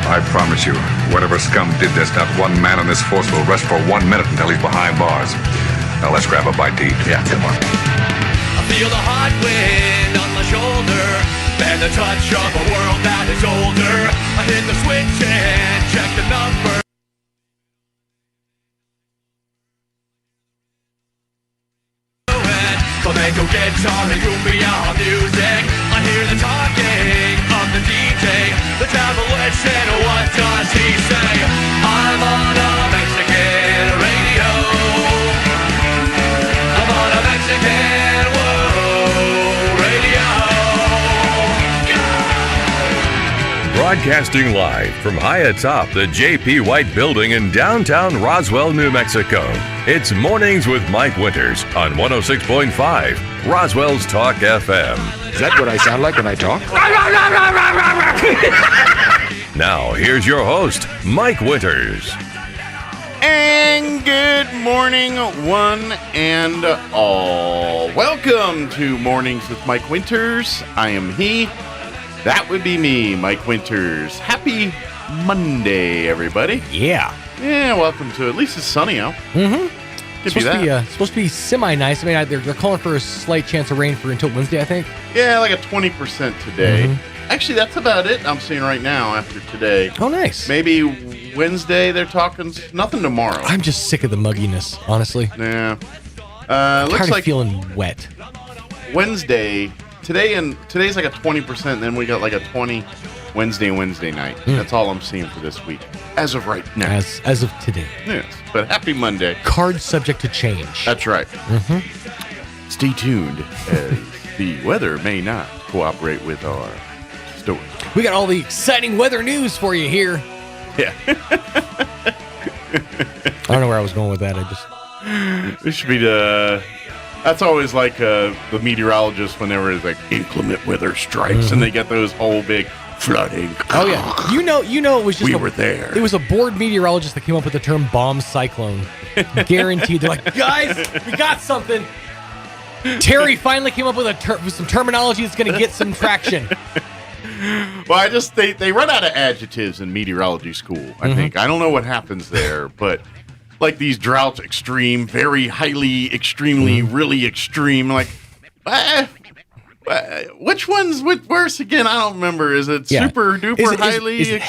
I promise you, whatever scum did this, not one man on this force will rest for 1 minute until he's behind bars. Now let's grab a bite to eat. Yeah, come on. I feel the hot wind on my shoulder and the touch of a world that is older. I hit the switch and check the number. Flamenco guitar and cumbia music. I hear the talking of the DJ. The demolition, what does he say? I'm on a Mexican radio. I'm on a Mexican radio. Broadcasting live from high atop the J.P. White Building in downtown Roswell, New Mexico. It's Mornings with Mike Winters on 106.5 Roswell's Talk FM. Is that what I sound like when I talk? Now, here's your host, Mike Winters. And good morning, one and all. Welcome to Mornings with Mike Winters. I am he. That would be me, Mike Winters. Happy Monday, everybody. Yeah. Yeah, welcome to, at least it's sunny out. Mm-hmm. Supposed to be semi-nice. I mean, they're calling for a slight chance of rain for until Wednesday, I think. Yeah, like a 20% today. Mm-hmm. Actually, that's about it I'm seeing right now after today. Oh, nice. Maybe Wednesday they're talking nothing tomorrow. I'm just sick of the mugginess, honestly. Yeah. Looks like feeling wet. Wednesday, today's like a 20%, and then we got like a 20 Wednesday night. That's all I'm seeing for this week, as of right now. As of today. Yes, but happy Monday. Card subject to change. That's right. Mm-hmm. Stay tuned, as the weather may not cooperate with our story. We got all the exciting weather news for you here. Yeah. I don't know where I was going with that. This should be that's always like the meteorologists whenever it's like inclement weather strikes, and they get those whole big flooding. Oh yeah, you know it was just we were there. It was a bored meteorologist that came up with the term bomb cyclone. Guaranteed. They're like, guys, we got something. Terry finally came up with some terminology that's going to get some traction. Well, they run out of adjectives in meteorology school. I think I don't know what happens there, but like these droughts, extreme, very highly, extremely, really extreme. Like, which one's worse again? I don't remember. Is it super duper highly? Is it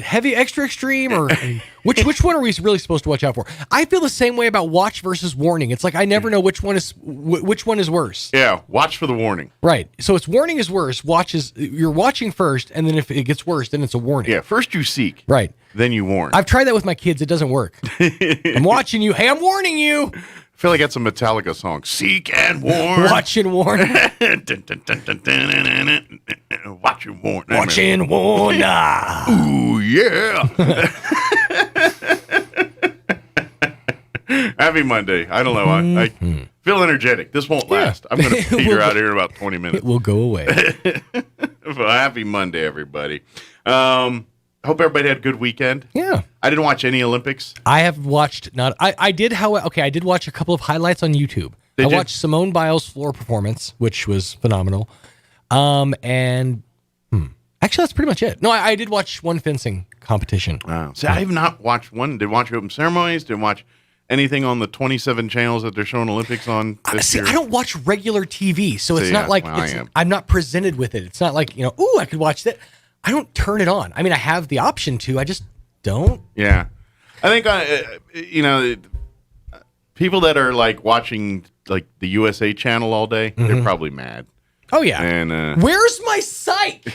heavy, extra extreme, or which one are we really supposed to watch out for? I feel the same way about watch versus warning. It's like I never know which one is worse. Yeah, watch for the warning. Right. So it's warning is worse. You're watching first, and then if it gets worse, then it's a warning. Yeah. First you seek. Right. Then you warn. I've tried that with my kids. It doesn't work. I'm watching you. Hey, I'm warning you. I feel like that's a Metallica song. Seek and warn. Watch and warn. Watch and warn. Watch and warn. Ooh, yeah. Happy Monday. I don't know. I feel energetic. This won't last. I'm going to figure out here in about 20 minutes. It will go away. Well, happy Monday, everybody. Hope everybody had a good weekend. Yeah. I didn't watch any Olympics. I have watched I did watch a couple of highlights on YouTube. I watched Simone Biles' floor performance, which was phenomenal. Actually that's pretty much it. No, I did watch one fencing competition. Wow. See, I have not watched one. Did watch open ceremonies, didn't watch anything on the 27 channels that they're showing Olympics on this year. I don't watch regular TV, so it's not like I'm not presented with it. It's not like, I could watch that. I don't turn it on. I mean, I have the option to. I just don't. Yeah. I think, people that are like watching like the USA channel all day, they're probably mad. Oh, yeah. And where's my psych?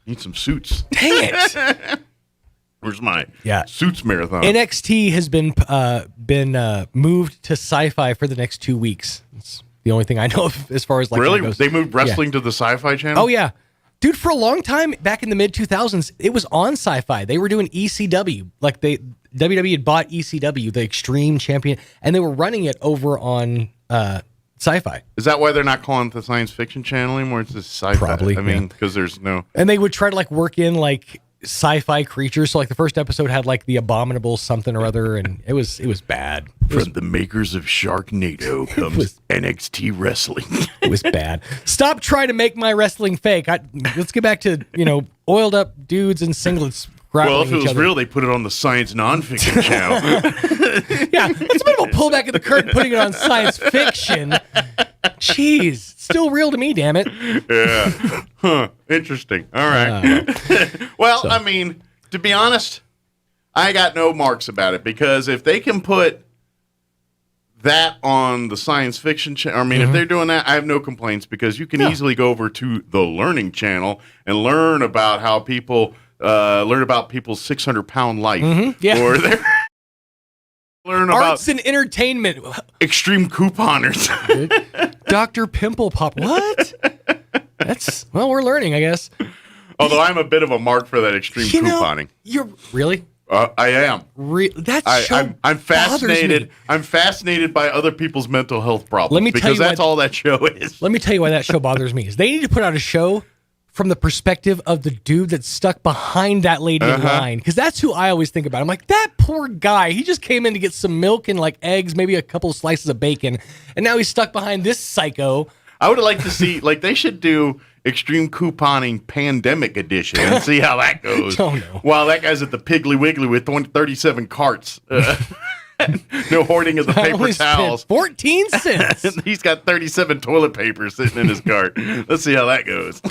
Need some suits. Dang it. Where's my suits marathon? NXT has been moved to Sci-Fi for the next 2 weeks. It's the only thing I know of as far as like really they moved wrestling to the Sci-Fi channel. Oh yeah, dude. For a long time back in the mid 2000s, it was on Sci-Fi. They were doing ECW, like WWE had bought ECW, the Extreme Champion, and they were running it over on Sci-Fi. Is that why they're not calling it the Science Fiction Channel anymore? It's just Sci-Fi. Probably. I mean, because there's no. And they would try to like work in like sci-fi creatures. So like the first episode had like the abominable something or other, and it was bad. From the makers of Sharknado comes NXT Wrestling. It was bad. Stop trying to make my wrestling fake. Let's get back to oiled up dudes in singlets grappling Well, if it each was other. real, they put it on the science nonfiction channel. Yeah, that's a bit of a pull back of the curtain, putting it on science fiction. Jeez, it's still real to me, damn it. Yeah. Huh. Interesting. All right. Well, I mean, to be honest, I got no marks about it because if they can put that on the science fiction channel, I mean, if they're doing that, I have no complaints because you can easily go over to the Learning Channel and learn about how people learn about people's 600-pound life. Yeah. Or their learn Arts about and entertainment. extreme couponers. Dr. Pimple Pop. What? That's, well, we're learning, I guess. Although I'm a bit of a mark for that extreme couponing. You're really? I am. I'm fascinated. Me. I'm fascinated by other people's mental health problems. Let me tell because you that's all that show is. Let me tell you why that show bothers me. Is they need to put out a show from the perspective of the dude that's stuck behind that lady in line, because that's who I always think about. I'm like, that poor guy. He just came in to get some milk and like eggs, maybe a couple of slices of bacon, and now he's stuck behind this psycho. I would like to see, like, they should do Extreme Couponing Pandemic Edition and see how that goes. Oh, no. While that guy's at the Piggly Wiggly with 37 carts. No hoarding of the paper towels. 14 cents. He's got 37 toilet paper sitting in his cart. Let's see how that goes.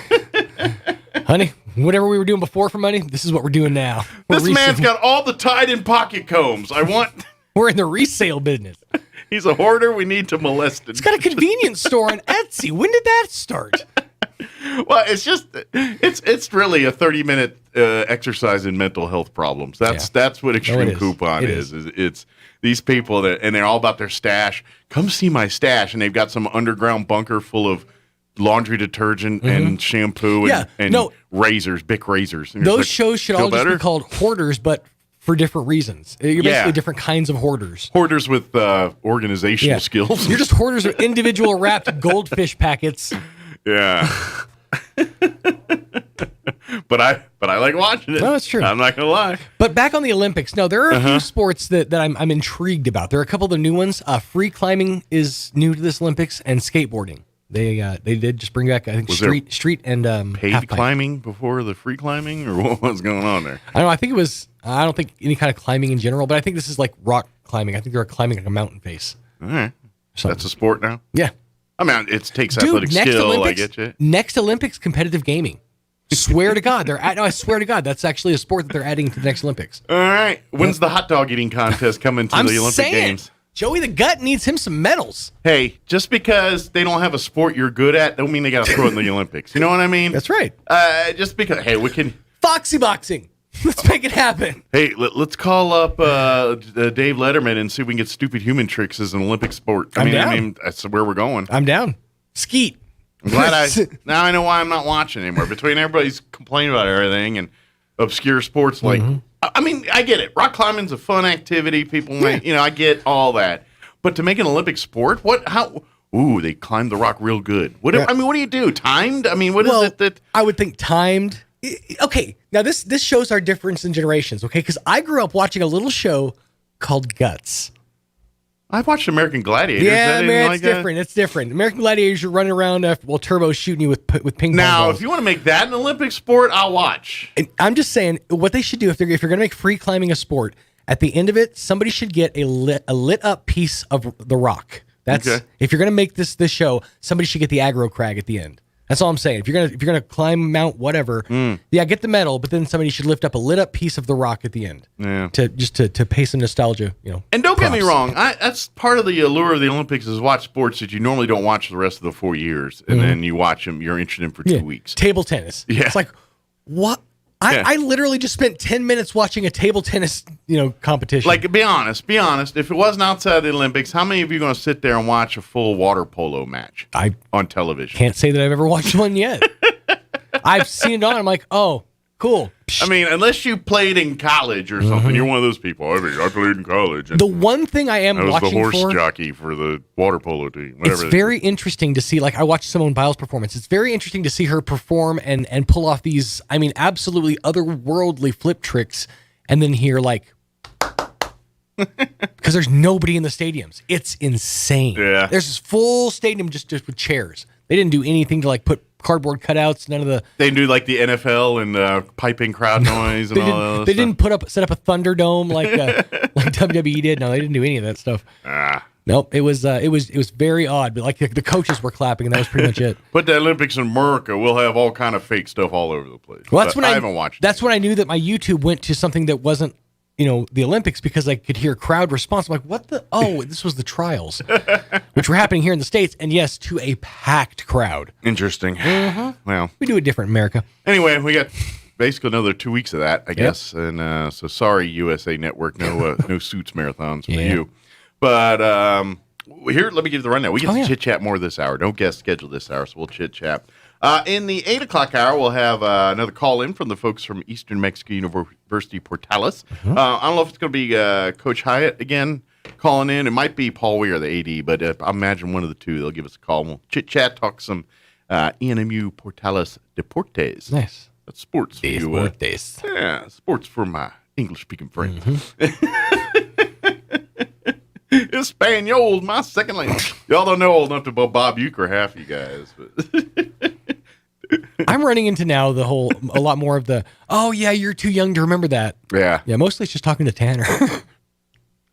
Honey, whatever we were doing before for money, this is what we're doing now. This man's got all the Tide and pocket combs. We're in the resale business. He's a hoarder. We need to molest him. It's got a convenience store on Etsy. When did that start? Well, it's really a 30-minute exercise in mental health problems. That's what Extreme Coupon is. It's these people and they're all about their stash. Come see my stash, and they've got some underground bunker full of laundry detergent and shampoo and razors, Bic razors. And those shows should all just be called hoarders, but for different reasons. You're basically different kinds of hoarders. Hoarders with organizational skills. You're just hoarders of individual wrapped goldfish packets. Yeah. But I like watching it. No, that's true. I'm not gonna lie. But back on the Olympics, no, there are a few sports that I'm intrigued about. There are a couple of the new ones. Free climbing is new to this Olympics, and skateboarding. They did just bring back, I think, street and paid climbing before the free climbing, or what was going on there? I don't know. I think it was. I don't think any kind of climbing in general, but I think this is like rock climbing. I think they're climbing like a mountain face. All right, that's a sport now. Yeah, I mean, it takes athletic skill. Olympics, I get you. Next Olympics, competitive gaming. Swear to God, I swear to God, that's actually a sport that they're adding to the next Olympics. All right, when's the hot dog eating contest coming to the Olympic Games? Joey the Gut needs him some medals. Hey, just because they don't have a sport you're good at, don't mean they got to throw it in the Olympics. You know what I mean? That's right. Just because, we can... Foxy boxing. Let's make it happen. Hey, let's call up Dave Letterman and see if we can get stupid human tricks as an Olympic sport. I mean, that's where we're going. I'm down. Skeet. I'm glad now I know why I'm not watching anymore. Between everybody's complaining about everything and obscure sports like... I mean, I get it. Rock climbing's a fun activity. People make, I get all that. But to make an Olympic sport, they climb the rock real good. I mean, what do you do? Timed? I mean, what is it that... I would think timed. Okay, now this shows our difference in generations, okay? Because I grew up watching a little show called Guts. I watched American Gladiators. Yeah, man, it's different. It's different. American Gladiators, you're running around while Turbo's shooting you with ping pong Now, balls. if you want to make that an Olympic sport, I'll watch. And I'm just saying, what they should do if you're going to make free climbing a sport, at the end of it, somebody should get a lit up piece of the rock. That's if you're going to make this show, somebody should get the aggro crag at the end. That's all I'm saying. If you're gonna climb Mount whatever, get the medal, but then somebody should lift up a lit up piece of the rock at the end. Yeah. To pay some nostalgia, And don't get me wrong, that's part of the allure of the Olympics is watch sports that you normally don't watch the rest of the 4 years, and then you watch them. You're interested in for 2 weeks. Table tennis. Yeah. It's like what. I literally just spent 10 minutes watching a table tennis, competition. Like, be honest. If it wasn't outside the Olympics, how many of you are going to sit there and watch a full water polo match on television? Can't say that I've ever watched one yet. I've seen it on. I'm like, oh, cool. I mean, unless you played in college or something, you're one of those people. I played in college. The one thing I am watching I was the horse jockey for the water polo team. It's very interesting to see. Like, I watched Simone Biles' performance. It's very interesting to see her perform and pull off these, absolutely otherworldly flip tricks, and then hear because there's nobody in the stadiums. It's insane. Yeah. There's this full stadium just with chairs. They didn't do anything to put cardboard cutouts. None of the They do like the NFL and piping crowd noise and all that. They didn't set up a Thunderdome like WWE did. No, they didn't do any of that stuff. Nope. It was very odd. But like the coaches were clapping, and that was pretty much it. But the Olympics in America, we'll have all kind of fake stuff all over the place. Well, that's when I haven't watched. That's when I knew that my YouTube went to something that wasn't, the Olympics, because I could hear crowd response. I'm like, what the? Oh, this was the trials, which were happening here in the States, and yes, to a packed crowd. Interesting. Well, We do it different in America. anyway, we got basically another 2 weeks of that, I guess. And so sorry, USA Network, no Suits marathons for you. But here, let me give you the rundown. We get to chit-chat more this hour. Don't guess schedule this hour, so we'll chit-chat. In the 8 o'clock hour, we'll have another call-in from the folks from Eastern Mexico University Portales. I don't know if it's going to be Coach Hyatt again calling in. It might be Paul Weir, the AD, but I imagine one of the two. They'll give us a call. We'll chit-chat, talk some ENMU Portales Deportes. Nice. That's sports for you. Deportes. Yeah, sports for my English-speaking friends. Espanol, my second language. Y'all don't know old enough to Bob Euchre, half you guys. But I'm running into now a lot more of the, oh yeah, you're too young to remember that. Yeah. Yeah, mostly it's just talking to Tanner.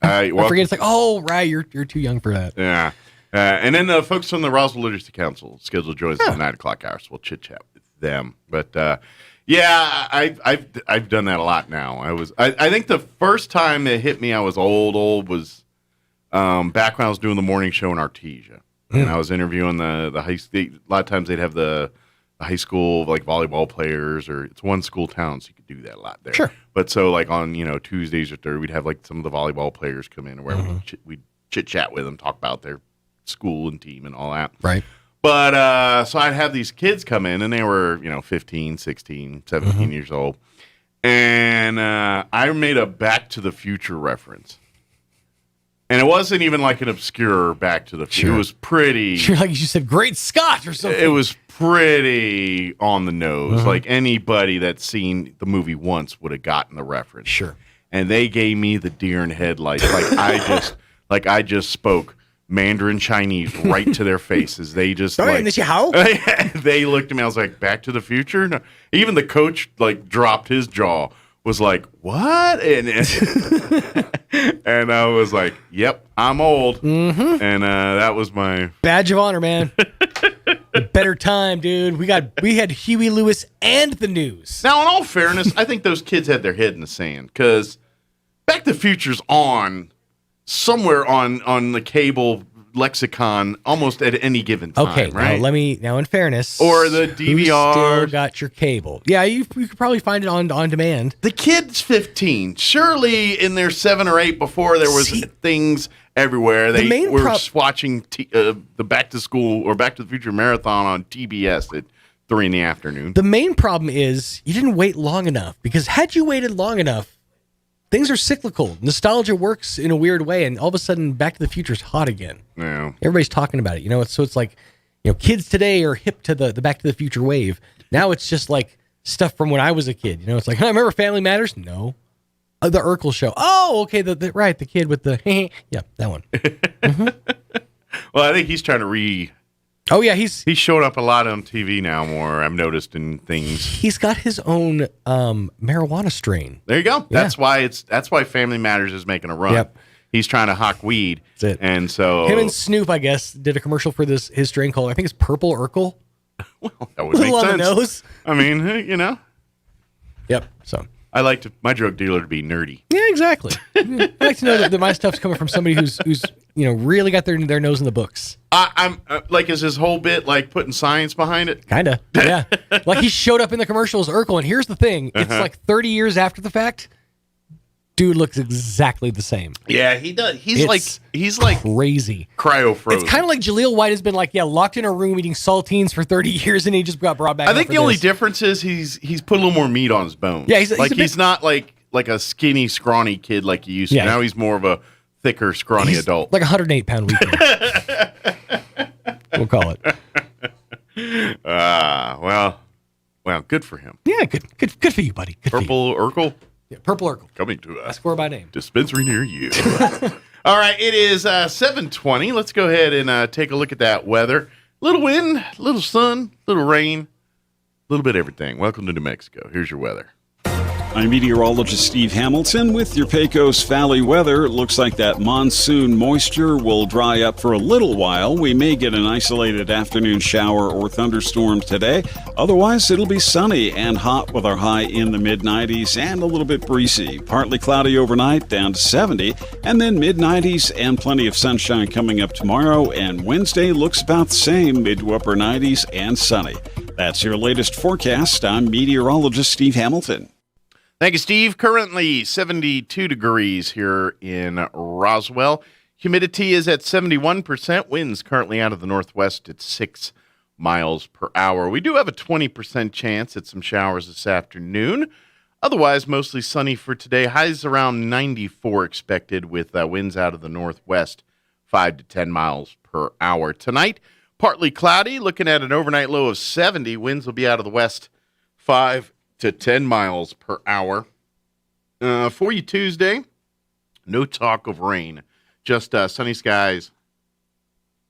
I forget, it's like, oh, right, you're too young for that. Yeah. And then the folks from the Roswell Literacy Council scheduled to join us at the 9 o'clock hour, so we'll chit-chat with them. But, I've done that a lot now. I think the first time it hit me I was old was back when I was doing the morning show in Artesia. And I was interviewing the high school. A lot of times they'd have the high school like volleyball players, or it's one school town, so you could do that a lot there. Sure. But so like on Tuesdays or Thursdays, we'd have like some of the volleyball players come in, where we'd chit chat with them, talk about their school and team and all that. Right. But so I'd have these kids come in, and they were 15, 16, 17 years old, and I made a Back to the Future reference. And it wasn't even like an obscure Back to the Future. Sure. It was pretty. Sure, like you said, great Scott or something. It was pretty on the nose. Like anybody that's seen the movie once would have gotten the reference. Sure. And they gave me the deer in headlights. Like I just spoke Mandarin Chinese right to their faces. They just they looked at me. I was like, Back to the Future? No. Even the coach like dropped his jaw. Was like, what? And I was like, yep, I'm old. And that was my badge of honor, man. A better time, dude. We had Huey Lewis and the news. Now, in all fairness, I think those kids had their head in the sand, because Back to the Future's on somewhere on the cable lexicon almost at any given time. Okay, right? Now in fairness, or the DVR. Who still got your cable? Yeah, you could probably find it on demand. The kid's 15. Surely in their 7 or 8 before there was things everywhere. They were watching the Back to School or Back to the Future marathon on TBS at 3 in the afternoon. The main problem is you didn't wait long enough, because had you waited long enough, things are cyclical. Nostalgia works in a weird way, and all of a sudden, Back to the Future is hot again. Yeah. Everybody's talking about it. It's like, kids today are hip to the Back to the Future wave. Now it's just like stuff from when I was a kid. It's like, I remember Family Matters? No. The Urkel Show. Oh, okay. The kid with the yeah, that one. Well, I think he's trying to Oh yeah, he's showing up a lot on TV now. More I've noticed in things. He's got his own marijuana strain. There you go. Yeah. That's why Family Matters is making a run. Yep. He's trying to hawk weed. That's it. And so him and Snoop, I guess, did a commercial for his strain called, I think it's Purple Urkel. Well, that would make sense. On the nose. I mean, Yep. So I like my drug dealer to be nerdy. Yeah, exactly. I like to know that my stuff's coming from somebody who's really got their nose in the books. I'm is his whole bit like putting science behind it? Kinda, yeah. Like he showed up in the commercials, Urkel, and here's the thing: it's like 30 years after the fact. Dude looks exactly the same. Yeah, he does. He's like crazy, cryo frozen. It's kind of like Jaleel White has been locked in a room eating saltines for 30 years, and he just got brought back. I think the only difference is he's put a little more meat on his bones. Yeah, he's not like a skinny, scrawny kid like he used to. Now he's more of a thicker, scrawny adult. Like 108-pound weekend. We'll call it. Well, good for him. Yeah, good for you, buddy. Good Purple Urkel? Yeah, Purple Urkel. Coming to I swear by name. Dispensary near you. All right, it is 7:20. Let's go ahead and take a look at that weather. Little wind, little sun, little rain, a little bit of everything. Welcome to New Mexico. Here's your weather. I'm meteorologist Steve Hamilton with your Pecos Valley weather. It looks like that monsoon moisture will dry up for a little while. We may get an isolated afternoon shower or thunderstorm today. Otherwise, it'll be sunny and hot with our high in the mid-90s and a little bit breezy. Partly cloudy overnight, down to 70, and then mid-90s and plenty of sunshine coming up tomorrow. And Wednesday looks about the same, mid to upper 90s and sunny. That's your latest forecast. I'm meteorologist Steve Hamilton. Thank you, Steve. Currently 72 degrees here in Roswell. Humidity is at 71%. Winds currently out of the northwest at 6 miles per hour. We do have a 20% chance at some showers this afternoon. Otherwise, mostly sunny for today. Highs around 94 expected with winds out of the northwest, 5 to 10 miles per hour. Tonight, partly cloudy, looking at an overnight low of 70. Winds will be out of the west, 5 to 10 miles per hour. For you Tuesday, no talk of rain, just sunny skies.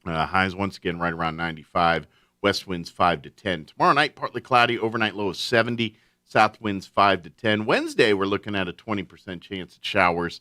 Highs once again right around 95. West winds 5 to 10. Tomorrow night, partly cloudy, overnight low of 70. South winds 5 to 10. Wednesday, we're looking at a 20% chance at showers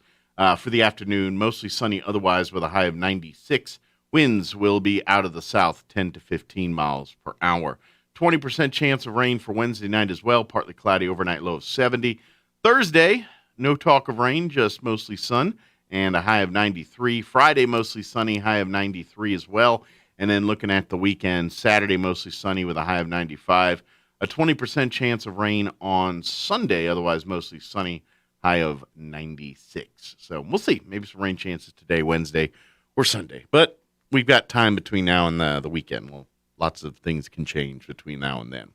for the afternoon. Mostly sunny otherwise with a high of 96. Winds will be out of the south, 10 to 15 miles per hour. 20% chance of rain for Wednesday night as well. Partly cloudy, overnight low of 70. Thursday, no talk of rain, just mostly sun and a high of 93. Friday, mostly sunny, high of 93 as well. And then looking at the weekend, Saturday, mostly sunny with a high of 95. A 20% chance of rain on Sunday, otherwise mostly sunny, high of 96. So we'll see. Maybe some rain chances today, Wednesday, or Sunday. But we've got time between now and the weekend. Well, lots of things can change between now and then.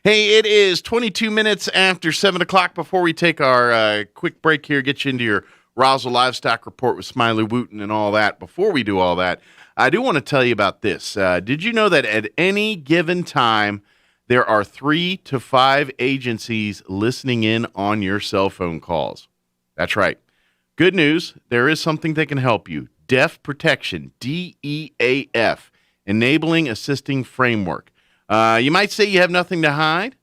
Hey, it is 22 minutes after 7 o'clock. Before we take our quick break here, get you into your Roswell Livestock Report with Smiley Wooten and all that. Before we do all that, I do want to tell you about this. Did you know that at any given time, there are 3 to 5 agencies listening in on your cell phone calls? That's right. Good news, there is something that can help you. Deaf Protection, DEAF. Enabling Assisting Framework. You might say you have nothing to hide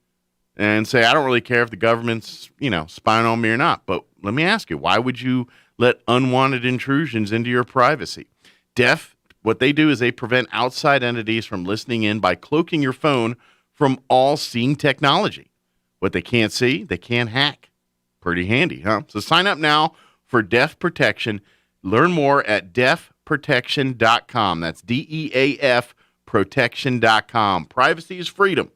and say, I don't really care if the government's, spying on me or not. But let me ask you, why would you let unwanted intrusions into your privacy? Deaf, what they do is they prevent outside entities from listening in by cloaking your phone from all-seeing technology. What they can't see, they can't hack. Pretty handy, huh? So sign up now for Deaf Protection. Learn more at deafprotection.com. That's DEAF protection.com. Privacy is freedom.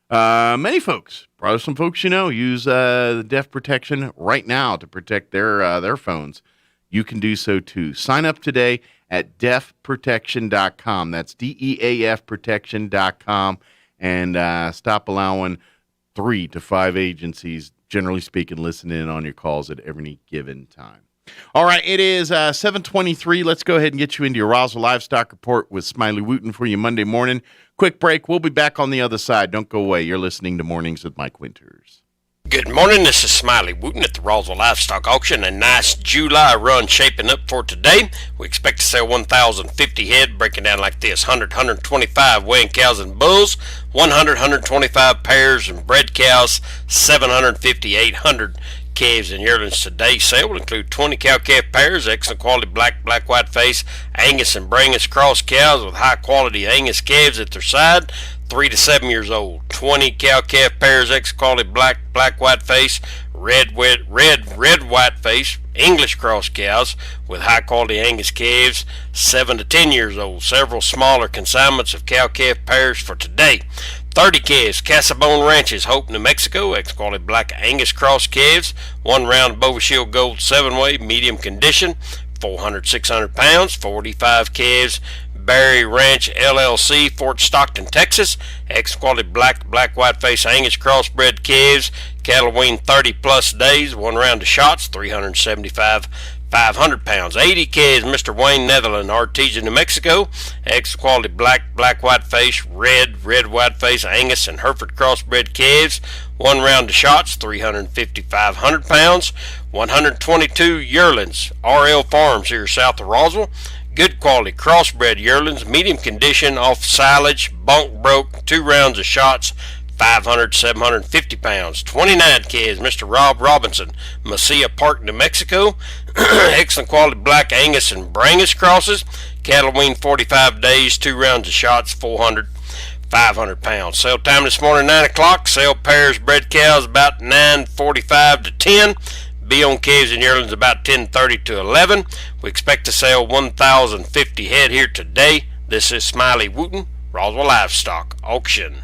Many folks, probably some folks use the Deaf Protection right now to protect their phones. You can do so too. Sign up today at deafprotection.com. That's DEAF protection.com. And stop allowing 3 to 5 agencies, generally speaking, listen in on your calls at every given time. All right, it is 7:23. Let's go ahead and get you into your Roswell Livestock Report with Smiley Wooten for you Monday morning. Quick break. We'll be back on the other side. Don't go away. You're listening to Mornings with Mike Winters. Good morning. This is Smiley Wooten at the Roswell Livestock Auction. A nice July run shaping up for today. We expect to sell 1,050 head, breaking down like this: 100, 125 weighing cows and bulls, 100, 125 pairs and bred cows, 750, 800 calves and yearlings. Today's sale will include 20 cow-calf pairs, excellent quality black white face Angus and Brangus cross cows with high quality Angus calves at their side, 3 to 7 years old. 20 cow-calf pairs, excellent quality black white face red white face English cross cows with high quality Angus calves, 7 to 10 years old. Several smaller consignments of cow-calf pairs for today. 30 calves, Casabon Ranches, Hope, New Mexico, ex-quality black Angus cross calves, 1 round Bovishield Gold 7-way, medium condition, 400, 600 pounds, 45 calves, Barry Ranch LLC, Fort Stockton, Texas, ex-quality black white face Angus crossbred calves, cattle wean 30 plus days, 1 round of shots, 375 500 pounds. 80 calves, Mr. Wayne Netherland, Artesia, New Mexico, ex-quality black white face red white face Angus and Hereford crossbred calves, 1 round of shots, 350 500 pounds. 122 yearlings, RL Farms here south of Roswell, Good quality crossbred yearlings, medium condition, off silage, bunk broke, 2 rounds of shots, 500 to 750 pounds. 29 kids, Mr. Rob Robinson, Mesilla Park, New Mexico. Excellent quality black Angus and Brangus crosses. Cattle wean 45 days, 2 rounds of shots, 400, 500 pounds. Sale time this morning, 9 o'clock. Sale pairs, bred cows about 9:45 to 10. Be on calves and yearlings about 10:30 to 11. We expect to sell 1,050 head here today. This is Smiley Wooten, Roswell Livestock Auction.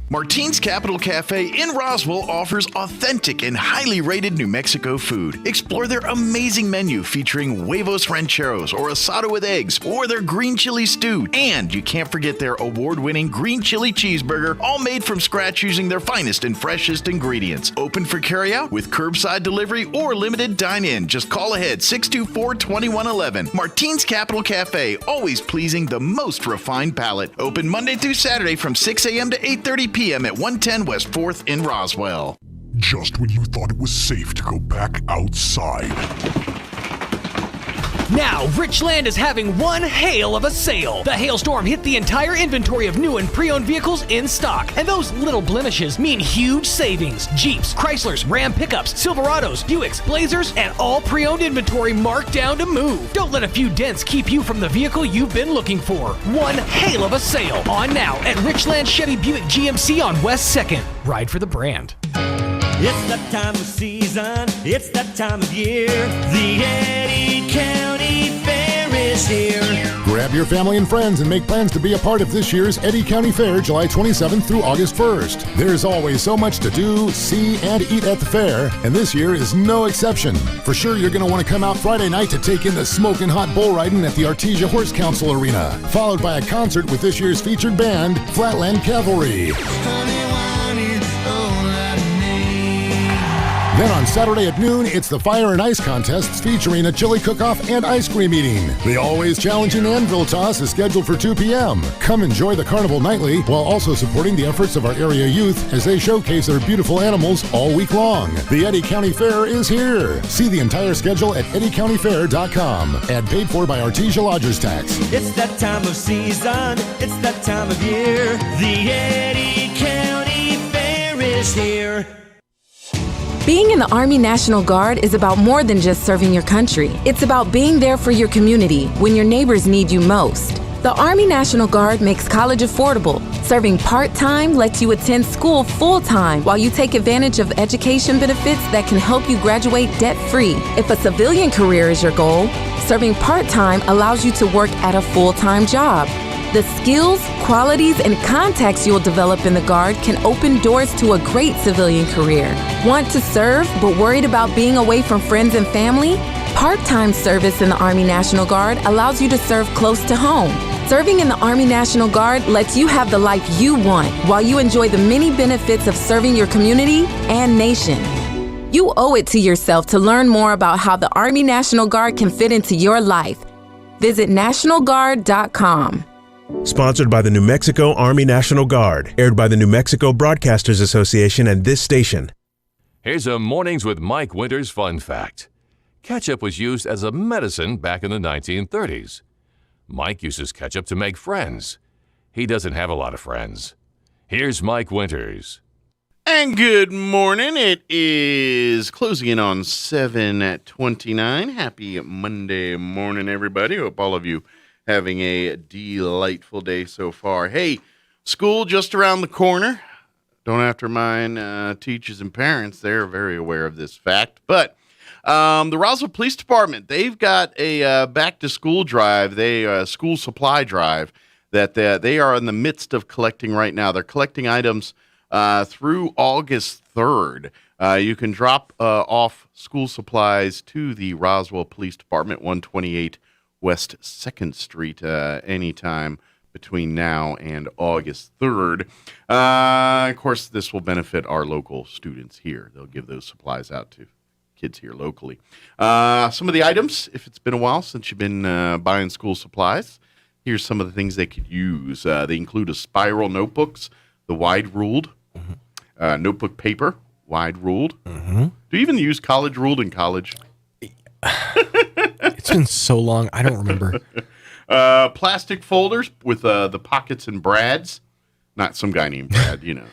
Martine's Capital Cafe in Roswell offers authentic and highly rated New Mexico food. Explore their amazing menu featuring huevos rancheros or asado with eggs or their green chili stew. And you can't forget their award-winning green chili cheeseburger, all made from scratch using their finest and freshest ingredients. Open for carryout with curbside delivery or limited dine-in. Just call ahead 624-2111. Martine's Capital Cafe, always pleasing the most refined palate. Open Monday through Saturday from 6 a.m. to 8:30 p.m. at 110 West 4th in Roswell. Just when you thought it was safe to go back outside. Now, Richland is having one hail of a sale. The hailstorm hit the entire inventory of new and pre-owned vehicles in stock. And those little blemishes mean huge savings. Jeeps, Chryslers, Ram pickups, Silverados, Buicks, Blazers, and all pre-owned inventory marked down to move. Don't let a few dents keep you from the vehicle you've been looking for. One hail of a sale on now at Richland Chevy Buick GMC on West 2nd. Ride for the brand. It's that time of season, it's that time of year. The Eddy County Fair is here. Grab your family and friends and make plans to be a part of this year's Eddy County Fair, July 27th through August 1st. There's always so much to do, see, and eat at the fair, and this year is no exception. For sure, you're going to want to come out Friday night to take in the smoking hot bull riding at the Artesia Horse Council Arena, followed by a concert with this year's featured band, Flatland Cavalry. Then on Saturday at noon, it's the Fire and Ice Contests featuring a chili cook-off and ice cream eating. The always challenging Anvil Toss is scheduled for 2 p.m. Come enjoy the carnival nightly while also supporting the efforts of our area youth as they showcase their beautiful animals all week long. The Eddy County Fair is here. See the entire schedule at eddycountyfair.com. Ad paid for by Artesia Lodgers Tax. It's that time of season, it's that time of year. The Eddy County Fair is here. Being in the Army National Guard is about more than just serving your country. It's about being there for your community when your neighbors need you most. The Army National Guard makes college affordable. Serving part-time lets you attend school full-time while you take advantage of education benefits that can help you graduate debt-free. If a civilian career is your goal, serving part-time allows you to work at a full-time job. The skills, qualities, and contacts you'll develop in the Guard can open doors to a great civilian career. Want to serve but worried about being away from friends and family? Part-time service in the Army National Guard allows you to serve close to home. Serving in the Army National Guard lets you have the life you want while you enjoy the many benefits of serving your community and nation. You owe it to yourself to learn more about how the Army National Guard can fit into your life. Visit nationalguard.com. Sponsored by the New Mexico Army National Guard. Aired by the New Mexico Broadcasters Association and this station. Here's a Mornings with Mike Winters fun fact. Ketchup was used as a medicine back in the 1930s. Mike uses ketchup to make friends. He doesn't have a lot of friends. Here's Mike Winters. And good morning. It is closing in on 7:29. Happy Monday morning, everybody. Hope all of you having a delightful day so far. Hey, school just around the corner. Don't have to remind teachers and parents. They're very aware of this fact. But the Roswell Police Department, they've got a back-to-school drive, school supply drive that they are in the midst of collecting right now. They're collecting items through August 3rd. You can drop off school supplies to the Roswell Police Department, 128 West 2nd Street, anytime between now and August 3rd. Of course, this will benefit our local students here. They'll give those supplies out to kids here locally. Some of the items, if it's been a while since you've been buying school supplies, here's some of the things they could use. They include a spiral notebooks, the wide-ruled, notebook paper, wide-ruled. Mm-hmm. Do you even use college-ruled in college? It's been so long, I don't remember. Plastic folders with the pockets and brads. Not some guy named Brad, you know.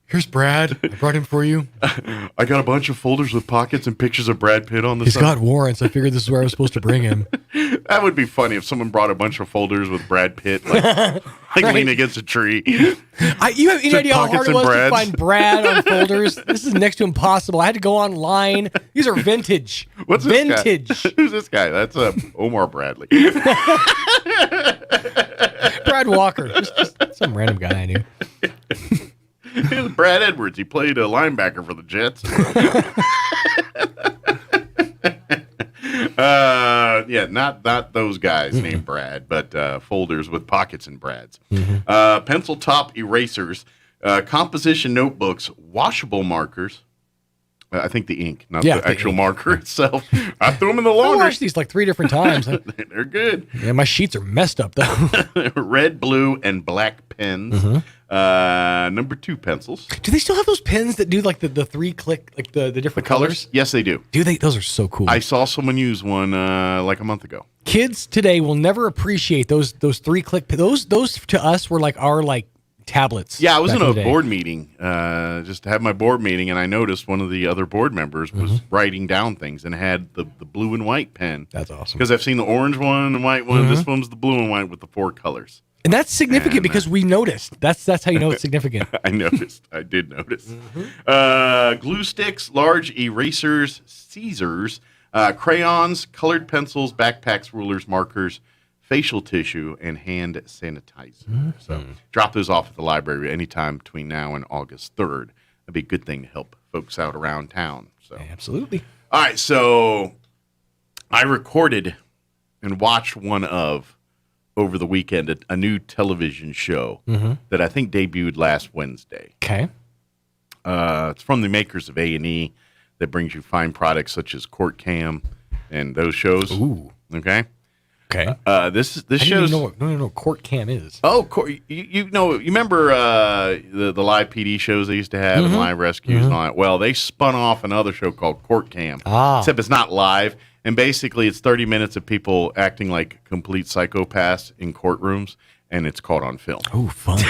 Here's Brad. I brought him for you. I got a bunch of folders with pockets and pictures of Brad Pitt on the He's side. got warrants. I figured this is where I was supposed to bring him. That would be funny if someone brought a bunch of folders with Brad Pitt, like leaning against a tree. You have any idea how hard it was to find Brad on folders? This is next to impossible. I had to go online. These are vintage. What's vintage? This guy? Who's this guy? That's Omar Bradley. Brad Walker. Just some random guy I knew. It was Brad Edwards. He played a linebacker for the Jets. Yeah, not those guys named Brad, but folders with pockets and brads. Pencil top erasers, composition notebooks, washable markers. I think the ink, not the actual marker itself. I threw them in the laundry. I watched these like 3 different times. They're good. Yeah, my sheets are messed up though. Red, blue, and black pens. Number 2 pencils. Do they still have those pens that do like the 3-click, like the different colors? Yes, they do. Do they? Those are so cool. I saw someone use one like a month ago. Kids today will never appreciate those 3-click. Those to us were like our tablets. Yeah, I was in a board meeting, just to have my board meeting, and I noticed one of the other board members was writing down things and had the blue and white pen. That's awesome. Because I've seen the orange one, the white one. This one's the blue and white with the 4 colors. And that's significant because we noticed. That's how you know it's significant. I noticed. I did notice. Glue sticks, large erasers, scissors, crayons, colored pencils, backpacks, rulers, markers, facial tissue, and hand sanitizer. So drop those off at the library anytime between now and August 3rd. That'd be a good thing to help folks out around town. So absolutely. All right, so I recorded and watched one of, over the weekend, a new television show that I think debuted last Wednesday. Okay. It's from the makers of A&E that brings you fine products such as Court Cam and those shows. Ooh. Okay. Okay. This I shows. don't even know what Court Cam is. Oh, you remember the live PD shows they used to have and live rescues and all that? Well, they spun off another show called Court Cam. Except it's not live. And basically, it's 30 minutes of people acting like complete psychopaths in courtrooms, and it's caught on film. Oh, fun.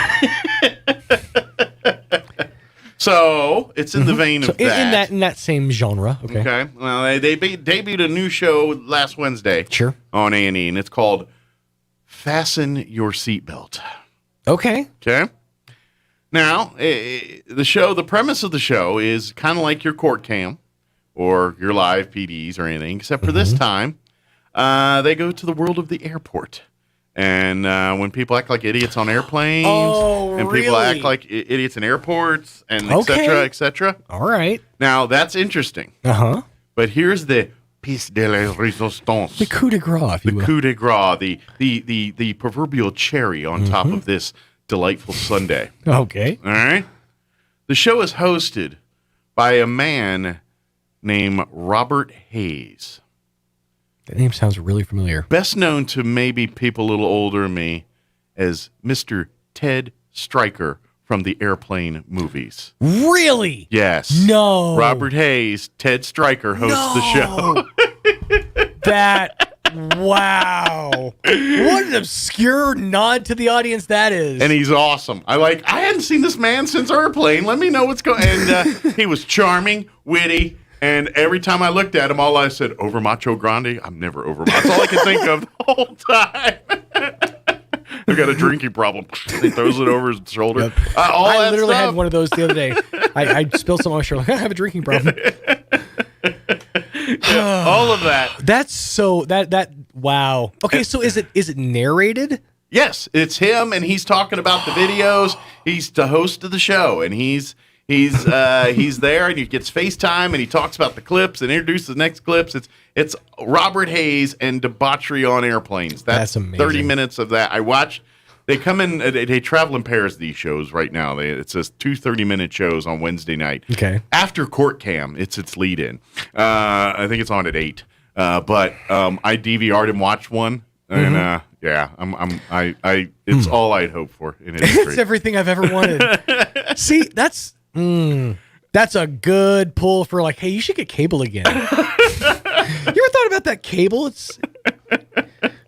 So it's in the vein of that. In that same genre. Okay. Okay. Well, they debuted a new show last Wednesday. Sure. On A&E, and it's called Fasten Your Seatbelt. Okay. Okay. Now, the premise of the show is kind of like your Court Cam or your live PDs or anything, except for this time, they go to the world of the airport. And when people act like idiots on airplanes, and people act like idiots in airports, and et cetera, et cetera. All right. Now, that's interesting. Uh-huh. But here's the piece de la resistance. The coup de grace, if you will. The coup de grace, the proverbial cherry on top of this delightful Sunday. Okay. All right. The show is hosted by a man named Robert Hayes. That name sounds really familiar. Best known to maybe people a little older than me as Mr. Ted Stryker from the Airplane movies. Really? Yes. No. Robert Hayes, Ted Stryker hosts the show. Wow. What an obscure nod to the audience that is. And he's awesome. I hadn't seen this man since Airplane. Let me know what's going on. And he was charming, witty, and every time I looked at him, all I said, over Macho Grande? I'm never over Macho. That's all I could think of the whole time. I've got a drinking problem. He throws it over his shoulder. Yep. I literally had one of those the other day. I spilled some on my shoulder. I have a drinking problem. All of that. That's so wow. Okay, so is it narrated? Yes, it's him, and he's talking about the videos. He's the host of the show, and he's there, and he gets FaceTime, and he talks about the clips and introduces the next clips. It's Robert Hayes and debauchery on airplanes. That's amazing. 30 minutes of that. I watched. They come in. They travel in pairs. These shows right now. It's just 2 30-minute shows on Wednesday night. Okay. After Court Cam, it's lead in. I think it's on at 8. But I DVR'd and watched one, and yeah, it's all I'd hoped for in industry. It's everything I've ever wanted. See, that's a good pull for like, hey, you should get cable again. You ever thought about that cable?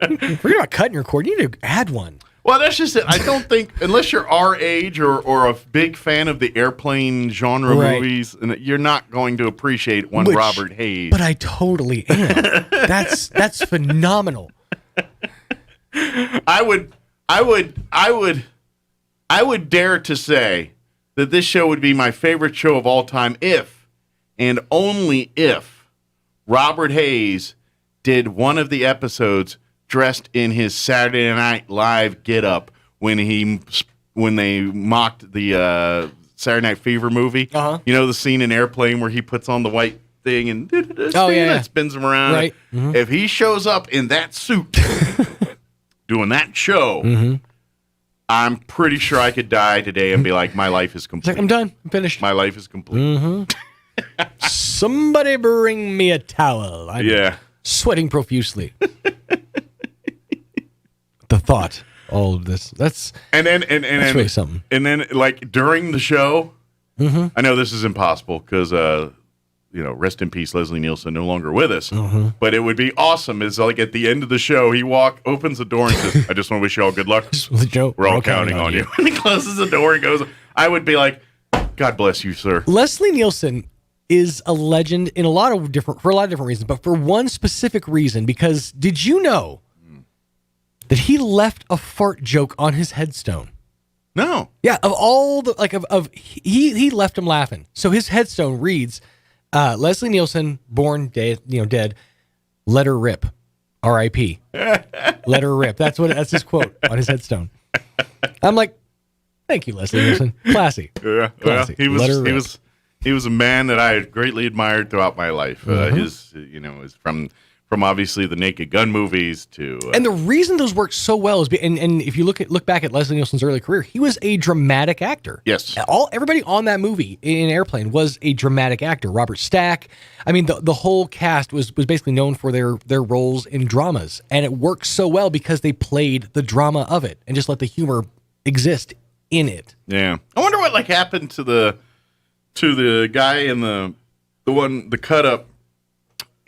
Forget about cutting your cord. You need to add one. Well, that's just it. I don't think, unless you're our age or a big fan of the airplane genre movies, and you're not going to appreciate one Robert Hayes. But I totally am. That's phenomenal. I would dare to say that this show would be my favorite show of all time if, and only if, Robert Hayes did one of the episodes dressed in his Saturday Night Live get-up when they mocked the Saturday Night Fever movie. Uh-huh. You know the scene in Airplane where he puts on the white thing and spins him around. Right. Mm-hmm. If he shows up in that suit doing that show, I'm pretty sure I could die today and be like, my life is complete. It's like, I'm done. I'm finished. My life is complete. Somebody bring me a towel. I'm sweating profusely. The thought, all of this. That's really something. And then, like, during the show, I know this is impossible because, rest in peace, Leslie Nielsen, no longer with us. But it would be awesome. Is like at the end of the show, he opens the door and says, "I just want to wish you all good luck. We're all counting on you." And he closes the door and goes. I would be like, "God bless you, sir." Leslie Nielsen is a legend for a lot of different reasons, but for one specific reason, because did you know that he left a fart joke on his headstone? No. Yeah, of all the he left him laughing. So his headstone reads, Leslie Nielsen, born dead, let her rip. R.I.P. Let her rip. That's his quote on his headstone. I'm like, thank you, Leslie Nielsen. Classy. Yeah. Classy. He was a man that I had greatly admired throughout my life. His is from obviously the Naked Gun movies to and the reason those work so well is and if you look back at Leslie Nielsen's early career, he was a dramatic actor. Yes, everybody on that movie in Airplane was a dramatic actor. Robert Stack, I mean the whole cast was basically known for their roles in dramas, and it worked so well because they played the drama of it and just let the humor exist in it. Yeah, I wonder what happened to the guy in the cut up.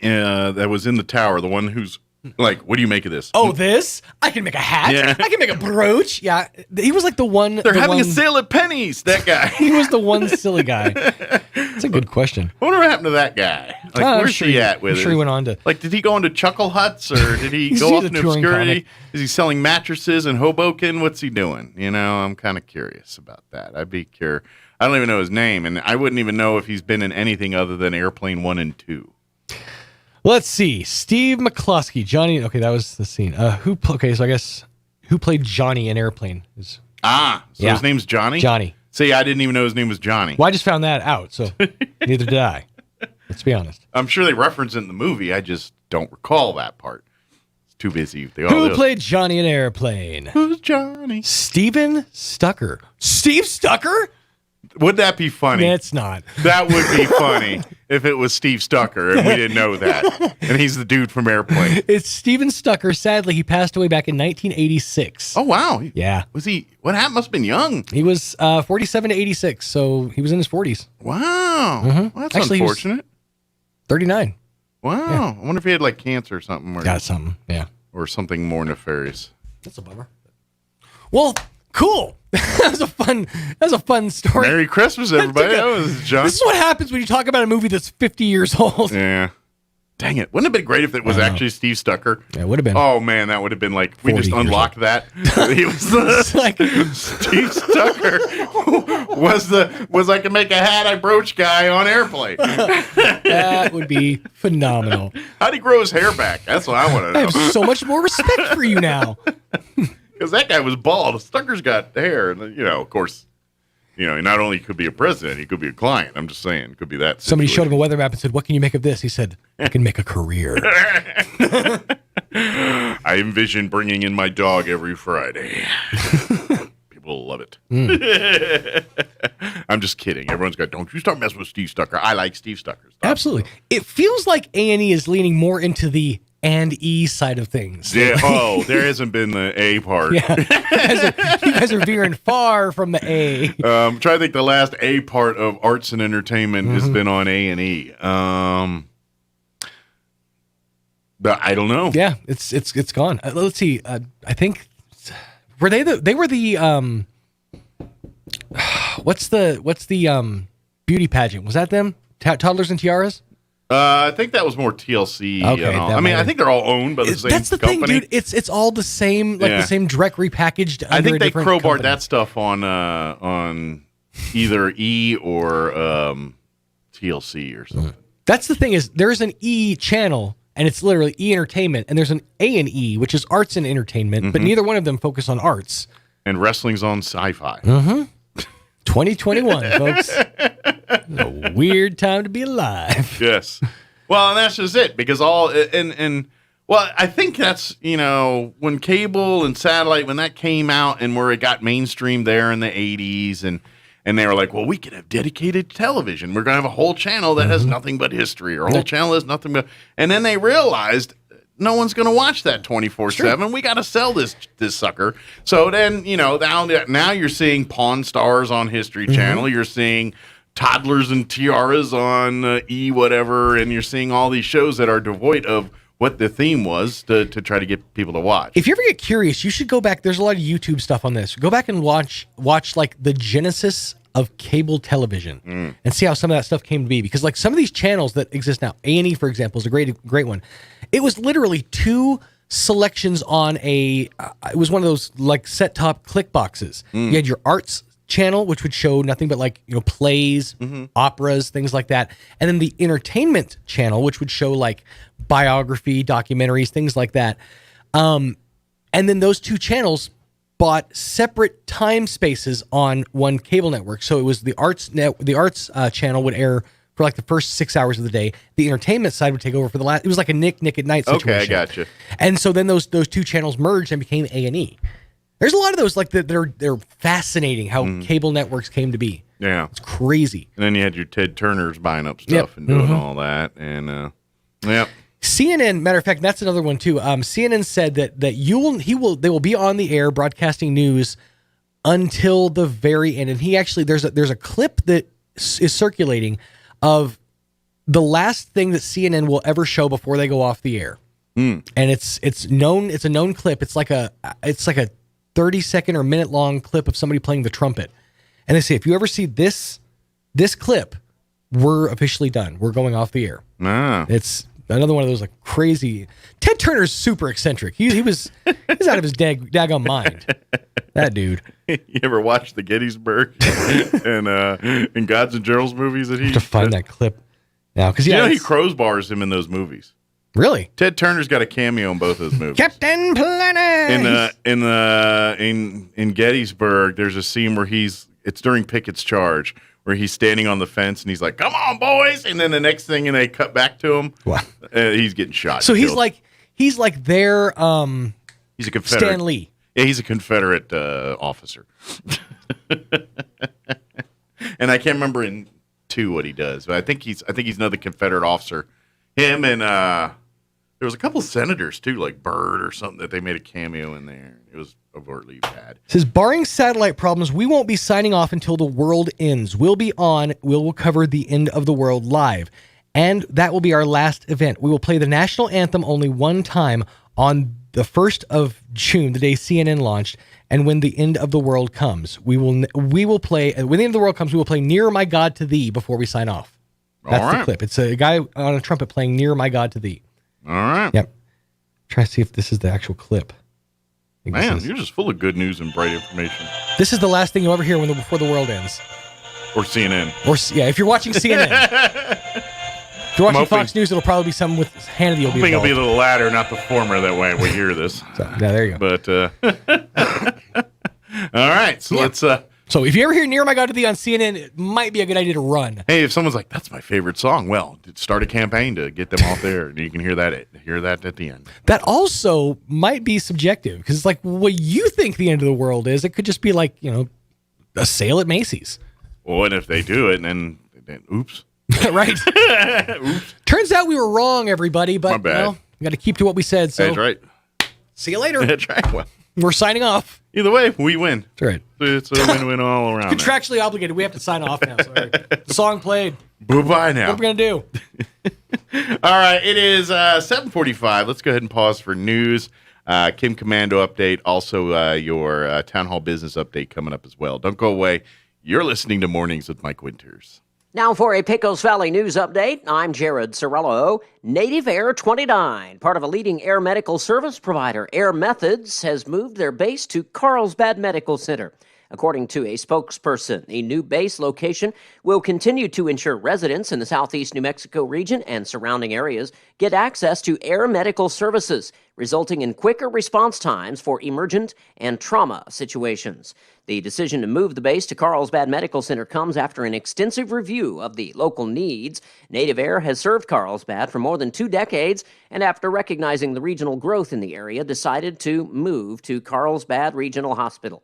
That was in the tower, the one who's like, what do you make of this? Oh, this? I can make a hat. Yeah. I can make a brooch. Yeah. He was like the one. They're having a sale at Penny's, that guy. He was the one silly guy. That's a good question. I wonder what happened to that guy. Where's he at with it? I'm sure he went on to. Did he go into Chuckle Huts or did he go off into obscurity? Comic. Is he selling mattresses in Hoboken? What's he doing? I'm kind of curious about that. I'd be curious. I don't even know his name, and I wouldn't even know if he's been in anything other than Airplane 1 and 2. Let's see. Steve McCluskey, Johnny. Okay, that was the scene. So I guess who played Johnny in Airplane? His name's Johnny? Johnny. See, I didn't even know his name was Johnny. Well, I just found that out, so neither did I. Let's be honest. I'm sure they reference it in the movie. I just don't recall that part. It's too busy. Who played Johnny in Airplane? Who's Johnny? Steven Stucker. Steve Stucker? Would that be funny? It's not. That would be funny if it was Steve Stucker and we didn't know that. And he's the dude from Airplane. It's Steven Stucker. Sadly, he passed away back in 1986. Oh, wow. Yeah. Was he? What happened? Must have been young. He was 47 to 86, so he was in his 40s. Wow. Well, that's actually, unfortunate. 39. Wow. Yeah. I wonder if he had cancer or something. Got something, yeah. Or something more nefarious. That's a bummer. Well, cool. That was a fun story. Merry Christmas, everybody. That was John. This is what happens when you talk about a movie that's 50 years old. Yeah. Dang it. Wouldn't it have been great if it was actually Steve Stucker? Yeah, it would have been. Oh, man, that would have been we just unlocked that. He was Steve Stucker was I can make a hat I broach guy on Airplane. That would be phenomenal. How'd he grow his hair back? That's what I want to know. I have so much more respect for you now. Because that guy was bald. Stucker's got hair. And, of course, he not only could be a president, he could be a client. I'm just saying. It could be that situation. Somebody showed him a weather map and said, what can you make of this? He said, I can make a career. I envision bringing in my dog every Friday. People will love it. I'm just kidding. Everyone's got, don't you start messing with Steve Stucker. I like Steve Stucker. Absolutely. It feels like A&E is leaning more into the and E side of things. Yeah. There hasn't been the A part. Yeah. You guys are veering far from the A. I'm trying to think the last A part of arts and entertainment has been on A&E. I don't know. Yeah, it's gone. Let's see. I think they were the what's the beauty pageant? Was that them? Toddlers and Tiaras? I think that was more TLC. Okay, I mean, I think they're all owned by the same That's the company. thing, dude. It's all the same, like the same direct repackaged. I think they crowbarred company. that stuff on either E or TLC or something. That's the thing is there's an E channel and it's literally E Entertainment, and there's an A&E, which is Arts and Entertainment, but neither one of them focus on arts. And wrestling's on Sci-Fi. 2021, folks. A weird time to be alive. Yes. Well, and that's just it, because I think that's, when cable and satellite, when that came out and where it got mainstream there in the 80s, and they were like, well, we can have dedicated television. We're going to have a whole channel that has nothing but history, or a whole channel that has nothing but... And then they realized no one's going to watch that 24/7. We got to sell this sucker. So then, now you're seeing Pawn Stars on History Channel. You're seeing Toddlers and Tiaras on E whatever, and you're seeing all these shows that are devoid of what the theme was to try to get people to watch. If you ever get curious, you should go back. There's a lot of YouTube stuff on this. Go back and watch like the genesis of cable television and see how some of that stuff came to be. Because like some of these channels that exist now, A&E, for example, is a great one. It was literally 2 selections on it was one of those like set-top click boxes. You had your arts channel, which would show nothing but like, plays, operas, things like that. And then the entertainment channel, which would show like biography, documentaries, things like that. And then those 2 channels bought separate time spaces on one cable network. So it was the arts channel would air for like the first 6 hours of the day. The entertainment side would take over for the last. It was like a Nick at Night situation. Okay, I gotcha. And so then those 2 channels merged and became A&E. There's a lot of those like they're fascinating how cable networks came to be. Yeah, it's crazy. And then you had your Ted Turners buying up stuff and doing all that, and CNN, matter of fact, that's another one too. CNN said that they will be on the air broadcasting news until the very end. And he actually there's a clip that is circulating of the last thing that CNN will ever show before they go off the air. And it's a known clip. It's like a 30-second or minute-long clip of somebody playing the trumpet. And they say, if you ever see this clip, we're officially done. We're going off the air. It's another one of those like crazy. Ted Turner's super eccentric. He's out of his daggone mind. That dude. You ever watch the Gettysburg and Gods and Generals movies that he... to find that clip now, because he crowbars him in those movies. Really? Ted Turner's got a cameo in both of those movies. Captain Planet. In Gettysburg, there's a scene where it's during Pickett's charge, where he's standing on the fence and he's like, "Come on, boys!" And then the next thing, and they cut back to him. Wow. He's getting shot. So he's like their he's a Confederate. Stan Lee. Yeah, he's a Confederate officer. And I can't remember in 2 what he does, but I think he's another Confederate officer. Him and there was a couple senators too, like Byrd or something, that they made a cameo in there. It was overtly bad. It says, barring satellite problems, we won't be signing off until the world ends. We'll be on. We'll cover the end of the world live. And that will be our last event. We will play the national anthem only one time on the 1st of June, the day CNN launched. And when the end of the world comes, we will play. When the end of the world comes, we will play "Nearer My God to Thee" before we sign off. That's the clip. It's a guy on a trumpet playing "Nearer My God to Thee." All right. Yep. Try to see if this is the actual clip. Man, you're just full of good news and bright information. This is the last thing you'll ever hear before the world ends. Or CNN. If you're watching CNN. If you're watching Fox News, it'll probably be something with Hannity. I'm hoping it'll be the latter, not the former. That way we hear this. So, yeah, there you go. But all right, so let's. So if you ever hear "Near My God to Thee" on CNN, it might be a good idea to run. Hey, if someone's like, "That's my favorite song," well, start a campaign to get them off there, and you can hear that at the end. That also might be subjective, because it's like what you think the end of the world is. It could just be like, a sale at Macy's. Well, and if they do it, then oops. Right. Oops. Turns out we were wrong, everybody, but we got to keep to what we said. So that's right. See you later. That's right. Well, we're signing off. Either way, we win. That's right. It's a win-win all around. Contractually obligated. We have to sign off now. Sorry. The song played. Bye-bye now. What are we going to do? All right, it is 7:45. Let's go ahead and pause for news. Kim Commando update, also your Town Hall business update coming up as well. Don't go away. You're listening to Mornings with Mike Winters. Now for a Pecos Valley news update, I'm Jared Cirillo. Native Air 29, part of a leading air medical service provider, Air Methods, has moved their base to Carlsbad Medical Center. According to a spokesperson, the new base location will continue to ensure residents in the southeast New Mexico region and surrounding areas get access to air medical services, resulting in quicker response times for emergent and trauma situations. The decision to move the base to Carlsbad Medical Center comes after an extensive review of the local needs. Native Air has served Carlsbad for more than 2 decades, and after recognizing the regional growth in the area, decided to move to Carlsbad Regional Hospital.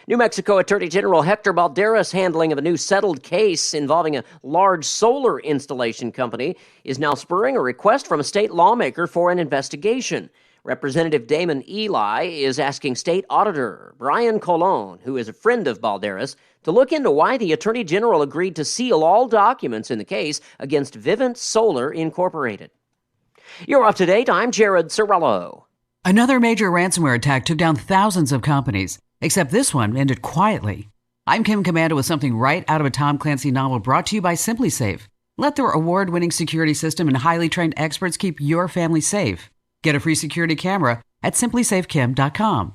New Mexico Attorney General Hector Balderas' handling of a new settled case involving a large solar installation company is now spurring a request from a state lawmaker for an investigation. Representative Damon Eli is asking State Auditor Brian Colon, who is a friend of Balderas, to look into why the Attorney General agreed to seal all documents in the case against Vivint Solar Incorporated. You're up to date. I'm Jared Cirillo. Another major ransomware attack took down thousands of companies. Except this one ended quietly. I'm Kim Commando with something right out of a Tom Clancy novel brought to you by SimpliSafe. Let their award-winning security system and highly trained experts keep your family safe. Get a free security camera at simplysafekim.com.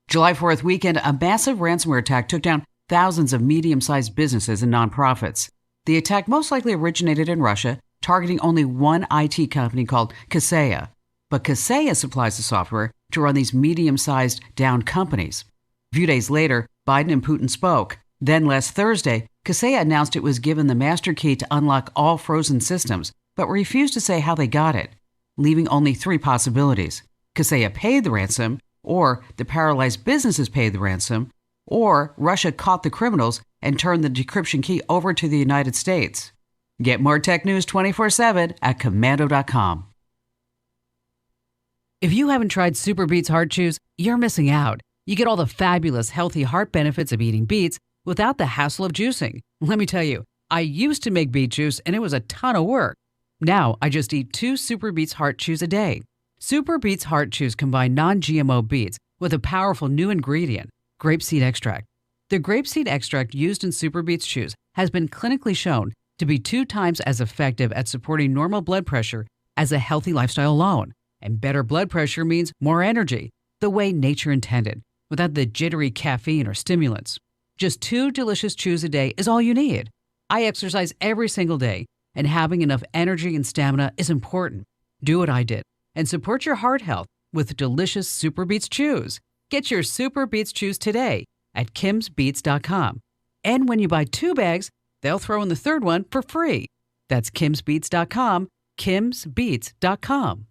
July 4th weekend, a massive ransomware attack took down thousands of medium-sized businesses and nonprofits. The attack most likely originated in Russia, targeting only one IT company called Kaseya. But Kaseya supplies the software to run these medium-sized downed companies. A few days later, Biden and Putin spoke. Then last Thursday, Kaseya announced it was given the master key to unlock all frozen systems, but refused to say how they got it, leaving only 3 possibilities. Kaseya paid the ransom, or the paralyzed businesses paid the ransom, or Russia caught the criminals and turned the decryption key over to the United States. Get more tech news 24/7 at commando.com. If you haven't tried Super Beets Heart Chews, you're missing out. You get all the fabulous healthy heart benefits of eating beets without the hassle of juicing. Let me tell you, I used to make beet juice and it was a ton of work. Now I just eat 2 Super Beets Heart Chews a day. Super Beets Heart Chews combine non-GMO beets with a powerful new ingredient, grapeseed extract. The grapeseed extract used in Super Beets Chews has been clinically shown to be 2 times as effective at supporting normal blood pressure as a healthy lifestyle alone. And better blood pressure means more energy, the way nature intended, without the jittery caffeine or stimulants. Just 2 delicious chews a day is all you need. I exercise every single day, and having enough energy and stamina is important. Do what I did and support your heart health with delicious Super Beets Chews. Get your Super Beets Chews today at kimsbeets.com. And when you buy 2 bags, they'll throw in the 3rd one for free. That's kimsbeets.com, kimsbeets.com.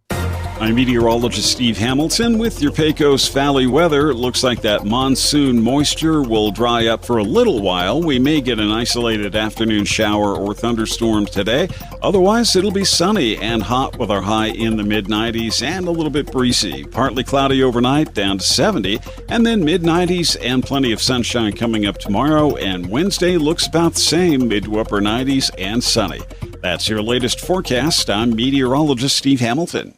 I'm meteorologist Steve Hamilton with your Pecos Valley weather. It looks like that monsoon moisture will dry up for a little while. We may get an isolated afternoon shower or thunderstorm today. Otherwise, it'll be sunny and hot with our high in the mid-90s and a little bit breezy. Partly cloudy overnight, down to 70, and then mid-90s and plenty of sunshine coming up tomorrow. And Wednesday looks about the same, mid to upper 90s and sunny. That's your latest forecast. I'm meteorologist Steve Hamilton.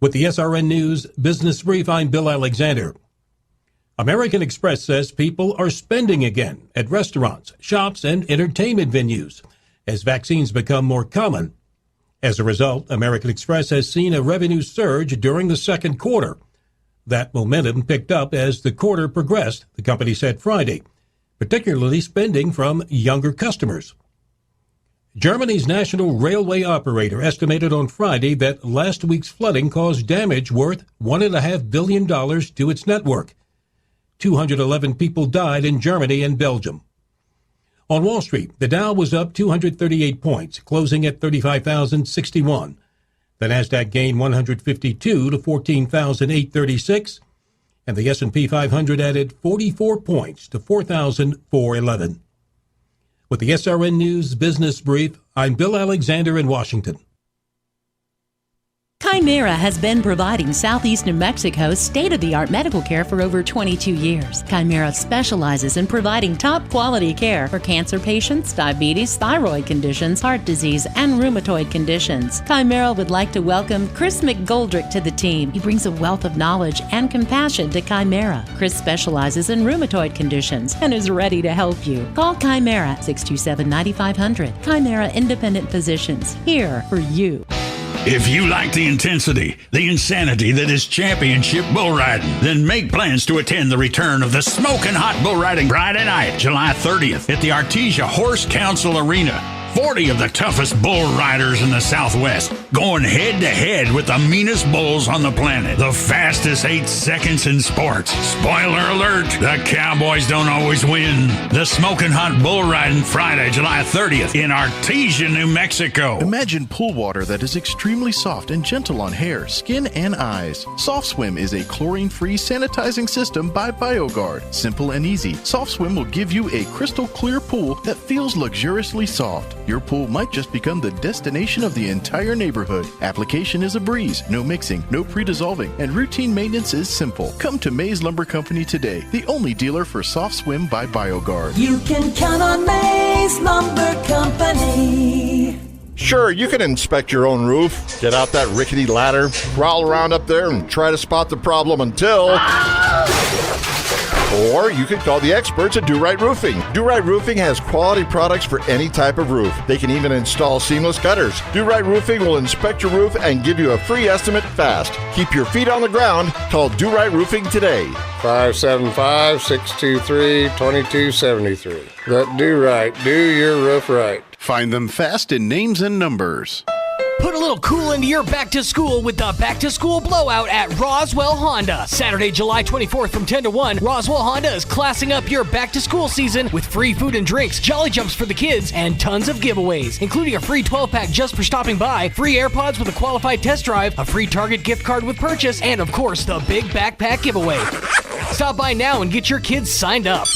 With the SRN News Business Brief, I'm Bill Alexander. American Express says people are spending again at restaurants, shops, and entertainment venues as vaccines become more common. As a result, American Express has seen a revenue surge during the second quarter. That momentum picked up as the quarter progressed, the company said Friday, particularly spending from younger customers. Germany's national railway operator estimated on Friday that last week's flooding caused damage worth $1.5 billion to its network. 211 people died in Germany and Belgium. On Wall Street, the Dow was up 238 points, closing at 35,061. The Nasdaq gained 152 to 14,836, and the S&P 500 added 44 points to 4,411. With the SRN News Business Brief, I'm Bill Alexander in Washington. Chimera has been providing Southeast New Mexico's state-of-the-art medical care for over 22 years. Chimera specializes in providing top-quality care for cancer patients, diabetes, thyroid conditions, heart disease, and rheumatoid conditions. Chimera would like to welcome Chris McGoldrick to the team. He brings a wealth of knowledge and compassion to Chimera. Chris specializes in rheumatoid conditions and is ready to help you. Call Chimera 627-9500. Chimera Independent Physicians, here for you. If you like the intensity, the insanity that is championship bull riding, then make plans to attend the return of the Smoking Hot Bull Riding Friday night, July 30th at the Artesia Horse Council Arena. 40 of the toughest bull riders in the Southwest going head-to-head with the meanest bulls on the planet. The fastest 8 seconds in sports. Spoiler alert, the Cowboys don't always win. The Smoking Hot Bull Riding Friday, July 30th in Artesia, New Mexico. Imagine pool water that is extremely soft and gentle on hair, skin, and eyes. Soft Swim is a chlorine-free sanitizing system by BioGuard. Simple and easy, Soft Swim will give you a crystal clear pool that feels luxuriously soft. Your pool might just become the destination of the entire neighborhood. Application is a breeze, no mixing, no pre-dissolving, and routine maintenance is simple. Come to Mays Lumber Company today, the only dealer for Soft Swim by BioGuard. You can count on Mays Lumber Company. Sure, you can inspect your own roof, get out that rickety ladder, crawl around up there and try to spot the problem until... Or you could call the experts at Do Right Roofing. Do Right Roofing has quality products for any type of roof. They can even install seamless gutters. Do Right Roofing will inspect your roof and give you a free estimate fast. Keep your feet on the ground. Call Do Right Roofing today. 575-623-2273. Let Do Right do your roof right. Find them fast in names and numbers. Put a little cool into your back to school with the Back to School Blowout at Roswell Honda. Saturday, July 24th from 10 to 1, Roswell Honda is classing up your back to school season with free food and drinks, jolly jumps for the kids, and tons of giveaways, including a free 12-pack just for stopping by, free AirPods with a qualified test drive, a free Target gift card with purchase, and of course, the big backpack giveaway. Stop by now and get your kids signed up.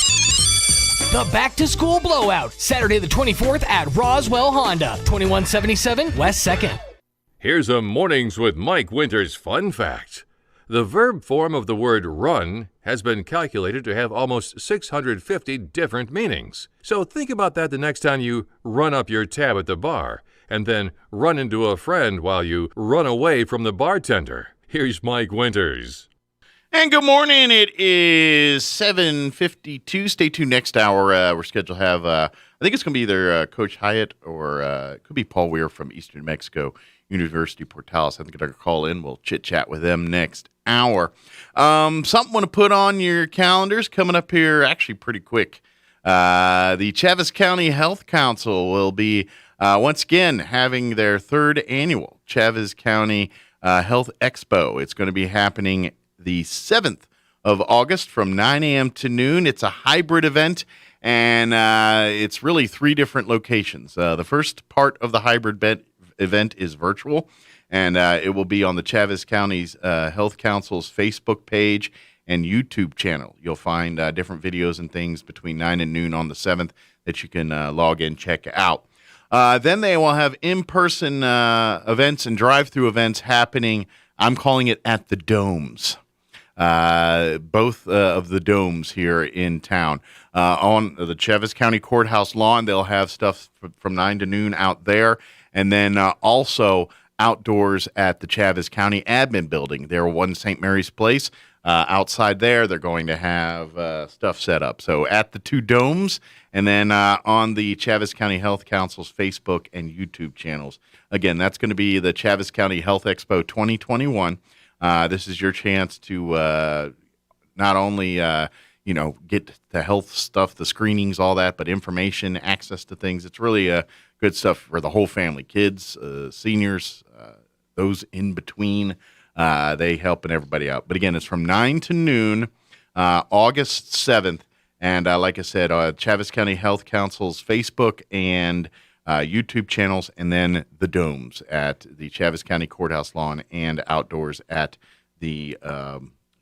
The Back to School Blowout, Saturday the 24th at Roswell Honda, 2177 West 2nd. Here's a Mornings with Mike Winters fun fact. The verb form of the word run has been calculated to have almost 650 different meanings. So think about that the next time you run up your tab at the bar and then run into a friend while you run away from the bartender. Here's Mike Winters. And good morning. It is 7:52. Stay tuned next hour. We're scheduled to have, I think it's going to be either Coach Hyatt or it could be Paul Weir from Eastern New Mexico University Portales. I think I could call in. We'll chit-chat with them next hour. Something I want to put on your calendars coming up here actually pretty quick. The Chaves County Health Council will be once again having their third annual Chaves County Health Expo. It's going to be happening the 7th of August from 9 a.m. to noon. It's a hybrid event, and it's really 3 different locations. The first part of the hybrid event is virtual, and it will be on the Chaves County's Health Council's Facebook page and YouTube channel. You'll find different videos and things between 9 and noon on the 7th that you can log in, check out. Then they will have in-person events and drive-through events happening. I'm calling it at the Domes. Both of the domes here in town. On the Chaves County Courthouse lawn, they'll have stuff from 9 to noon out there. And then also outdoors at the Chaves County Admin Building. They're one St. Mary's Place. Outside there, they're going to have stuff set up. So at the 2 domes, and then on the Chaves County Health Council's Facebook and YouTube channels. Again, that's going to be the Chaves County Health Expo 2021. This is your chance to not only get the health stuff, the screenings, all that, but information, access to things. It's really good stuff for the whole family, kids, seniors, those in between. They helping everybody out. But again, it's from 9 to noon, August 7th. And like I said, Chaves County Health Council's Facebook and YouTube channels, and then the domes at the Chaves County Courthouse lawn and outdoors at the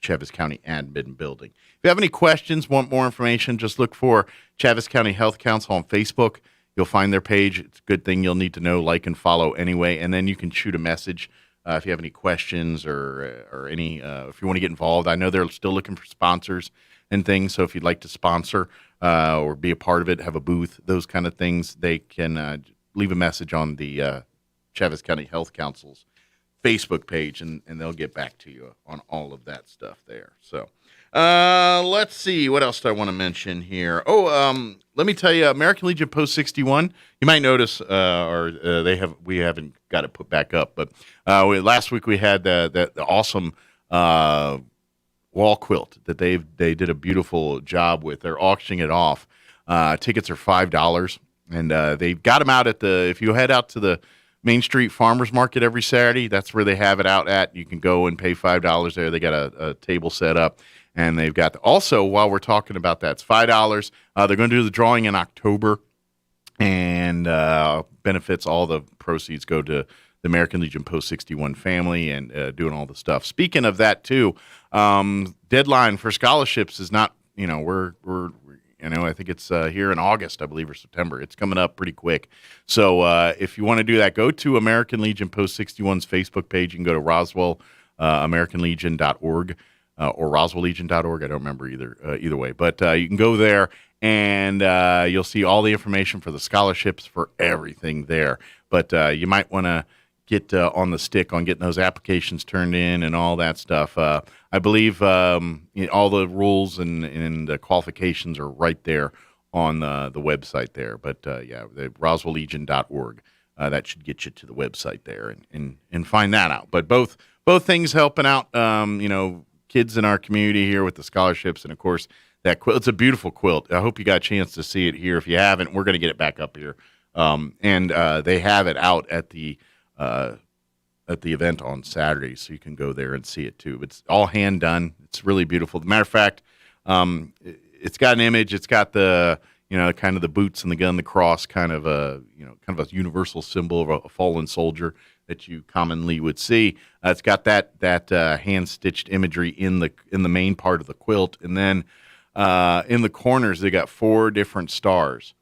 Chaves County Admin Building. If you have any questions, want more information, just look for Chaves County Health Council on Facebook. You'll find their page. It's a good thing you'll need to know, like, and follow anyway, and then you can shoot a message if you have any questions or any, if you want to get involved. I know they're still looking for sponsors and things. So if you'd like to sponsor or be a part of it, have a booth, those kind of things, they can leave a message on the Chaves County Health Council's Facebook page, and they'll get back to you on all of that stuff there. So let's see. What else do I want to mention here? Let me tell you, American Legion Post 61, you might notice, we haven't got it put back up, but last week we had the awesome wall quilt that they did a beautiful job with. They're auctioning it off. Tickets are $5, and they've got them out at if you head out to the Main Street Farmers Market every Saturday, that's where they have it out at. You can go and pay $5 there. They got a table set up, and they've got also, while we're talking about that, it's $5. They're going to do the drawing in October, and benefits, all the proceeds go to the American Legion Post 61 family and doing all the stuff. Speaking of that too, deadline for scholarships is not, we're I think it's here in August, I believe, or September. It's coming up pretty quick. So if you want to do that, go to American Legion Post 61's Facebook page. You can go to Roswell, AmericanLegion.org or RoswellLegion.org. I don't remember either way. But you can go there, and you'll see all the information for the scholarships for everything there. But you might want to get on the stick on getting those applications turned in and all that stuff. I believe all the rules and the qualifications are right there on the website there. But the RoswellLegion.org, that should get you to the website there and find that out. But both things helping out, kids in our community here with the scholarships, and of course that quilt. It's a beautiful quilt. I hope you got a chance to see it here. If you haven't, we're going to get it back up here. And they have it out at the event on Saturday, so you can go there and see it too. It's all hand done. It's really beautiful. As a matter of fact, it's got an image. It's got the kind of the boots and the gun, the cross, kind of a universal symbol of a fallen soldier that you commonly would see. It's got that hand stitched imagery in the main part of the quilt, and then in the corners they got 4 different stars.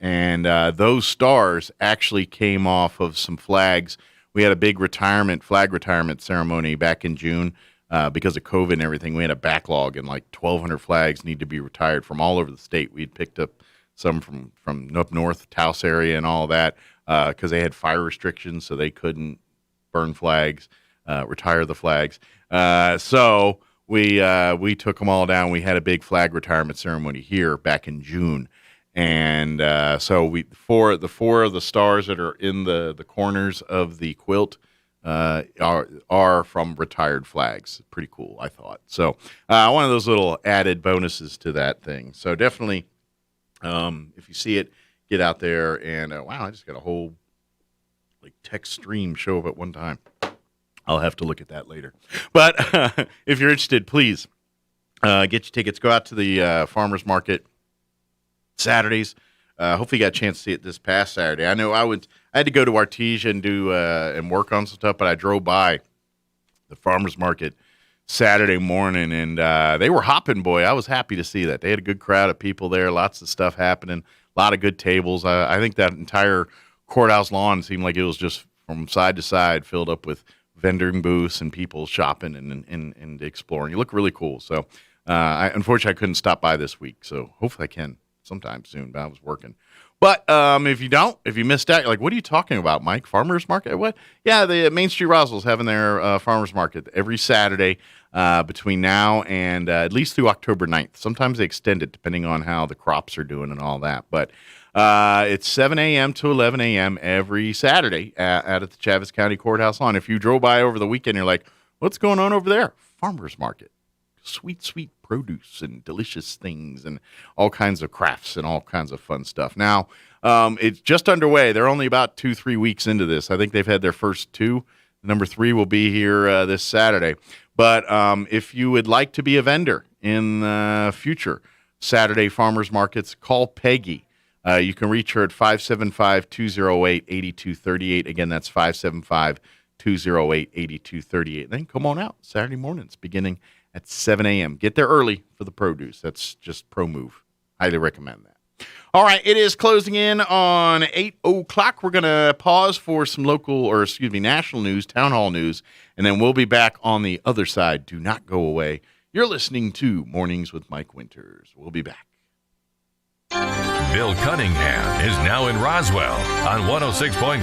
And those stars actually came off of some flags. We had a big flag retirement ceremony back in June because of COVID and everything. We had a backlog, and like 1,200 flags need to be retired from all over the state. We had picked up some from up north, Taos area and all that because they had fire restrictions, so they couldn't burn flags, retire the flags. So we took them all down. We had a big flag retirement ceremony here back in June. And so the four of the stars that are in the corners of the quilt are from retired flags. Pretty cool, I thought. So one of those little added bonuses to that thing. So definitely, if you see it, get out there. And wow, I just got a whole text stream show up at one time. I'll have to look at that later. But if you're interested, please get your tickets. Go out to the farmers market Saturdays. Hopefully you got a chance to see it this past Saturday. I know I had to go to Artesia and do and work on some stuff, but I drove by the farmers market Saturday morning, and they were hopping, boy. I was happy to see that. They had a good crowd of people there, lots of stuff happening, a lot of good tables. I think that entire courthouse lawn seemed like it was just from side to side filled up with vending booths and people shopping and exploring. You look really cool. So unfortunately, I couldn't stop by this week, so hopefully I can sometime soon, but I was working. But if you missed out, you're like, what are you talking about, Mike? Farmers market? What? Yeah, the Main Street Roswell's having their farmers market every Saturday between now and at least through October 9th. Sometimes they extend it depending on how the crops are doing and all that. But it's 7 a.m. to 11 a.m. every Saturday out at the Chaves County Courthouse lawn. If you drove by over the weekend, you're like, what's going on over there? Farmers market. Sweet produce and delicious things and all kinds of crafts and all kinds of fun stuff. Now, it's just underway. They're only about 2-3 weeks into this. I think they've had their first 2. Number 3 will be here this Saturday. But if you would like to be a vendor in future Saturday farmers markets, call Peggy. You can reach her at 575-208-8238. Again, that's 575-208-8238. Then come on out Saturday mornings beginning at 7 a.m. Get there early for the produce. That's just pro move. Highly recommend that. All right, it is closing in on 8 o'clock. We're going to pause for some national news, town hall news, and then we'll be back on the other side. Do not go away. You're listening to Mornings with Mike Winters. We'll be back. Bill Cunningham is now in Roswell on 106.5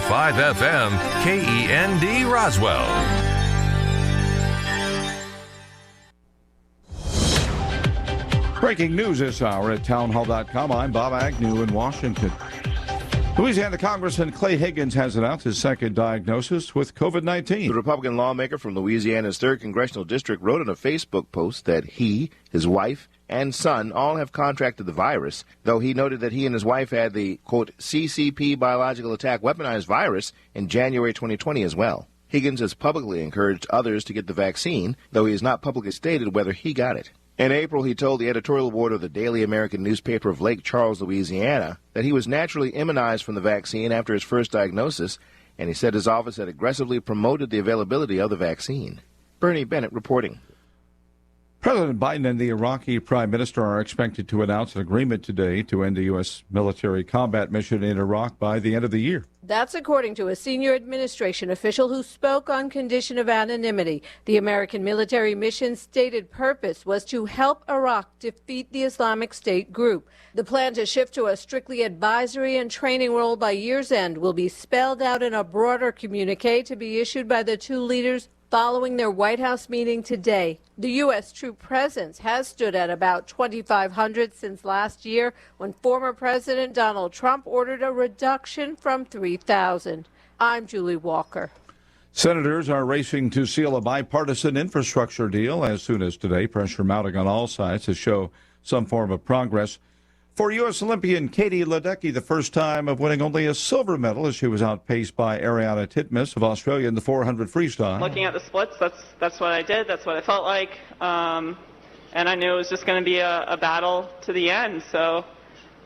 FM, KEND Roswell. Breaking news this hour at townhall.com. I'm Bob Agnew in Washington. Louisiana Congressman Clay Higgins has announced his second diagnosis with COVID-19. The Republican lawmaker from Louisiana's 3rd Congressional District wrote in a Facebook post that he, his wife, and son all have contracted the virus, though he noted that he and his wife had the, quote, CCP biological attack weaponized virus in January 2020 as well. Higgins has publicly encouraged others to get the vaccine, though he has not publicly stated whether he got it. In April, he told the editorial board of the Daily American newspaper of Lake Charles, Louisiana, that he was naturally immunized from the vaccine after his first diagnosis, and he said his office had aggressively promoted the availability of the vaccine. Bernie Bennett reporting. President Biden and the Iraqi Prime Minister are expected to announce an agreement today to end the U.S. military combat mission in Iraq by the end of the year. That's according to a senior administration official who spoke on condition of anonymity. The American military mission's stated purpose was to help Iraq defeat the Islamic State group. The plan to shift to a strictly advisory and training role by year's end will be spelled out in a broader communique to be issued by the two leaders following their White House meeting today. The U.S. troop presence has stood at about 2,500 since last year, when former President Donald Trump ordered a reduction from 3,000. I'm Julie Walker. Senators are racing to seal a bipartisan infrastructure deal as soon as today. Pressure mounting on all sides to show some form of progress. For U.S. Olympian Katie Ledecky, the first time of winning only a silver medal as she was outpaced by Ariana Titmus of Australia in the 400 freestyle. Looking at the splits, that's what I did. That's what it felt like. And I knew it was just going to be a battle to the end. So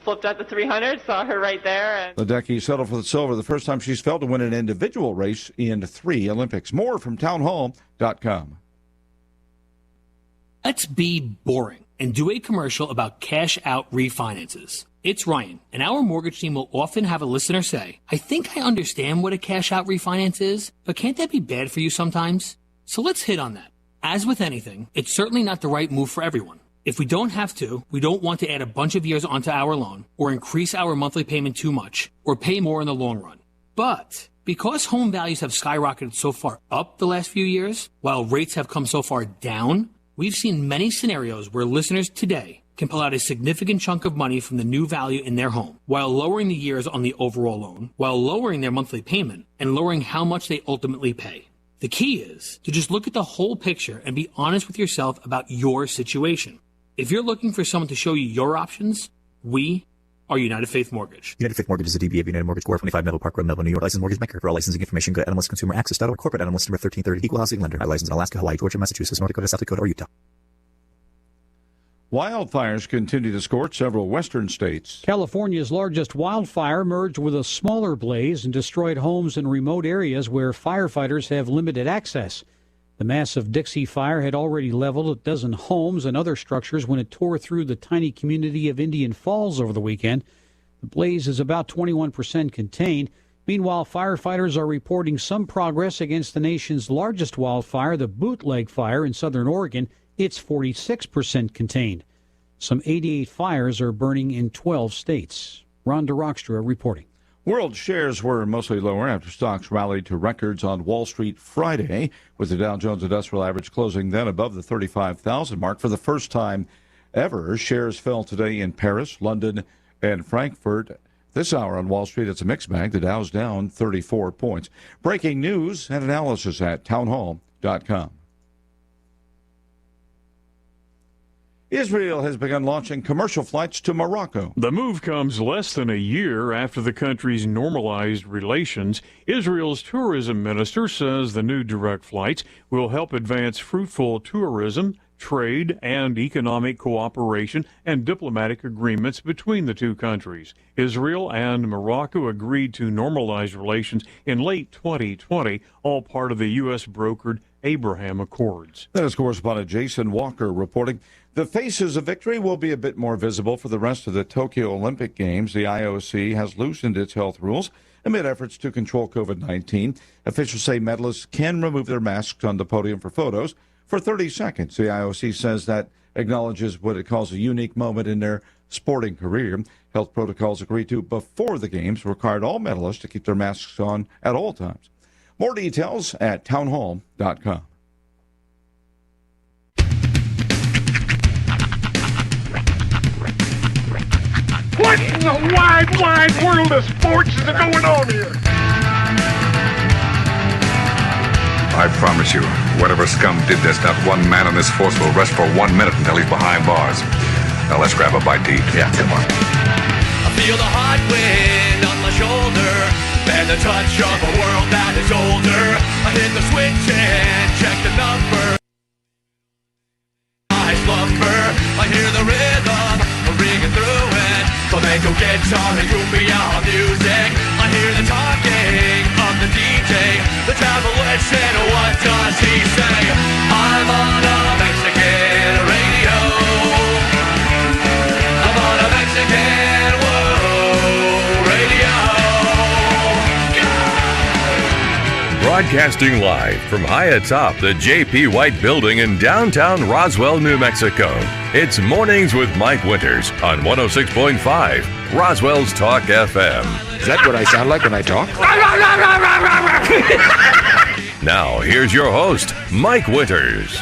flipped at the 300, saw her right there. Ledecky settled for the silver, the first time she's failed to win an individual race in 3 Olympics. More from townhall.com. Let's be boring and do a commercial about cash-out refinances. It's Ryan, and our mortgage team will often have a listener say, I think I understand what a cash-out refinance is, but can't that be bad for you sometimes? So let's hit on that. As with anything, it's certainly not the right move for everyone. If we don't have to, we don't want to add a bunch of years onto our loan, or increase our monthly payment too much, or pay more in the long run. But because home values have skyrocketed so far up the last few years, while rates have come so far down, we've seen many scenarios where listeners today can pull out a significant chunk of money from the new value in their home, while lowering the years on the overall loan, while lowering their monthly payment, and lowering how much they ultimately pay. The key is to just look at the whole picture and be honest with yourself about your situation. If you're looking for someone to show you your options, we are United Faith Mortgage. United Faith Mortgage is a DBA of United Mortgage Corp. 25 Melville Park Road, Melville, New York. Licensed mortgage banker. For all licensing information, go to NMLSConsumerAccess.org. Corporate NMLS number 1330. Equal housing lender. Licensed in Alaska, Hawaii, Georgia, Massachusetts, North Dakota, South Dakota, or Utah. Wildfires continue to scorch several western states. California's largest wildfire merged with a smaller blaze and destroyed homes in remote areas where firefighters have limited access. The massive Dixie Fire had already leveled a dozen homes and other structures when it tore through the tiny community of Indian Falls over the weekend. The blaze is about 21% contained. Meanwhile, firefighters are reporting some progress against the nation's largest wildfire, the Bootleg Fire in southern Oregon. It's 46% contained. Some 88 fires are burning in 12 states. Rhonda Rockstra reporting. World shares were mostly lower after stocks rallied to records on Wall Street Friday, with the Dow Jones Industrial Average closing then above the 35,000 mark for the first time ever. Shares fell today in Paris, London, and Frankfurt. This hour on Wall Street, it's a mixed bag. The Dow's down 34 points. Breaking news and analysis at townhall.com. Israel has begun launching commercial flights to Morocco. The move comes less than a year after the country's normalized relations. Israel's tourism minister says the new direct flights will help advance fruitful tourism, trade, and economic cooperation and diplomatic agreements between the two countries. Israel and Morocco agreed to normalize relations in late 2020, all part of the U.S.-brokered Abraham Accords. That is correspondent Jason Walker reporting. The faces of victory will be a bit more visible for the rest of the Tokyo Olympic Games. The IOC has loosened its health rules amid efforts to control COVID-19. Officials say medalists can remove their masks on the podium for photos for 30 seconds. The IOC says that acknowledges what it calls a unique moment in their sporting career. Health protocols agreed to before the Games required all medalists to keep their masks on at all times. More details at townhall.com. What in the wide, wide world of sports is going on here? I promise you, whatever scum did this, not one man on this force will rest for 1 minute until he's behind bars. Now let's grab a bite to eat. Yeah, come on. I feel the hot wind on my shoulder and the touch of a world that is older. I hit the switch and check the number. I slumber. I hear the rhythm ringing through it. Flamenco guitar and cumbia music. I hear the talking of the DJ. The travelation, what does he say? I'm on a Mexican radio. I'm on a Mexican radio. Broadcasting live from high atop the J.P. White Building in downtown Roswell, New Mexico. It's Mornings with Mike Winters on 106.5 Roswell's Talk FM. Is that what I sound like when I talk? Now, here's your host, Mike Winters.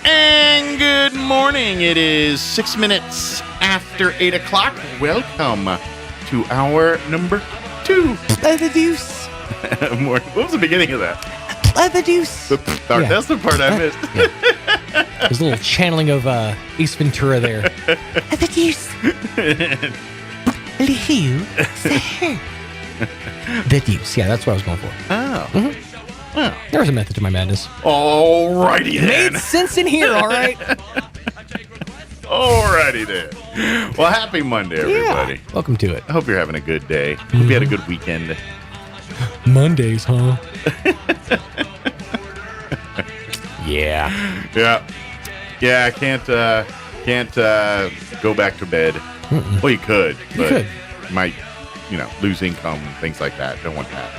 And good morning. It is 6 minutes after 8 o'clock. Welcome to hour number 2. The deuce. What was the beginning of that? The deuce. That's the part I missed. There's a little channeling of Ace Ventura there. The deuce. The deuce. Yeah, that's what I was going for. Oh. Mm-hmm. Oh. There was a method to my madness. Alrighty then. Made sense in here, all right? Alrighty then. Well, happy Monday, everybody. Yeah. Welcome to it. I hope you're having a good day. Hope you had a good weekend. Mondays, huh? Yeah. Yeah, I can't go back to bed. Mm-mm. Well, you could, but could. You might, lose income, things like that. Don't want that.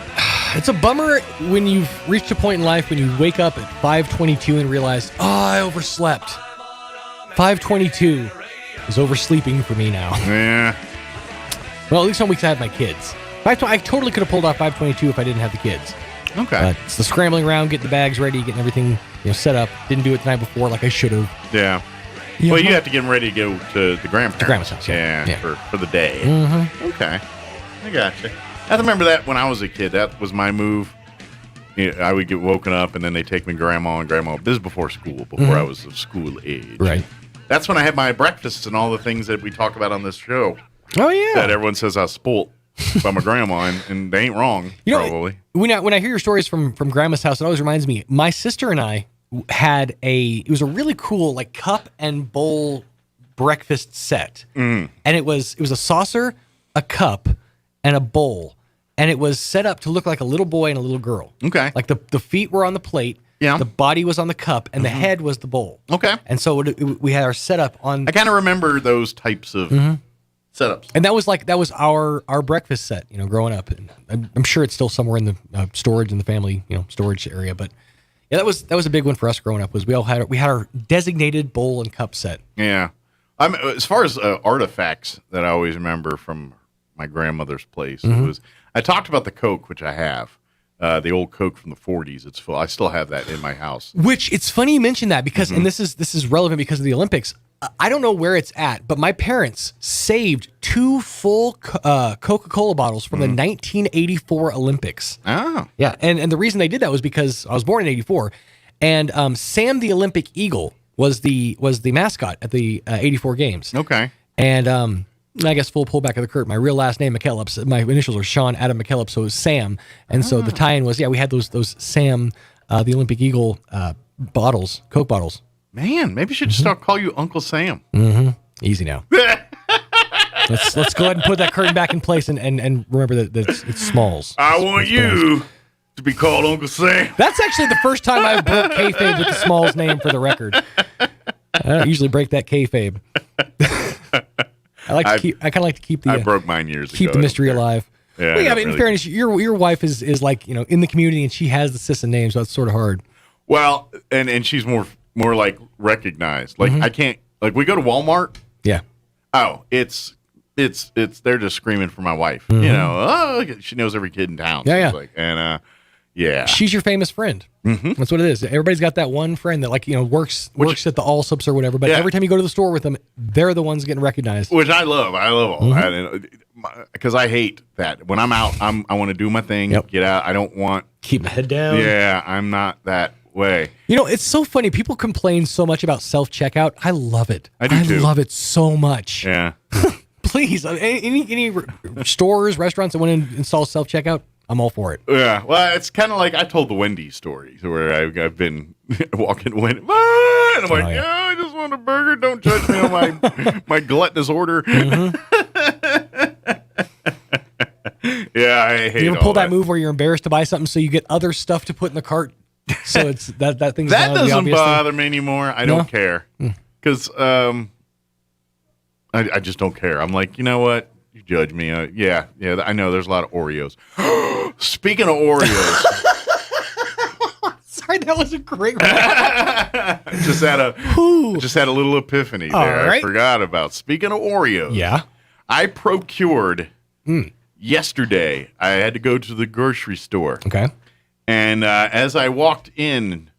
It's a bummer when you've reached a point in life when you wake up at 5:22 and realize, I overslept. 5:22 is oversleeping for me now. Yeah. Well, at least on weeks I have my kids. I totally could have pulled off 5:22 if I didn't have the kids. Okay. It's the scrambling around, getting the bags ready, getting everything set up. Didn't do it the night before like I should have. Yeah. Well, you have to get them ready to go to the grandparents. To grandma's house, yeah. For the day. Mm-hmm. Okay. I gotcha. I remember that when I was a kid. That was my move. I would get woken up, and then they take me to grandma and grandma. This is before school, before I was of school age. Right. That's when I had my breakfasts and all the things that we talk about on this show. Oh, yeah. That everyone says I spoilt by my grandma, and they ain't wrong, probably. When I hear your stories from grandma's house, it always reminds me, my sister and I had it was a really cool like cup and bowl breakfast set. Mm. And it was a saucer, a cup, and a bowl. And it was set up to look like a little boy and a little girl. Okay. Like the feet were on the plate, the body was on the cup, and the head was the bowl. Okay. And so we had our setup on. I kind of remember those types of setups. And that was our breakfast set, growing up. And I'm sure it's still somewhere in the storage in the family, storage area. But yeah, that was a big one for us growing up. Was we had our designated bowl and cup set. Yeah. As far as artifacts that I always remember from my grandmother's place, it was. I talked about the Coke, which I have, the old Coke from the 40s. It's full. I still have that in my house. Which it's funny you mention that because, and this is relevant because of the Olympics. I don't know where it's at, but my parents saved 2 full Coca-Cola bottles from the 1984 Olympics. Oh, yeah, and the reason they did that was because I was born in '84, and Sam the Olympic Eagle was the mascot at the '84 games. Okay, and I guess full pullback of the curtain. My real last name McKellips. My initials are Sean Adam McKellips, so it was Sam. And so the tie-in was we had those Sam the Olympic Eagle bottles, Coke bottles. Man, maybe you should start call you Uncle Sam. Mm-hmm. Easy now. let's go ahead and put that curtain back in place and remember that it's Smalls. I want you to be called Uncle Sam. That's actually the first time I broke kayfabe with the Smalls name for the record. I don't usually break that kayfabe. I kind of like to keep the. I broke mine years ago. Keep the mystery alive. Yeah, well, yeah, but in fairness, your wife is like, in the community, and she has the system name, so it's sort of hard. Well, and she's more like recognized. Like I can't, like we go to Walmart. Yeah. Oh, it's they're just screaming for my wife. Oh, she knows every kid in town. Yeah, yeah. Like, and yeah, she's your famous friend. That's what it is. Everybody's got that one friend that works at the Allsups or whatever. But every time you go to the store with them, they're the ones getting recognized. Which I love. I love all that because I hate that when I'm out. I want to do my thing, get out. I don't want keep my head down. Yeah, I'm not that way. It's so funny. People complain so much about self-checkout. I love it. I do too. Love it so much. Yeah. Please, any stores, restaurants that want to install self-checkout, I'm all for it. Yeah. Well, it's kind of like I told the Wendy's story where I've been walking to Wendy's, and I'm like, I just want a burger. Don't judge me on my gluttonous order. Yeah, I hate. You ever pull that move where you're embarrassed to buy something, so you get other stuff to put in the cart? So it's that thing's that doesn't bother me anymore. I don't care because I just don't care. I'm like, you know what? You judge me. Yeah. I know there's a lot of Oreos. Speaking of Oreos, sorry, that was a great. just had a little epiphany there. Right. I forgot about. Speaking of Oreos, yeah, I procured yesterday. I had to go to the grocery store. Okay. And as I walked in,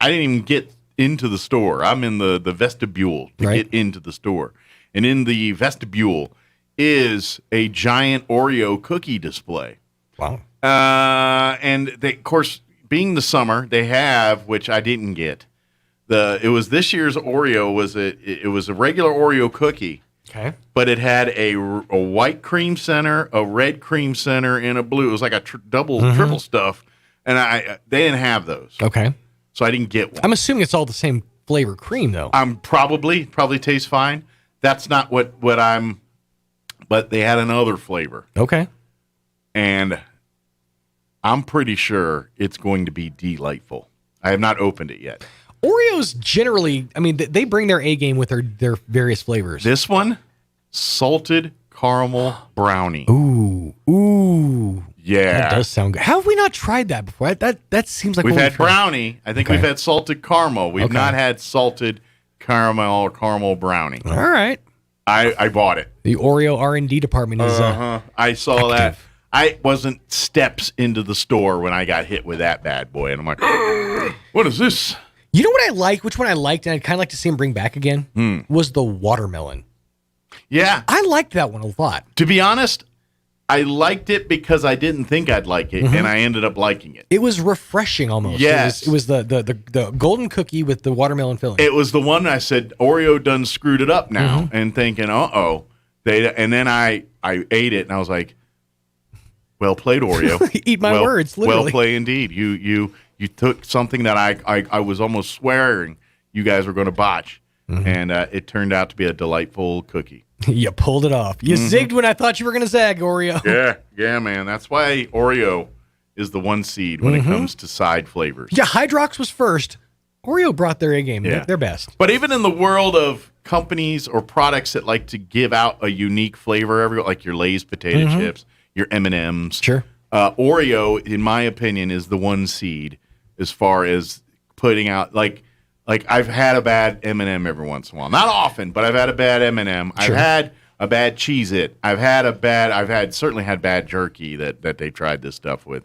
I didn't even get into the store. I'm in the vestibule to get into the store. And in the vestibule is a giant Oreo cookie display. Wow. And they, of course, being the summer, they have, which I didn't get. It was this year's Oreo it was a regular Oreo cookie. Okay. But it had a white cream center, a red cream center, and a blue. It was like a triple stuff. And they didn't have those. Okay. So I didn't get one. I'm assuming it's all the same flavor cream, though. Probably tastes fine. That's not what but they had another flavor. Okay. And I'm pretty sure it's going to be delightful. I have not opened it yet. Oreos generally, they bring their A game with their various flavors. This one, salted caramel brownie. Ooh. Yeah. That does sound good. How have we not tried that before? That seems like we've had brownie. I think we've had salted caramel. We've not had salted caramel or caramel brownie. All right. I bought it. The Oreo R&D department is I saw active. that. I wasn't steps into the store when I got hit with that bad boy. And I'm like, what is this? You know what I like? Which one I liked, and I'd kind of like to see him bring back again, was the watermelon. Yeah. I liked that one a lot. To be honest, I liked it because I didn't think I'd like it, and I ended up liking it. It was refreshing almost. Yes. It was the golden cookie with the watermelon filling. It was the one I said, Oreo done screwed it up now, and thinking, uh-oh. And then I ate it, and I was like, well played, Oreo. Eat my words, literally. Well played indeed. You took something that I was almost swearing you guys were going to botch, and it turned out to be a delightful cookie. You pulled it off. You zigged when I thought you were going to zag, Oreo. Yeah, man. That's why Oreo is the one seed when it comes to side flavors. Yeah, Hydrox was first. Oreo brought their A game. Yeah. They're best. But even in the world of companies or products that like to give out a unique flavor, like your Lay's potato chips, your M&Ms. Sure. Oreo, in my opinion, is the one seed as far as putting out like I've had a bad M&M every once in a while. Not often, but I've had a bad M&M. Sure. I've had a bad Cheez-It. I've certainly had bad jerky that they tried this stuff with.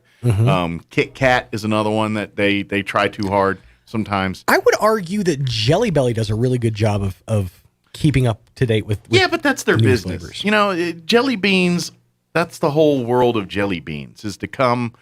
Kit Kat is another one that they try too hard sometimes. I would argue that Jelly Belly does a really good job of keeping up to date with yeah, but that's their business. Flavors. You know, jelly beans, that's the whole world of jelly beans, is to come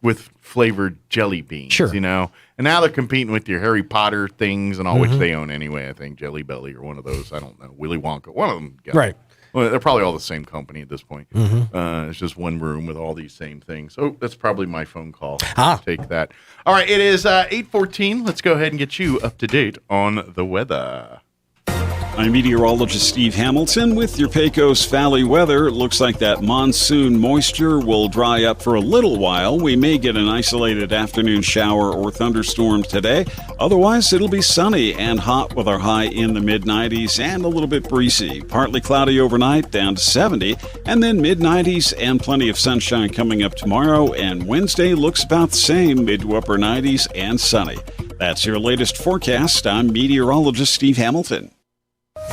with flavored jelly beans. Sure. You know? And now they're competing with your Harry Potter things and all, which they own anyway, I think. Jelly Belly or one of those. I don't know. Willy Wonka. One of them. Yeah. Right. Well, they're probably all the same company at this point. It's just one room with all these same things. Oh, that's probably my phone call. Take that. All right, it is 8:14. Let's go ahead and get you up to date on the weather. I'm meteorologist Steve Hamilton with your Pecos Valley weather. It looks like that monsoon moisture will dry up for a little while. We may get an isolated afternoon shower or thunderstorm today. Otherwise, it'll be sunny and hot with our high in the mid-90s and a little bit breezy. Partly cloudy overnight, down to 70, and then mid-90s and plenty of sunshine coming up tomorrow. And Wednesday looks about the same, mid to upper 90s and sunny. That's your latest forecast. I'm meteorologist Steve Hamilton.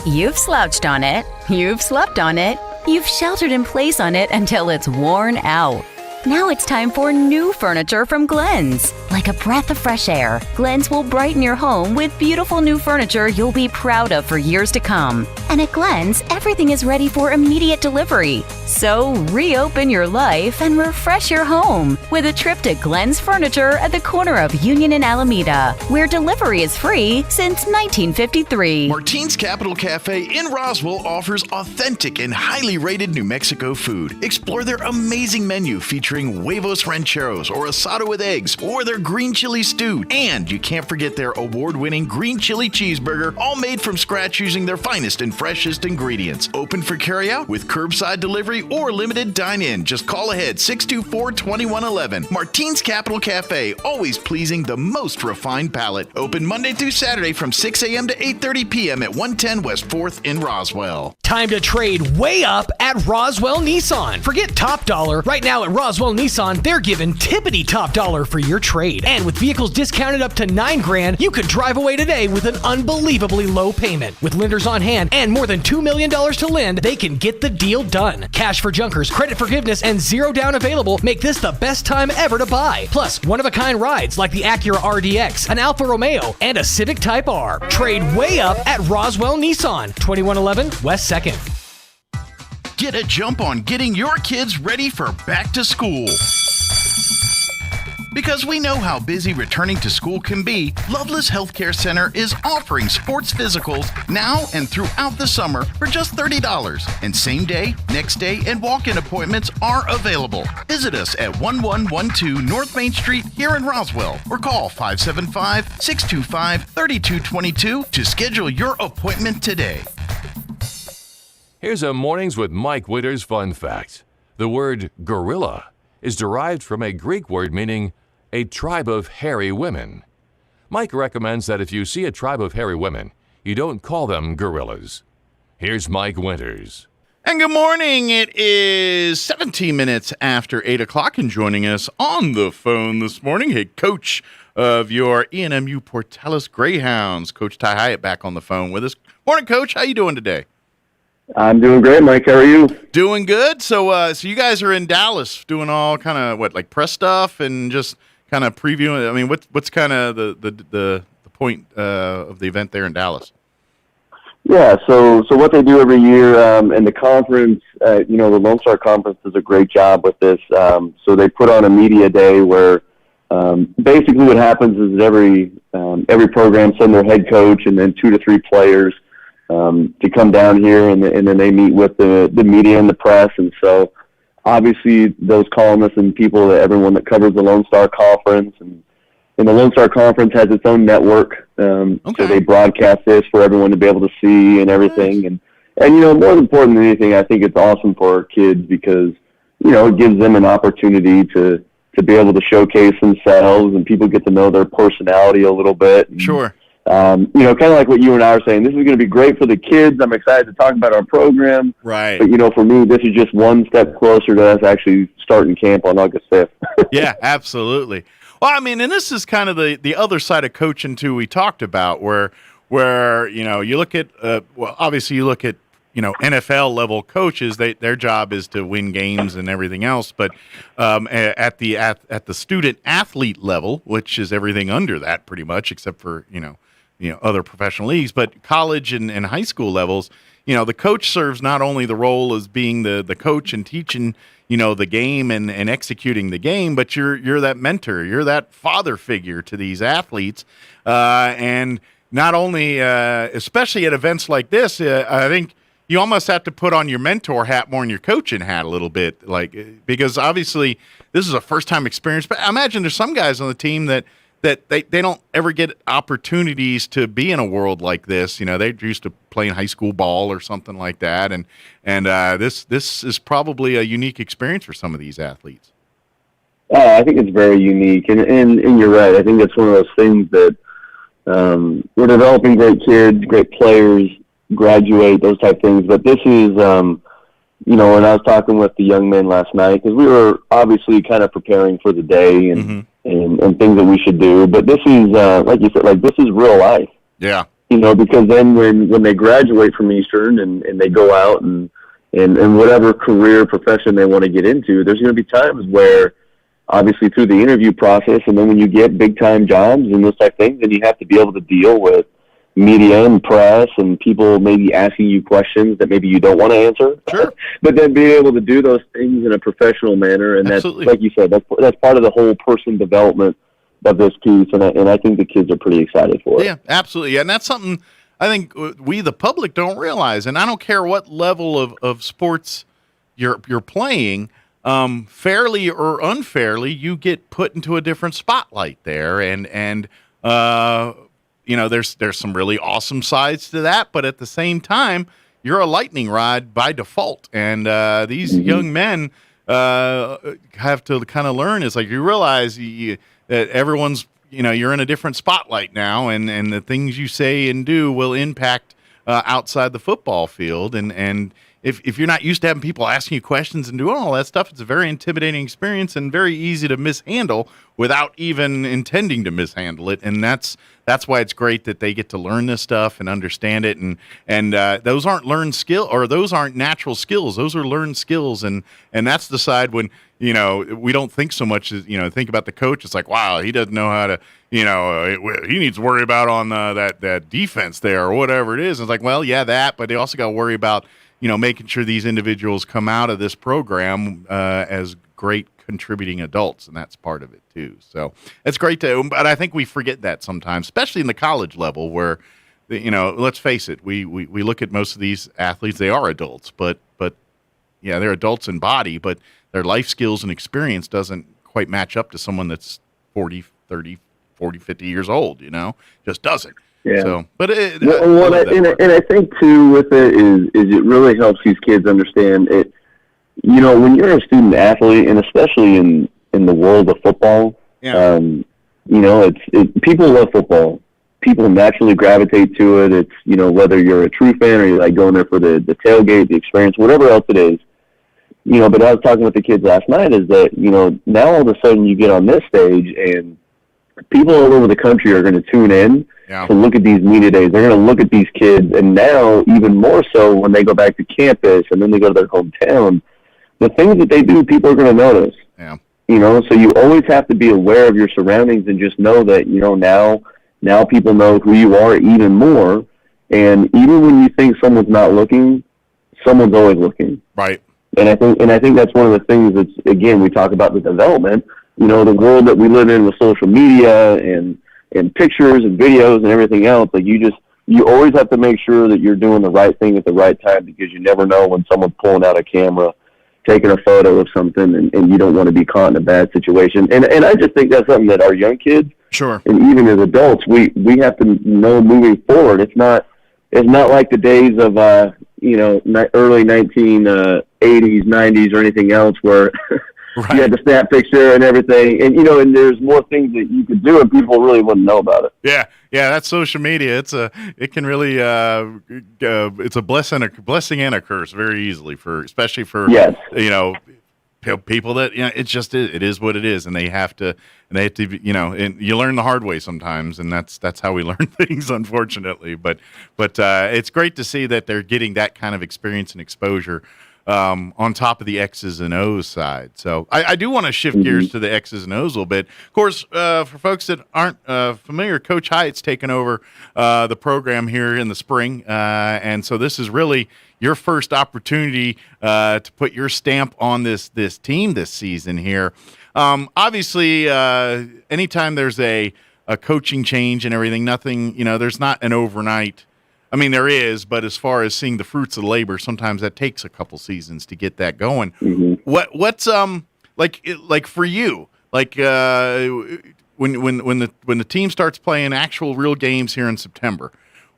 You've slouched on it. You've slept on it. You've sheltered in place on it until it's worn out. Now it's time for new furniture from Glenn's. Like a breath of fresh air, Glenn's will brighten your home with beautiful new furniture you'll be proud of for years to come. And at Glenn's, everything is ready for immediate delivery. So reopen your life and refresh your home with a trip to Glenn's Furniture at the corner of Union and Alameda, where delivery is free since 1953. Martine's Capital Cafe in Roswell offers authentic and highly rated New Mexico food. Explore their amazing menu featuring huevos rancheros or asado with eggs or their green chili stew. And you can't forget their award-winning green chili cheeseburger, all made from scratch using their finest and freshest ingredients. Open for carryout with curbside delivery or limited dine-in. Just call ahead 624-2111. Martine's Capital Cafe, always pleasing the most refined palate. Open Monday through Saturday from 6 a.m. to 8:30 p.m. at 110 West 4th in Roswell. Time to trade way up at Roswell Nissan. Forget top dollar. Right now at Roswell Nissan, they're giving tippity top dollar for your trade. And with vehicles discounted up to $9,000, you could drive away today with an unbelievably low payment. With lenders on hand and more than $2 million to lend, they can get the deal done. Cash for junkers, credit forgiveness, and zero down available make this the best time ever to buy. Plus, one-of-a-kind rides like the Acura RDX, an Alfa Romeo, and a Civic Type R. Trade way up at Roswell Nissan, 2111 West 2nd. Get a jump on getting your kids ready for back to school. Because we know how busy returning to school can be, Loveless Healthcare Center is offering sports physicals now and throughout the summer for just $30. And same day, next day, and walk-in appointments are available. Visit us at 1112 North Main Street here in Roswell or call 575-625-3222 to schedule your appointment today. Here's a Mornings with Mike Winters fun fact. The word gorilla is derived from a Greek word meaning a tribe of hairy women. Mike recommends that if you see a tribe of hairy women, you don't call them gorillas. Here's Mike Winters. And good morning. It is 17 minutes after 8 o'clock, and joining us on the phone this morning, head coach of your ENMU Portales Greyhounds, Coach Ty Hyatt, back on the phone with us. Morning, Coach. How you doing today? I'm doing great, Mike. How are you? Doing good. So you guys are in Dallas doing all kind of like press stuff and just kind of previewing. I mean, what's kind of the point of the event there in Dallas? Yeah. So what they do every year in the conference, the Lone Star Conference does a great job with this. So they put on a media day where basically what happens is that every program send their head coach and then 2 to 3 players to come down here, and then they meet with the media and the press. And so obviously those columnists and people, everyone that covers the Lone Star Conference, and the Lone Star Conference has its own network. So they broadcast this for everyone to be able to see and everything. And more important than anything, I think it's awesome for our kids because, it gives them an opportunity to be able to showcase themselves, and people get to know their personality a little bit. And, sure. Kind of like what you and I are saying, this is going to be great for the kids. I'm excited to talk about our program. Right. But, for me, this is just one step closer to us actually starting camp on August 5th. Yeah, absolutely. Well, I mean, and this is kind of the other side of coaching, too, we talked about, where you look at, obviously you look at, NFL-level coaches, their job is to win games and everything else. But at the student-athlete level, which is everything under that pretty much, except for, other professional leagues, but college and high school levels, the coach serves not only the role as being the coach and teaching, the game and executing the game, but you're that mentor, you're that father figure to these athletes. And not only, especially at events like this, I think you almost have to put on your mentor hat more than your coaching hat a little bit, because obviously this is a first-time experience. But I imagine there's some guys on the team that that they don't ever get opportunities to be in a world like this. You know, they're used to playing high school ball or something like that, and this is probably a unique experience for some of these athletes. I think it's very unique, and you're right. I think that's one of those things that we're developing great kids, great players, graduate, those type things. But this is, when I was talking with the young men last night, because we were obviously kind of preparing for the day and things that we should do. But this is, like you said, this is real life. Yeah. Because then when they graduate from Eastern and they go out and whatever career profession they want to get into, there's going to be times where, obviously through the interview process, and then when you get big-time jobs and those type of things, then you have to be able to deal with media and press and people maybe asking you questions that maybe you don't want to answer. Sure. But then being able to do those things in a professional manner, and Absolutely. that's, like you said, that's part of the whole person development of this piece, and I think the kids are pretty excited for it. Yeah, absolutely. And that's something I think we, the public, don't realize. And I don't care what level of sports you're playing, fairly or unfairly, you get put into a different spotlight there, and there's some really awesome sides to that, but at the same time, you're a lightning rod by default, and these young men have to kind of learn. It's like you realize that everyone's, you're in a different spotlight now, and the things you say and do will impact outside the football field, and if you're not used to having people asking you questions and doing all that stuff, it's a very intimidating experience and very easy to mishandle without even intending to mishandle it. And that's why it's great that they get to learn this stuff and understand it. And those aren't learned skill, or those aren't natural skills. Those are learned skills. And that's the side when, we don't think so much as, think about the coach. It's like, wow, he doesn't know how to, he needs to worry about on that defense there or whatever it is. And it's like, well, yeah, that, but they also got to worry about, making sure these individuals come out of this program as great contributing adults, and that's part of it too. So it's great but I think we forget that sometimes, especially in the college level, where, let's face it, we look at most of these athletes, they are adults, but yeah, they're adults in body, but their life skills and experience doesn't quite match up to someone that's 40, 30, 40, 50 years old, just doesn't. Yeah. So, but and I think too with it is it really helps these kids understand it. When you're a student athlete, and especially in the world of football, people love football. People naturally gravitate to it. It's whether you're a true fan or you're like going there for the tailgate, the experience, whatever else it is. But I was talking with the kids last night is that now all of a sudden you get on this stage and people all over the country are going to tune in to look at these media days. They're going to look at these kids, and now even more so when they go back to campus and then they go to their hometown, the things that they do, people are going to notice. Yeah. So you always have to be aware of your surroundings and just know that now people know who you are even more. And even when you think someone's not looking, someone's always looking. Right. And I think that's one of the things that's, again, we talk about the development. The world that we live in with social media and pictures and videos and everything else, like you always have to make sure that you're doing the right thing at the right time, because you never know when someone's pulling out a camera, taking a photo of something, and you don't want to be caught in a bad situation. And I just think that's something that our young kids, sure, and even as adults, we have to know moving forward. It's not like the days of early 1980s, 90s, or anything else where you had the snap picture and everything, and and there's more things that you could do, and people really wouldn't know about it. Yeah, that's social media. It can really it's a blessing and a curse very easily especially for people that it is what it is, and they have to and you learn the hard way sometimes, and that's how we learn things, unfortunately. But it's great to see that they're getting that kind of experience and exposure on top of the X's and O's side. So I do want to shift gears to the X's and O's a little bit. Of course, for folks that aren't familiar, Coach Hyatt's taken over the program here in the spring, and so this is really your first opportunity to put your stamp on this team this season here. Obviously, anytime there's a coaching change and everything, nothing, there's not an overnight. I mean, there is, but as far as seeing the fruits of labor, sometimes that takes a couple seasons to get that going. What's like for you? Like, when the team starts playing actual real games here in September,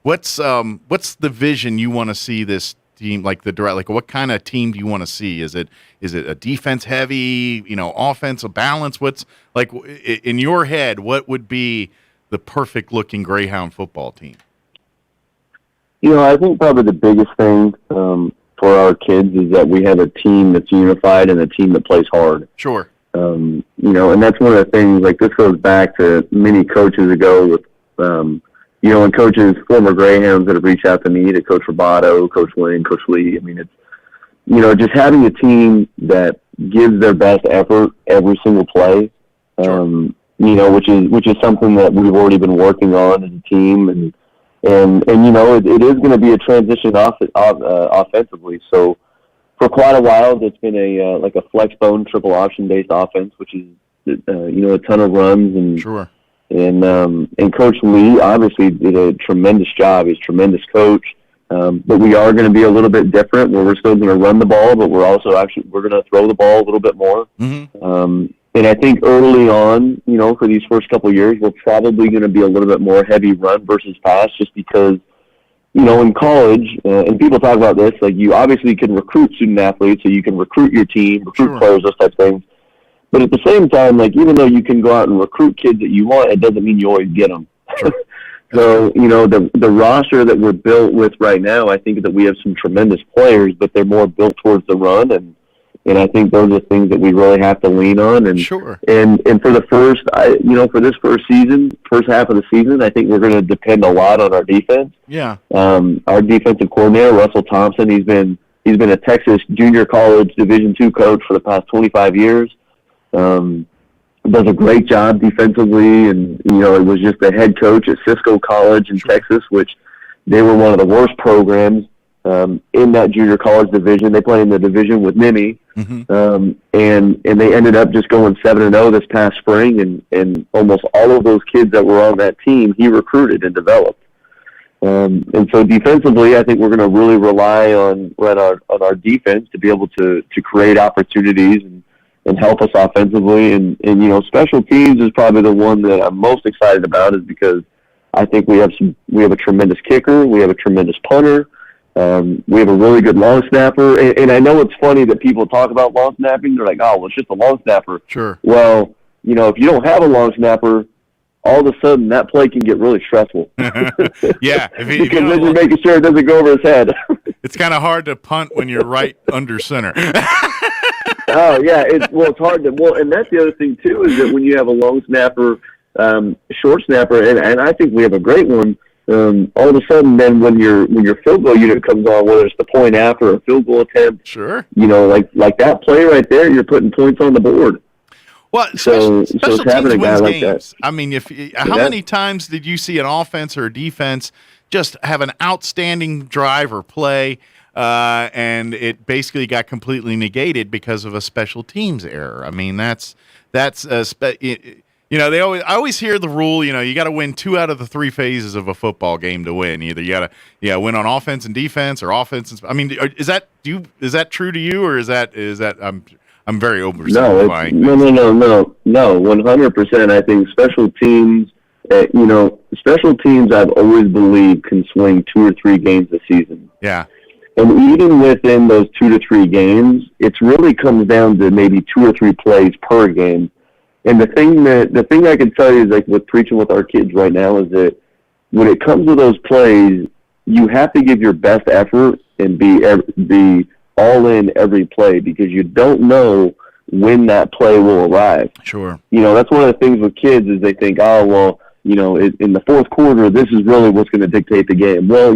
what's the vision you want to see this team, like what kind of team do you want to see? Is it a defense heavy, offensive balance? What's like in your head? What would be the perfect looking Greyhound football team? I think probably the biggest thing for our kids is that we have a team that's unified and a team that plays hard. Sure. And that's one of the things, like this goes back to many coaches ago with, and coaches, former Greyhounds that have reached out to me, to Coach Roboto, Coach Lynn, Coach Lee. I mean, it's, just having a team that gives their best effort every single play, sure. Which is something that we've already been working on as a team. And it is going to be a transition offensively. So for quite a while, it's been a flex bone triple option based offense, which is, a ton of runs and, sure. And Coach Lee obviously did a tremendous job. He's a tremendous coach. But we are going to be a little bit different where we're still going to run the ball, but we're also we're going to throw the ball a little bit more. Mm-hmm. And I think early on, for these first couple of years, we're probably going to be a little bit more heavy run versus pass just because, in college, and people talk about this, like you obviously can recruit student athletes, so you can recruit your team, recruit sure. players, those types of things. But at the same time, like even though you can go out and recruit kids that you want, it doesn't mean you always get them. Sure. So, the roster that we're built with right now, I think that we have some tremendous players, but they're more built towards the run. And I think those are things that we really have to lean on. And sure. And for the first half of the season, I think we're going to depend a lot on our defense. Yeah. Our defensive coordinator, Russell Thompson, he's been a Texas junior college Division II coach for the past 25 years. Does a great job defensively, and it was just the head coach at Cisco College in Texas, which they were one of the worst programs in that junior college division. They played in the division with Nimi, mm-hmm. And they ended up just going 7-0 this past spring, and almost all of those kids that were on that team he recruited and developed. And so defensively, I think we're going to really rely on our defense to be able to create opportunities and help us offensively. And special teams is probably the one that I'm most excited about, is because I think we have a tremendous kicker, we have a tremendous punter, we have a really good long snapper. And I know it's funny that people talk about long snapping. They're like, oh, well, it's just a long snapper. Sure. Well, if you don't have a long snapper, all of a sudden that play can get really stressful. Yeah. Because then you're making sure it doesn't go over his head. It's kind of hard to punt when you're right under center. Oh yeah, it's hard to and that's the other thing too, is that when you have a long snapper, short snapper, and I think we have a great one. All of a sudden, then when your field goal unit comes on, whether it's the point after or a field goal attempt, sure, like that play right there, you're putting points on the board. Well, special teams having a guy wins like games. that. I mean, how many times did you see an offense or a defense just have an outstanding drive or play, and it basically got completely negated because of a special teams error? I mean, I always hear the rule. You got to win 2 out of the 3 phases of a football game to win. Either you got to win on offense and defense, or offense. I mean, is that true to you, or is that I'm very oversimplifying. No, 100%. I think special teams, special teams I've always believed can swing 2 or 3 games a season. Yeah. And even within those 2 to 3 games, it really comes down to maybe 2 or 3 plays per game. And the thing I can tell you is, like, with preaching with our kids right now, is that when it comes to those plays, you have to give your best effort and be all in every play, because you don't know when that play will arrive. Sure. That's one of the things with kids, is they think, oh, well, in the fourth quarter, this is really what's going to dictate the game. Well,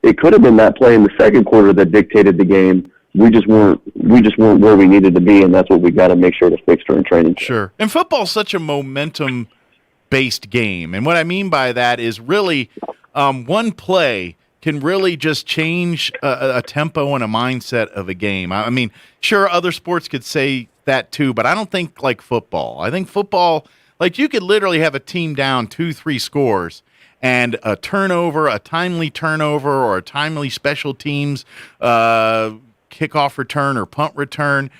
it could have been that play in the second quarter that dictated the game. We just weren't where we needed to be, and that's what we got to make sure to fix during training. Sure. And football's such a momentum-based game, and what I mean by that is really one play can really just change a tempo and a mindset of a game. I mean, sure, other sports could say that too, but I don't think like football. I think football, like, you could literally have a team down 2-3 scores, and a turnover, a timely turnover, or a timely special teams kickoff return or punt return.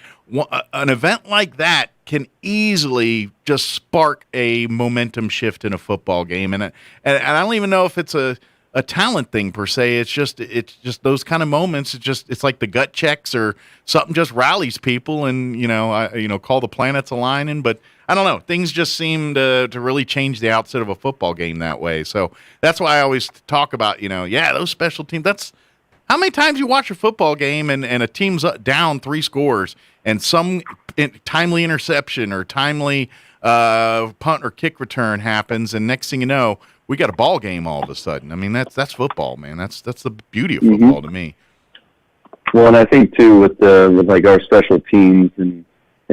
An event like that can easily just spark a momentum shift in a football game. And I don't even know if it's a talent thing per se. It's just those kind of moments. It's like the gut checks or something just rallies people, and call the planets aligning. But I don't know. Things just seem to really change the outset of a football game that way. So that's why I always talk about those special teams. That's how many times you watch a football game and a team's down 3 scores and some timely interception or timely punt or kick return happens, and next thing you know, we got a ball game all of a sudden. I mean, that's football, man. That's the beauty of football to me. Well, and I think too with like our special teams and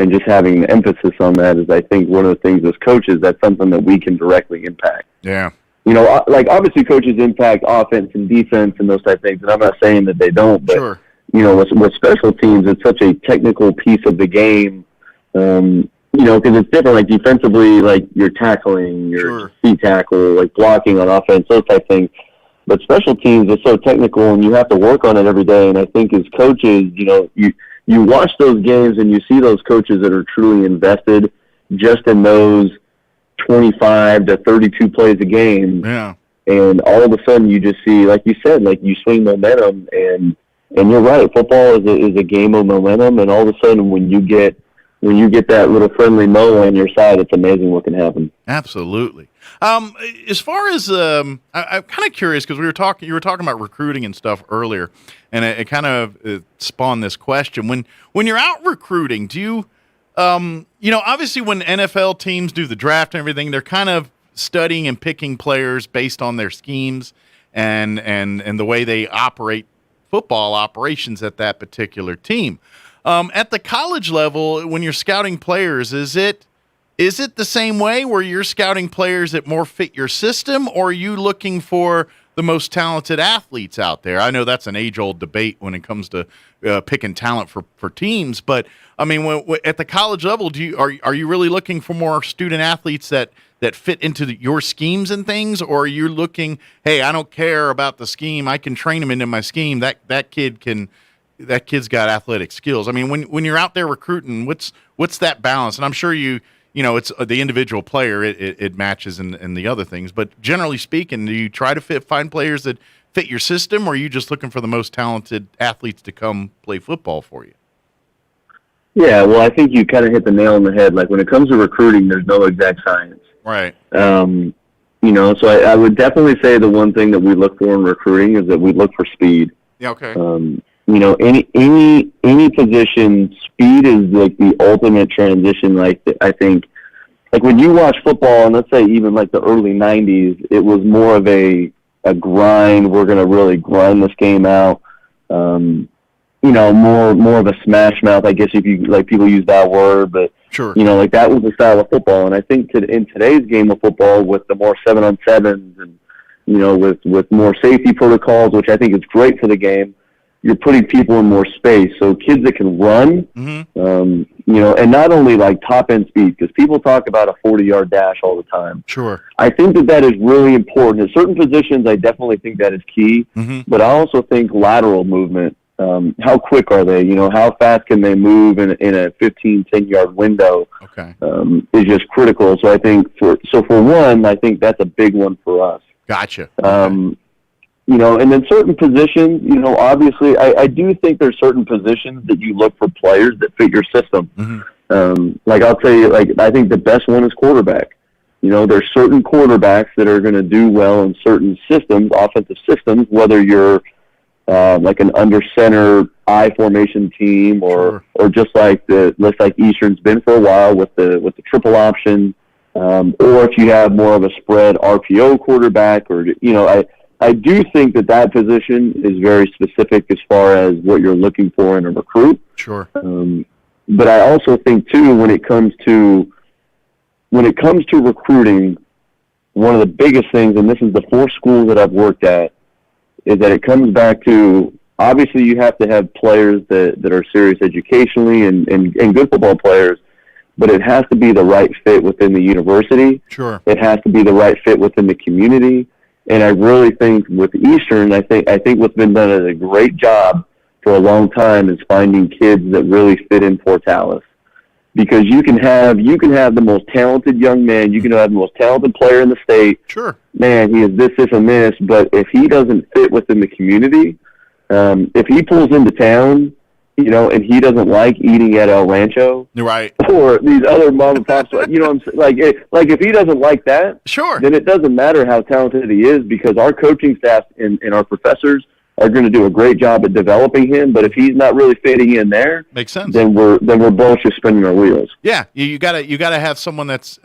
just having the emphasis on that is, I think one of the things as coaches, that's something that we can directly impact. Yeah. Like obviously coaches impact offense and defense and those type of things, and I'm not saying that they don't, but sure. With special teams, it's such a technical piece of the game. Because it's different, like defensively, like you're tackling, your feet tackle, like blocking on offense, those type of things. But special teams is so technical, and you have to work on it every day. And I think as coaches, you watch those games and you see those coaches that are truly invested just in those 25 to 32 plays a game. Yeah. And all of a sudden you just see, like you said, like you swing momentum, and you're right, football is a game of momentum, and all of a sudden when you get that little friendly mo on your side, it's amazing what can happen. Absolutely. As far as I'm kind of curious, because you were talking about recruiting and stuff earlier, and it kind of spawned this question. When you're out recruiting, do you, obviously when NFL teams do the draft and everything, they're kind of studying and picking players based on their schemes and the way they operate football operations at that particular team. At the college level, when you're scouting players, is it the same way where you're scouting players that more fit your system, or are you looking for the most talented athletes out there? I know that's an age-old debate when it comes to picking talent for teams, but I mean, at the college level, are you really looking for more student athletes that fit into your schemes and things, or are you looking, hey, I don't care about the scheme, I can train him into my scheme. That kid's got athletic skills. I mean, when you're out there recruiting, what's that balance? And I'm sure it's the individual player, it matches and the other things. But generally speaking, do you try to find players that fit your system, or are you just looking for the most talented athletes to come play football for you? Yeah, well, I think you kind of hit the nail on the head. Like when it comes to recruiting, there's no exact science. Right. So I would definitely say the one thing that we look for in recruiting is that we look for speed. Yeah. Okay. Any position, speed is like the ultimate transition. Like I think, like when you watch football, and let's say even like the early '90s, it was more of a grind. We're going to really grind this game out. More of a smash mouth, I guess, if you like, people use that word, but sure, like that was the style of football. And I think in today's game of football, with the more 7-on-7s and with more safety protocols, which I think is great for the game, you're putting people in more space. So kids that can run, and not only like top end speed, because people talk about a 40-yard dash all the time. Sure. I think that is really important. In certain positions, I definitely think that is key, but I also think lateral movement. How quick are they? How fast can they move in a 10-yard window? Okay. Is just critical. So I think for one, I think that's a big one for us. Gotcha. Okay. And then certain positions, obviously I do think there's certain positions that you look for players that fit your system. Like I'll tell you, I think the best one is quarterback. There's certain quarterbacks that are going to do well in certain systems, offensive systems, whether you're like an under center I formation team, or just like Eastern's been for a while with the triple option, or if you have more of a spread RPO quarterback, or I do think that position is very specific as far as what you're looking for in a recruit. Sure. But I also think too, when it comes to recruiting, one of the biggest things, and this is the 4 schools that I've worked at, is that it comes back to, obviously you have to have players that are serious educationally and good football players, but it has to be the right fit within the university. Sure. It has to be the right fit within the community. And I really think with Eastern, I think what's been done is a great job for a long time is finding kids that really fit in Fort Tallis. because you can have the most talented young man, you can have the most talented player in the state. Sure. Man, he is this and this, but if he doesn't fit within the community, if he pulls into town, and he doesn't like eating at El Rancho, right, or these other mom and pops, I'm saying? Like if he doesn't like that, sure, then it doesn't matter how talented he is, because our coaching staff and our professors are going to do a great job at developing him. But if he's not really fitting in there, makes sense. Then we're both just spinning our wheels. Yeah, you gotta have someone that's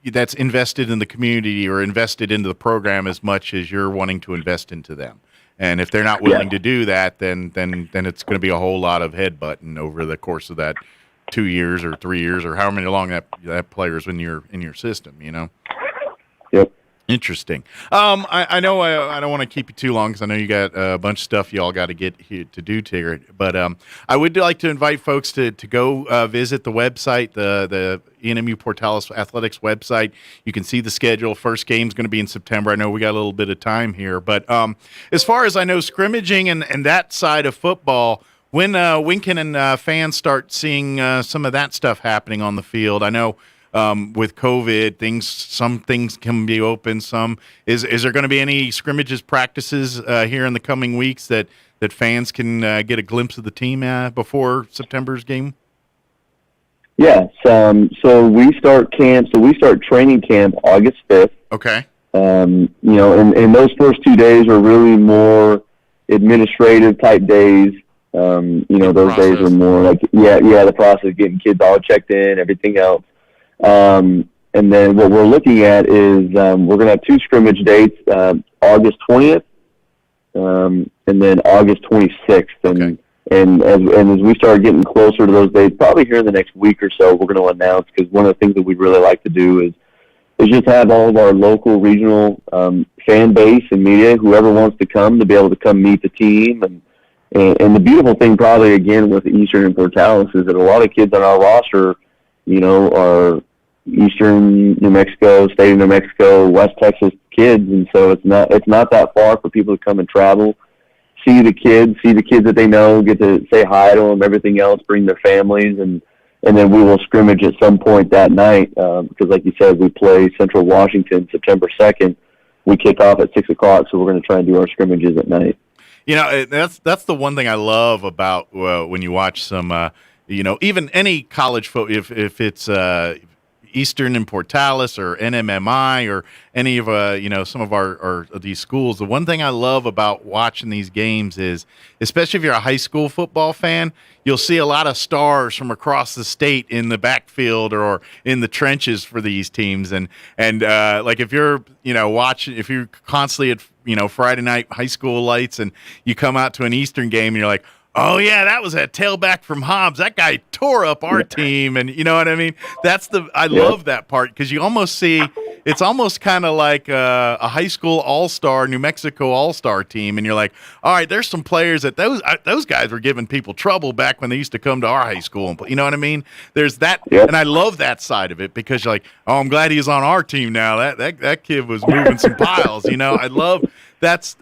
that's invested in the community or invested into the program as much as you're wanting to invest into them. And if they're not willing to do that, then it's going to be a whole lot of headbutting over the course of that 2 years or 3 years or however long that player's in your system. Yep. Interesting. I know I don't want to keep you too long because I know you got a bunch of stuff you all got to get here to do, Tigger. But I would like to invite folks to go visit the website, the ENMU Portales Athletics website. You can see the schedule. First game's going to be in September. I know we got a little bit of time here. But as far as I know, scrimmaging and that side of football, when can fans start seeing some of that stuff happening on the field? I know with COVID, some things can be open. Some is there going to be any scrimmages, practices here in the coming weeks that fans can get a glimpse of the team before September's game? Yes. So we start camp. So we start training camp August 5th. Okay. And those first 2 days are really more administrative type days. Those days are more like the process of getting kids all checked in, everything else. And then what we're looking at is we're going to have 2 scrimmage dates, August 20th and then August 26th. And as we start getting closer to those dates, probably here in the next week or so, we're going to announce, because one of the things that we'd really like to do is just have all of our local, regional fan base and media, whoever wants to come, to be able to come meet the team. And the beautiful thing probably, again, with Eastern and Portales is that a lot of kids on our roster are Eastern New Mexico, state of New Mexico, West Texas kids, and so it's not that far for people to come and travel, see the kids that they know, get to say hi to them, everything else, bring their families, and then we will scrimmage at some point that night, because like you said, we play Central Washington September 2nd. We kick off at 6 o'clock, so we're going to try and do our scrimmages at night. That's the one thing I love about when you watch some even any college football, if it's Eastern and Portales or NMMI or any of some of our these schools, the one thing I love about watching these games is, especially if you're a high school football fan, you'll see a lot of stars from across the state in the backfield or in the trenches for these teams, and like if you're watching, if you're constantly at Friday night high school lights and you come out to an Eastern game and you're like, oh yeah, that was that tailback from Hobbs. That guy tore up our team, and you know what I mean. I love that part, because you almost see it's almost kind of like a high school all-star, New Mexico all-star team, and you're like, all right, there's some players that those guys were giving people trouble back when they used to come to our high school, and you know what I mean. There's that, and I love that side of it, because you're like, oh, I'm glad he's on our team now. That kid was moving some piles, I love that's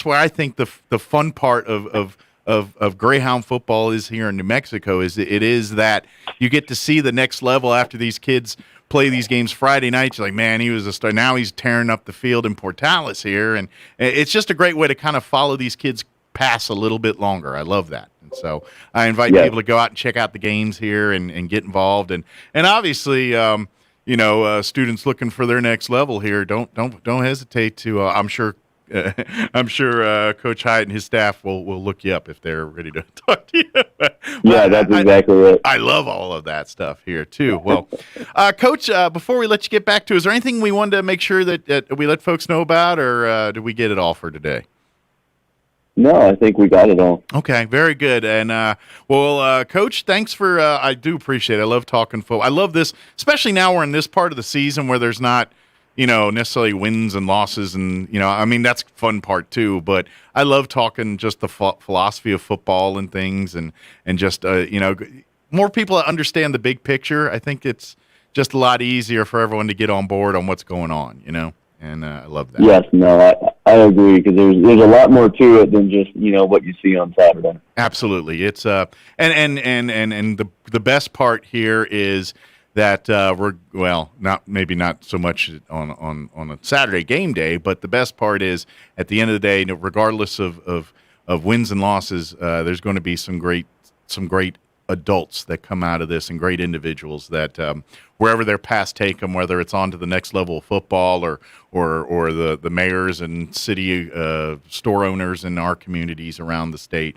where I think the fun part of Greyhound football is here in New Mexico is that you get to see the next level after these kids play these games Friday nights. You're like, man, he was a star. Now he's tearing up the field in Portales here, and it's just a great way to kind of follow these kids pass a little bit longer. I love that. And so I invite people to go out and check out the games here and get involved. And obviously, students looking for their next level here, don't hesitate to. I'm sure Coach Hyatt and his staff will look you up if they're ready to talk to you. That's exactly it. I love all of that stuff here too. Well, Coach, before we let you get back to, is there anything we wanted to make sure that we let folks know about, or did we get it all for today? No, I think we got it all. Okay, very good. And Coach, thanks for. I do appreciate it. I love talking football. I love this, especially now we're in this part of the season where there's not necessarily wins and losses, and that's fun part too. But I love talking just the philosophy of football and things, and just more people understand the big picture. I think it's just a lot easier for everyone to get on board on what's going on. and I love that. Yes, no, I agree, because there's a lot more to it than just what you see on Saturday. Absolutely, it's and the best part here is that not so much on a Saturday game day, but the best part is at the end of the day, regardless of wins and losses, there's going to be some great adults that come out of this, and great individuals that wherever their paths take them, whether it's on to the next level of football or the mayors and city store owners in our communities around the state,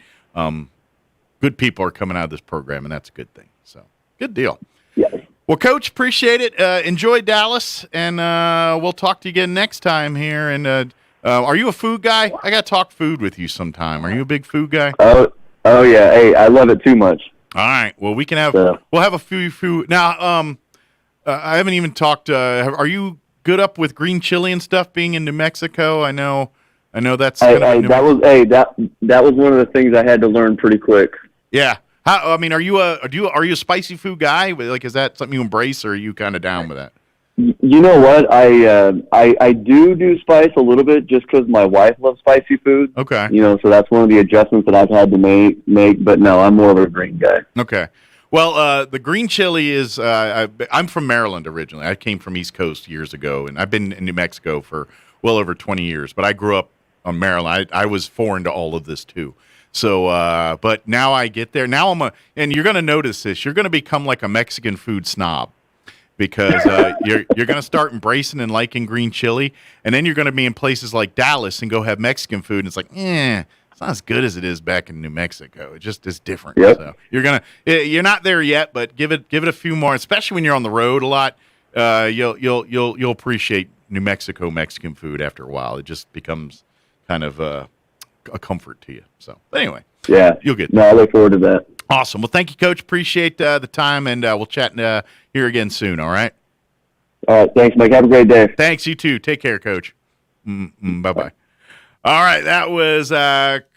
good people are coming out of this program, and that's a good thing. So good deal. Yes. Well, Coach, appreciate it. Enjoy Dallas, and we'll talk to you again next time here. And are you a food guy? I got to talk food with you sometime. Are you a big food guy? Oh yeah. Hey, I love it too much. All right. Well, we can have we'll have a few food now. I haven't even talked. Are you good up with green chili and stuff? Being in New Mexico, I know that's. That was one of the things I had to learn pretty quick. Yeah. Are you a spicy food guy? Like, is that something you embrace, or are you kind of down with that? You know what? I do spice a little bit, just because my wife loves spicy food. Okay. So that's one of the adjustments that I've had to make. But no, I'm more of a green guy. Okay. Well, the green chili is. I'm from Maryland originally. I came from East Coast years ago, and I've been in New Mexico for well over 20 years. But I grew up on Maryland. I was foreign to all of this too. So, but now I get there. Now and you're going to notice this. You're going to become like a Mexican food snob, because you're going to start embracing and liking green chili, and then you're going to be in places like Dallas and go have Mexican food, and it's like, it's not as good as it is back in New Mexico. It just is different. Yep. So you're not there yet, but give it a few more, especially when you're on the road a lot. You'll appreciate New Mexico Mexican food after a while. It just becomes kind of a comfort to you. So, but anyway, yeah, you'll get there. No, I look forward to that. Awesome. Well, thank you, Coach. Appreciate the time, and we'll chat here again soon. All right. All right. Thanks, Mike. Have a great day. Thanks. You too. Take care, Coach. Bye-bye. All right. That was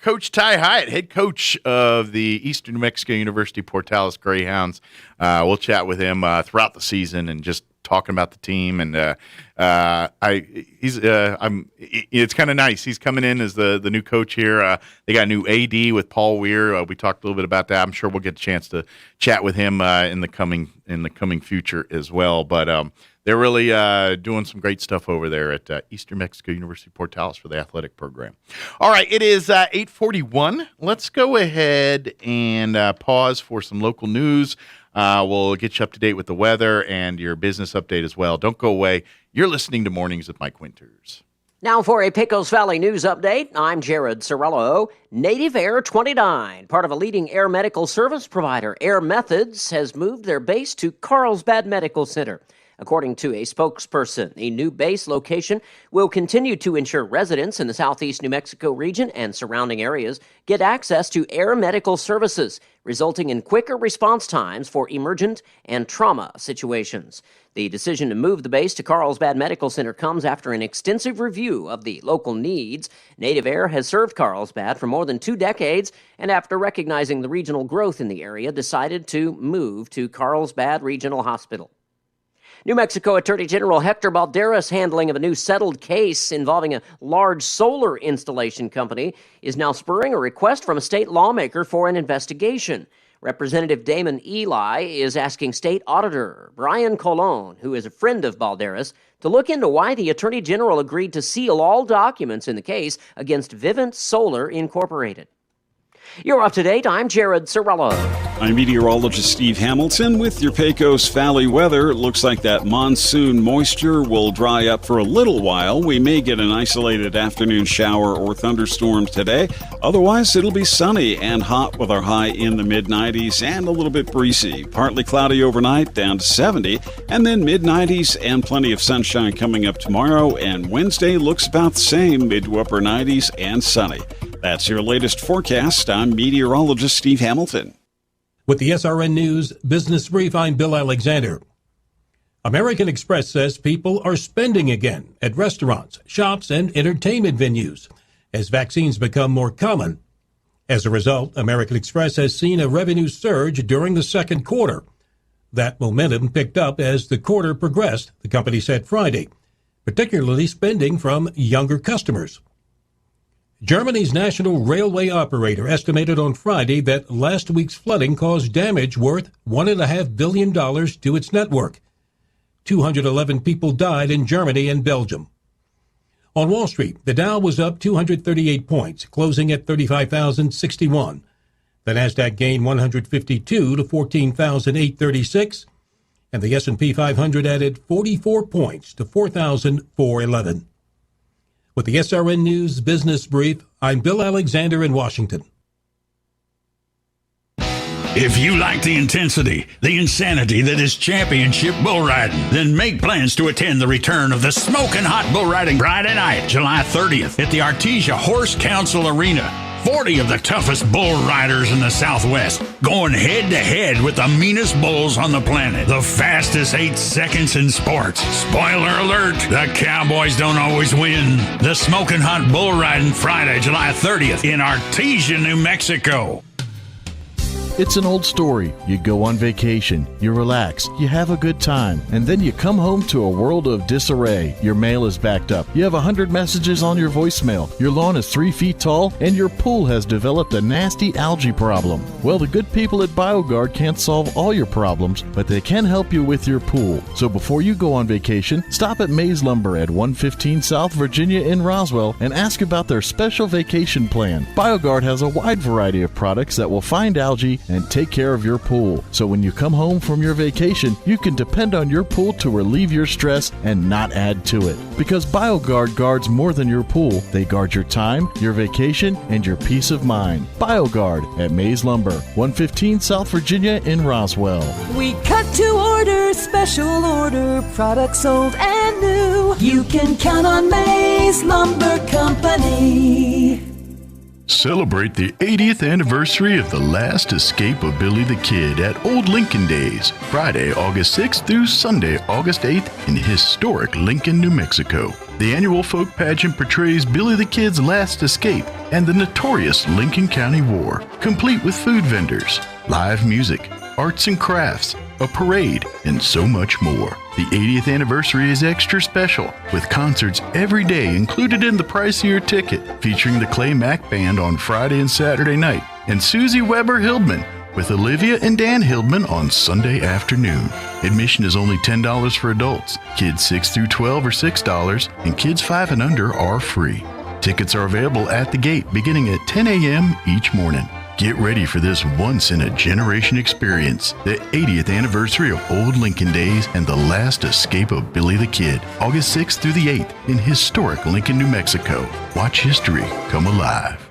Coach Ty Hyatt, head coach of the Eastern New Mexico University Portales Greyhounds. We'll chat with him throughout the season and just talking about the team, and it's kind of nice. He's coming in as the new coach here. They got a new AD with Paul Weir. We talked a little bit about that. I'm sure we'll get a chance to chat with him in the coming future as well. But they're really doing some great stuff over there at Eastern Mexico University Portales for the athletic program. All right, it is 8:41. Let's go ahead and pause for some local news. We'll get you up to date with the weather and your business update as well. Don't go away. You're listening to Mornings with Mike Winters. Now for a Pecos Valley news update, I'm Jared Cirillo. Native Air 29, part of a leading air medical service provider, Air Methods, has moved their base to Carlsbad Medical Center. According to a spokesperson, the new base location will continue to ensure residents in the southeast New Mexico region and surrounding areas get access to air medical services, resulting in quicker response times for emergent and trauma situations. The decision to move the base to Carlsbad Medical Center comes after an extensive review of the local needs. Native Air has served Carlsbad for more than 2 decades, and after recognizing the regional growth in the area, decided to move to Carlsbad Regional Hospital. New Mexico Attorney General Hector Balderas' handling of a new settled case involving a large solar installation company is now spurring a request from a state lawmaker for an investigation. Representative Damon Eli is asking State Auditor Brian Colon, who is a friend of Balderas, to look into why the Attorney General agreed to seal all documents in the case against Vivint Solar Incorporated. You're up to date. I'm Jared Cirillo. I'm meteorologist Steve Hamilton with your Pecos Valley weather. It looks like that monsoon moisture will dry up for a little while. We may get an isolated afternoon shower or thunderstorm today. Otherwise, it'll be sunny and hot with our high in the mid-90s and a little bit breezy. Partly cloudy overnight, down to 70, and then mid-90s and plenty of sunshine coming up tomorrow. And Wednesday looks about the same, mid to upper 90s and sunny. That's your latest forecast. I'm meteorologist Steve Hamilton. With the SRN News Business Brief, I'm Bill Alexander. American Express says people are spending again at restaurants, shops, and entertainment venues as vaccines become more common. As a result, American Express has seen a revenue surge during the second quarter. That momentum picked up as the quarter progressed, the company said Friday, particularly spending from younger customers. Germany's national railway operator estimated on Friday that last week's flooding caused damage worth $1.5 billion to its network. 211 people died in Germany and Belgium. On Wall Street, the Dow was up 238 points, closing at 35,061. The Nasdaq gained 152 to 14,836, and the S&P 500 added 44 points to 4,411. With the SRN News Business Brief, I'm Bill Alexander in Washington. If you like the intensity, the insanity that is championship bull riding, then make plans to attend the return of the Smoking Hot Bull Riding Friday night, July 30th at the Artesia Horse Council Arena. 40 of the toughest bull riders in the Southwest going head-to-head with the meanest bulls on the planet. The fastest 8 seconds in sports. Spoiler alert, the Cowboys don't always win. The Smoking Hot Bull Riding Friday, July 30th in Artesia, New Mexico. It's an old story. You go on vacation, you relax, you have a good time, and then you come home to a world of disarray. Your mail is backed up. You have 100 messages on your voicemail. Your lawn is 3 feet tall, and your pool has developed a nasty algae problem. Well, the good people at BioGuard can't solve all your problems, but they can help you with your pool. So before you go on vacation, stop at Mays Lumber at 115 South Virginia in Roswell and ask about their special vacation plan. BioGuard has a wide variety of products that will find algae and take care of your pool. So when you come home from your vacation, you can depend on your pool to relieve your stress and not add to it. Because BioGuard guards more than your pool. They guard your time, your vacation, and your peace of mind. BioGuard at Mays Lumber, 115 South Virginia in Roswell. We cut to order, special order, products sold and new. You can count on Mays Lumber Company. Celebrate the 80th anniversary of the last escape of Billy the Kid at Old Lincoln Days, Friday, August 6th through Sunday, August 8th in historic Lincoln, New Mexico. The annual folk pageant portrays Billy the Kid's last escape and the notorious Lincoln County War, complete with food vendors, live music, arts and crafts, a parade, and so much more. The 80th anniversary is extra special, with concerts every day included in the price of your ticket, featuring the Clay Mack Band on Friday and Saturday night, and Susie Weber Hildman with Olivia and Dan Hildman on Sunday afternoon. Admission is only $10 for adults. Kids 6 through 12 are $6, and kids 5 and under are free. Tickets are available at the gate beginning at 10 a.m. each morning. Get ready for this once-in-a-generation experience, the 80th anniversary of Old Lincoln Days and the last escape of Billy the Kid, August 6th through the 8th in historic Lincoln, New Mexico. Watch history come alive.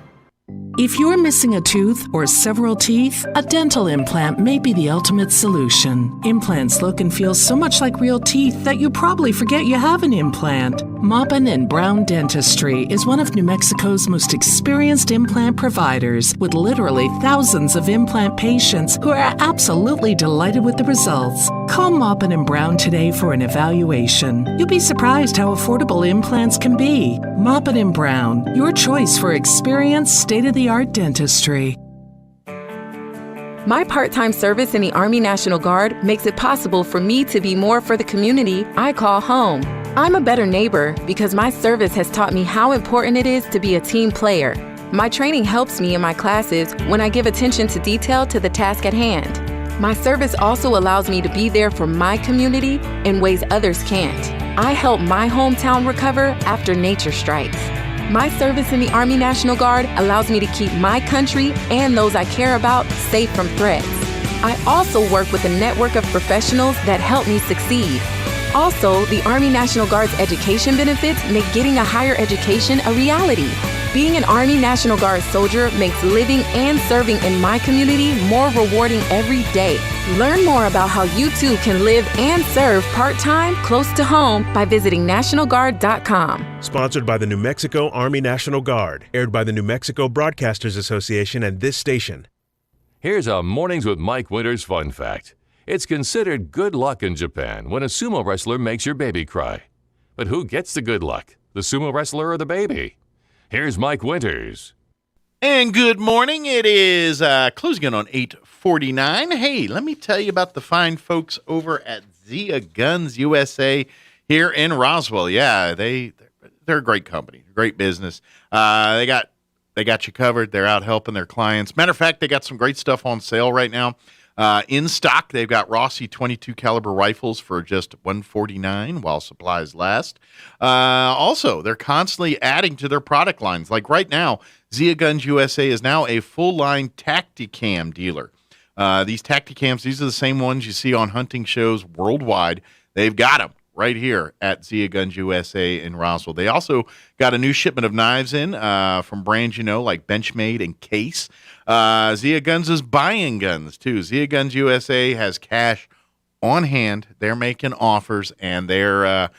If you're missing a tooth or several teeth, a dental implant may be the ultimate solution. Implants look and feel so much like real teeth that you probably forget you have an implant. Maupin & Brown Dentistry is one of New Mexico's most experienced implant providers, with literally thousands of implant patients who are absolutely delighted with the results. Call Maupin & Brown today for an evaluation. You'll be surprised how affordable implants can be. Maupin & Brown, your choice for experienced, state-of-the-art dentistry. My part-time service in the Army National Guard makes it possible for me to be more for the community I call home. I'm a better neighbor because my service has taught me how important it is to be a team player. My training helps me in my classes when I give attention to detail to the task at hand. My service also allows me to be there for my community in ways others can't. I help my hometown recover after nature strikes. My service in the Army National Guard allows me to keep my country and those I care about safe from threats. I also work with a network of professionals that help me succeed. Also, the Army National Guard's education benefits make getting a higher education a reality. Being an Army National Guard soldier makes living and serving in my community more rewarding every day. Learn more about how you too can live and serve part-time close to home by visiting NationalGuard.com. Sponsored by the New Mexico Army National Guard. Aired by the New Mexico Broadcasters Association and this station. Here's a Mornings with Mike Winters fun fact. It's considered good luck in Japan when a sumo wrestler makes your baby cry. But who gets the good luck, the sumo wrestler or the baby? Here's Mike Winters. And good morning. It is closing in on 8:49. Hey, let me tell you about the fine folks over at Zia Guns USA. here in Roswell. Yeah, they're a great company, great business. They got you covered. They're out helping their clients. Matter of fact, they got some great stuff on sale right now. In stock, they've got Rossi 22 caliber rifles for just $149 while supplies last. Also, they're constantly adding to their product lines. Like right now, Zia Guns USA is now a full-line Tacticam dealer. These Tacticams, these are the same ones you see on hunting shows worldwide. They've got them right here at Zia Guns USA in Roswell. They also got a new shipment of knives in from brands like Benchmade and Case. Zia Guns is buying guns, too. Zia Guns USA has cash on hand. They're making offers, and they're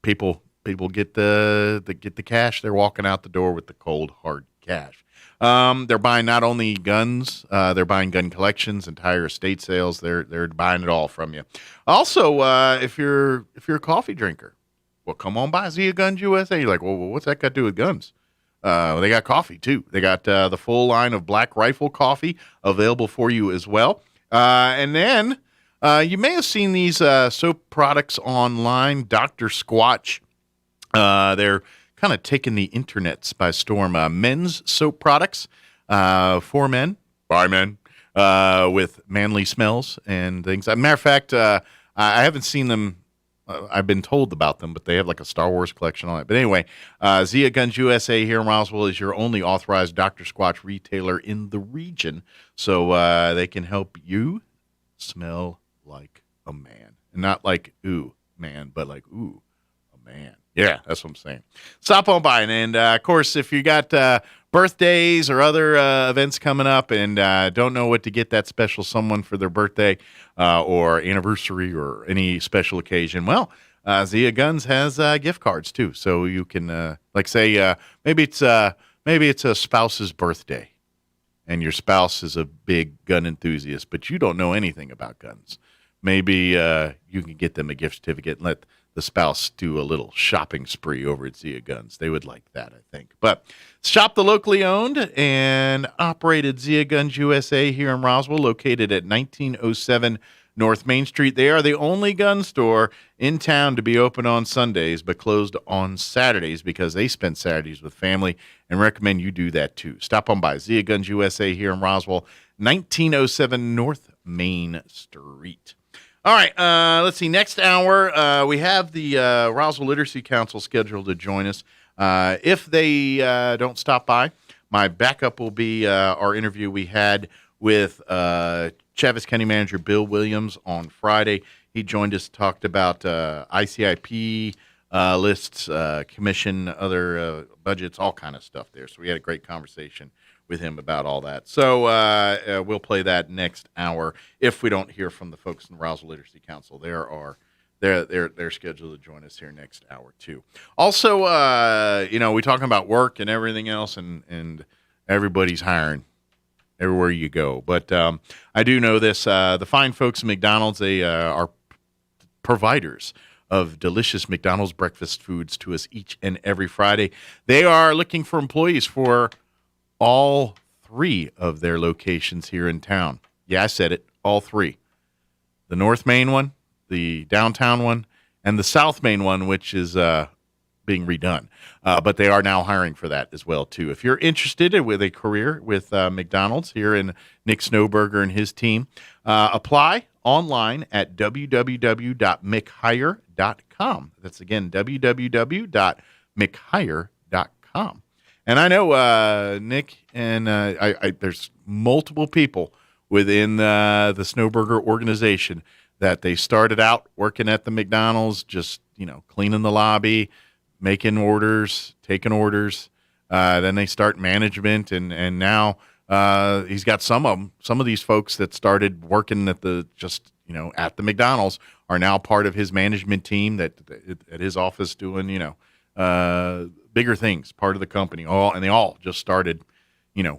people get the cash. They're walking out the door with the cold, hard cash. They're buying not only guns, they're buying gun collections, entire estate sales. They're buying it all from you. Also, if you're a coffee drinker, well, come on by Zia Guns USA. You're like, well, what's that got to do with guns? They got coffee too. They got the full line of Black Rifle coffee available for you as well. And then you may have seen these soap products online. Dr. Squatch. They're kind of taking the internets by storm. Men's soap products for men, by men, with manly smells and things. As a matter of fact, I haven't seen them. I've been told about them, but they have like a Star Wars collection on it. But anyway, Zia Guns USA here in Roswell is your only authorized Dr. Squatch retailer in the region. So they can help you smell like a man. And not like, ooh, man, but like, ooh, a man. Yeah, that's what I'm saying. Stop on by. And of course, if you got birthdays or other events coming up and don't know what to get that special someone for their birthday or anniversary or any special occasion, well, Zia Guns has gift cards too. So you can, say, maybe it's a spouse's birthday and your spouse is a big gun enthusiast, but you don't know anything about guns. Maybe you can get them a gift certificate and let the spouse do a little shopping spree over at Zia Guns. They would like that, I think. But shop the locally owned and operated Zia Guns USA here in Roswell, located at 1907 North Main Street. They are the only gun store in town to be open on Sundays, but closed on Saturdays because they spend Saturdays with family, and recommend you do that too. Stop on by Zia Guns USA here in Roswell, 1907 North Main Street. All right, let's see. Next hour, we have the Roswell Literacy Council scheduled to join us. If they don't stop by, my backup will be our interview we had with Chavis County Manager Bill Williams on Friday. He joined us, talked about ICIP lists, commission, other budgets, all kind of stuff there. So we had a great conversation with him about all that. So we'll play that next hour if we don't hear from the folks in the Roswell Literacy Council. They're scheduled to join us here next hour too. Also, we're talking about work and everything else, and everybody's hiring everywhere you go. But I do know this: the fine folks at McDonald's, they are providers of delicious McDonald's breakfast foods to us each and every Friday. They are looking for employees for all three of their locations here in town. Yeah, I said it, all three. The North Main one, the downtown one, and the South Main one, which is being redone. But they are now hiring for that as well, too. If you're interested with a career with McDonald's here in Nick Snowberger and his team, apply online at www.mchire.com. That's, again, www.mchire.com. And I know Nick and there's multiple people within the Snowberger organization that they started out working at the McDonald's, just, cleaning the lobby, making orders, taking orders. Then they start management, and now he's got some of these folks that started working at the McDonald's are now part of his management team that at his office doing, bigger things, part of the company. And they all just started,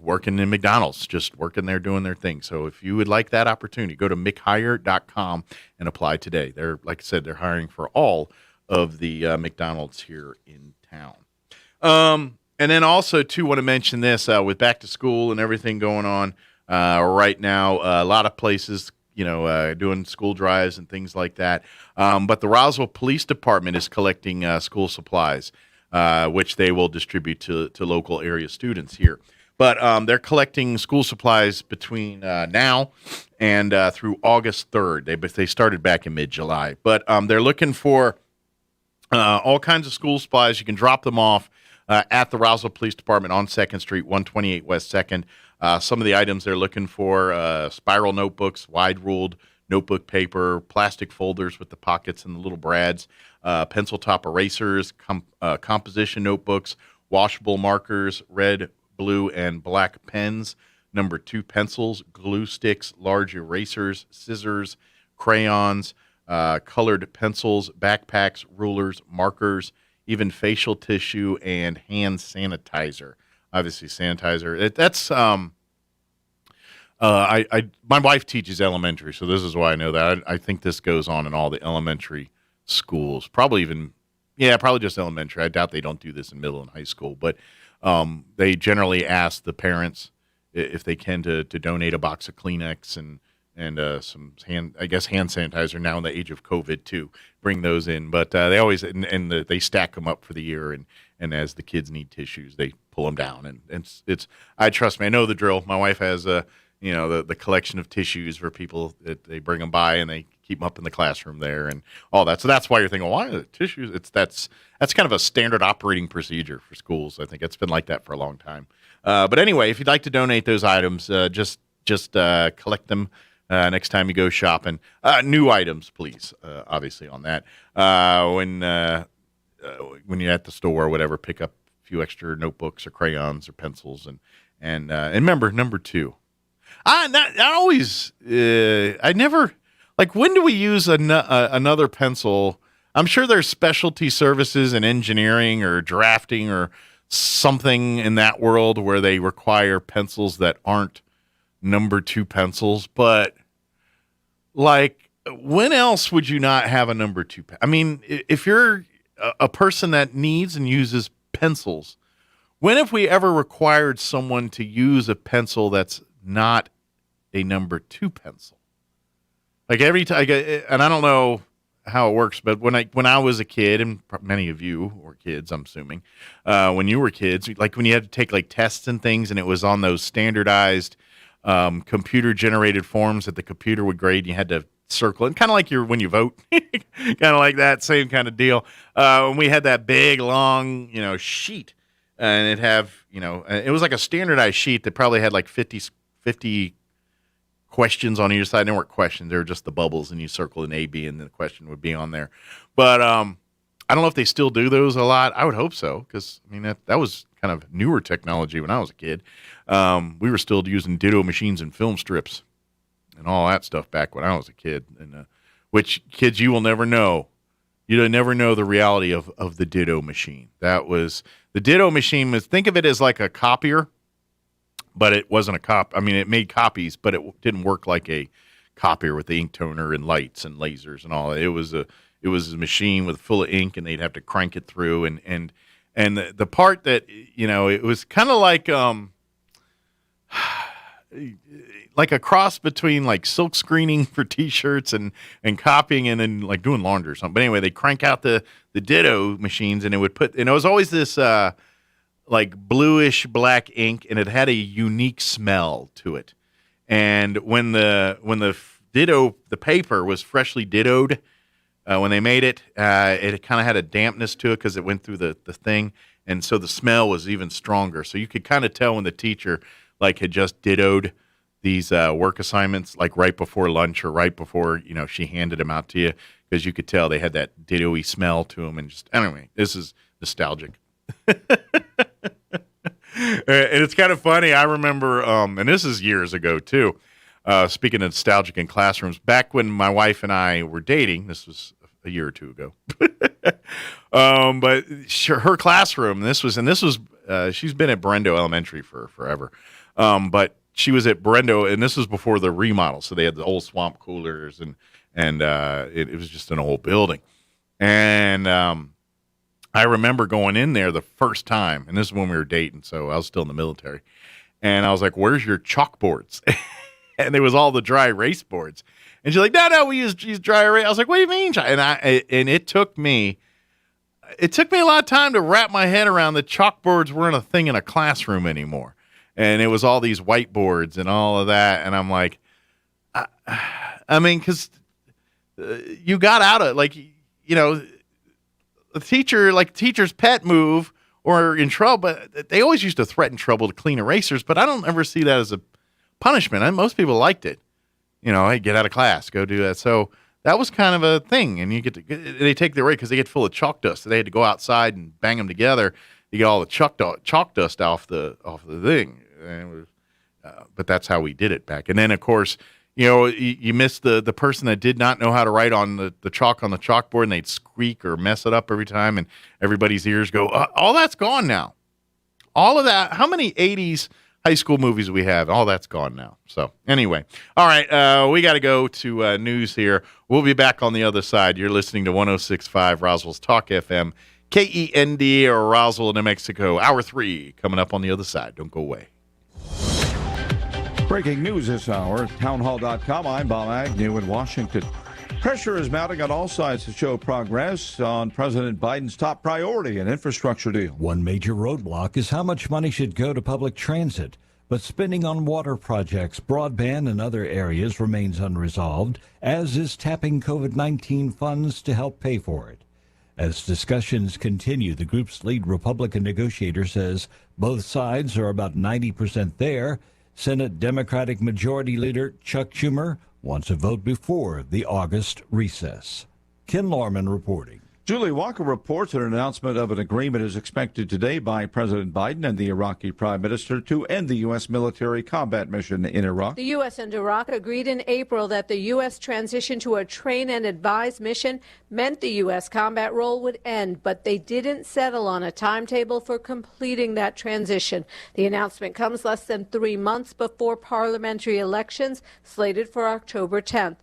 working in McDonald's, just working there, doing their thing. So if you would like that opportunity, go to mchire.com and apply today. They're, like I said, they're hiring for all of the McDonald's here in town. And then also, too, want to mention this, with back to school and everything going on right now, a lot of places, doing school drives and things like that. But the Roswell Police Department is collecting school supplies, which they will distribute to local area students here. But they're collecting school supplies between now and through August 3rd. They started back in mid-July. But they're looking for all kinds of school supplies. You can drop them off at the Roswell Police Department on 2nd Street, 128 West 2nd. Some of the items they're looking for, spiral notebooks, wide-ruled notebook paper, plastic folders with the pockets and the little brads, pencil top erasers, composition notebooks, washable markers, red, blue, and black pens, number 2 pencils, glue sticks, large erasers, scissors, crayons, colored pencils, backpacks, rulers, markers, even facial tissue and hand sanitizer. Obviously, sanitizer. My wife teaches elementary, so this is why I know that. I think this goes on in all the elementary schools. Probably just elementary. I doubt they don't do this in middle and high school, but they generally ask the parents if they can to donate a box of Kleenex and some hand sanitizer now in the age of COVID too. Bring those in, but they always they stack them up for the year, and as the kids need tissues, they pull them down, and it's I trust me, I know the drill. My wife has the collection of tissues for people that they bring them by, and they keep them up in the classroom there and all that. So that's why you're thinking, why are the tissues? That's kind of a standard operating procedure for schools. I think it's been like that for a long time. But anyway, if you'd like to donate those items, just collect them next time you go shopping. New items, please. Obviously on that. When you're at the store or whatever, pick up a few extra notebooks or crayons or pencils, and remember number 2. I never, like, when do we use another pencil? I'm sure there's specialty services in engineering or drafting or something in that world where they require pencils that aren't number 2 pencils. But, like, when else would you not have a number 2 I mean, if you're a person that needs and uses pencils, when have we ever required someone to use a pencil that's not a number 2 pencil? Like every time, and I don't know how it works, but when I was a kid, and many of you were kids, I'm assuming, when you were kids, like when you had to take like tests and things, and it was on those standardized computer generated forms that the computer would grade, and you had to circle it, kind of like when you vote, kind of like that same kind of deal. When we had that big long sheet, and it'd have it was like a standardized sheet that probably had like 50 questions on either side. They weren't questions; they were just the bubbles, and you circle an A, B, and the question would be on there. But I don't know if they still do those a lot. I would hope so, because I mean that was kind of newer technology when I was a kid. We were still using ditto machines and film strips and all that stuff back when I was a kid. And which kids you will never know. You'll never know the reality of the ditto machine. That was the ditto machine. Think of it as like a copier. But it wasn't a cop. I mean, it made copies, but it didn't work like a copier with the ink toner and lights and lasers and all. It was a machine with full of ink, and they'd have to crank it through. And the part that it was kind of like a cross between like silk screening for T-shirts and copying, and then like doing laundry or something. But anyway, they crank out the ditto machines, and it was always this. Like bluish black ink, and it had a unique smell to it. And when the ditto, the paper was freshly dittoed, when they made it, it kind of had a dampness to it because it went through the thing, and so the smell was even stronger. So you could kind of tell when the teacher like had just dittoed these work assignments, like right before lunch or right before she handed them out to you, because you could tell they had that ditto-y smell to them. And just anyway, this is nostalgic. And it's kind of funny. I remember, and this is years ago too. Speaking of nostalgic in classrooms, back when my wife and I were dating, this was a year or two ago. But her classroom, this was she's been at Brendo Elementary for forever. But she was at Brendo, and this was before the remodel. So they had the old swamp coolers, and it was just an old building. And I remember going in there the first time, and this is when we were dating, so I was still in the military. And I was like, "Where's your chalkboards?" And there was all the dry erase boards. And she's like, no, we use dry erase. I was like, what do you mean? And it took me a lot of time to wrap my head around that chalkboards weren't a thing in a classroom anymore. And it was all these whiteboards and all of that. And I'm like, I mean, because you got out of, like, you know, the teacher's pet move or in trouble, but they always used to threaten trouble to clean erasers, but I don't ever see that as a punishment. Most people liked it. You know, hey, get out of class, go do that. So that was kind of a thing. And they take the erase because they get full of chalk dust. So they had to go outside and bang them together. You get all the chalk dust off the thing. And it was, but that's how we did it back. And then, of course, you know, you miss the person that did not know how to write on the chalk on the chalkboard, and they'd squeak or mess it up every time, and everybody's ears go, all that's gone now. All of that. How many 80s high school movies we have? All that's gone now. So anyway, all right, we got to go to news here. We'll be back on the other side. You're listening to 106.5 Roswell's Talk FM, KEND, or Roswell, New Mexico. Hour 3 coming up on the other side. Don't go away. Breaking news this hour, townhall.com. I'm Bob Agnew in Washington. Pressure is mounting on all sides to show progress on President Biden's top priority, an infrastructure deal. One major roadblock is how much money should go to public transit. But spending on water projects, broadband, and other areas remains unresolved, as is tapping COVID-19 funds to help pay for it. As discussions continue, the group's lead Republican negotiator says both sides are about 90% there. Senate Democratic Majority Leader Chuck Schumer wants a vote before the August recess. Ken Lorman reporting. Julie Walker reports an announcement of an agreement is expected today by President Biden and the Iraqi Prime Minister to end the U.S. military combat mission in Iraq. The U.S. and Iraq agreed in April that the U.S. transition to a train and advise mission meant the U.S. combat role would end, but they didn't settle on a timetable for completing that transition. The announcement comes less than 3 months before parliamentary elections slated for October 10th.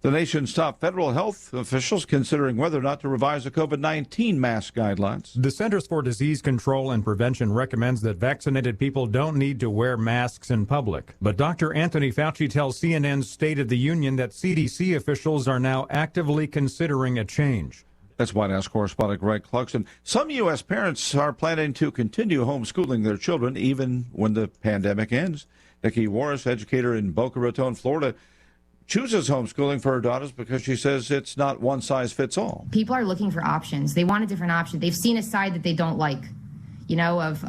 The nation's top federal health officials considering whether or not to revise the COVID-19 mask guidelines. The Centers for Disease Control and Prevention recommends that vaccinated people don't need to wear masks in public. But Dr. Anthony Fauci tells CNN's State of the Union that CDC officials are now actively considering a change. That's White House correspondent Greg Clugston. Some U.S. parents are planning to continue homeschooling their children even when the pandemic ends. Nikki Warris, educator in Boca Raton, Florida, chooses homeschooling for her daughters because she says it's not one size fits all. People are looking for options. They want a different option. They've seen a side that they don't like, you know, of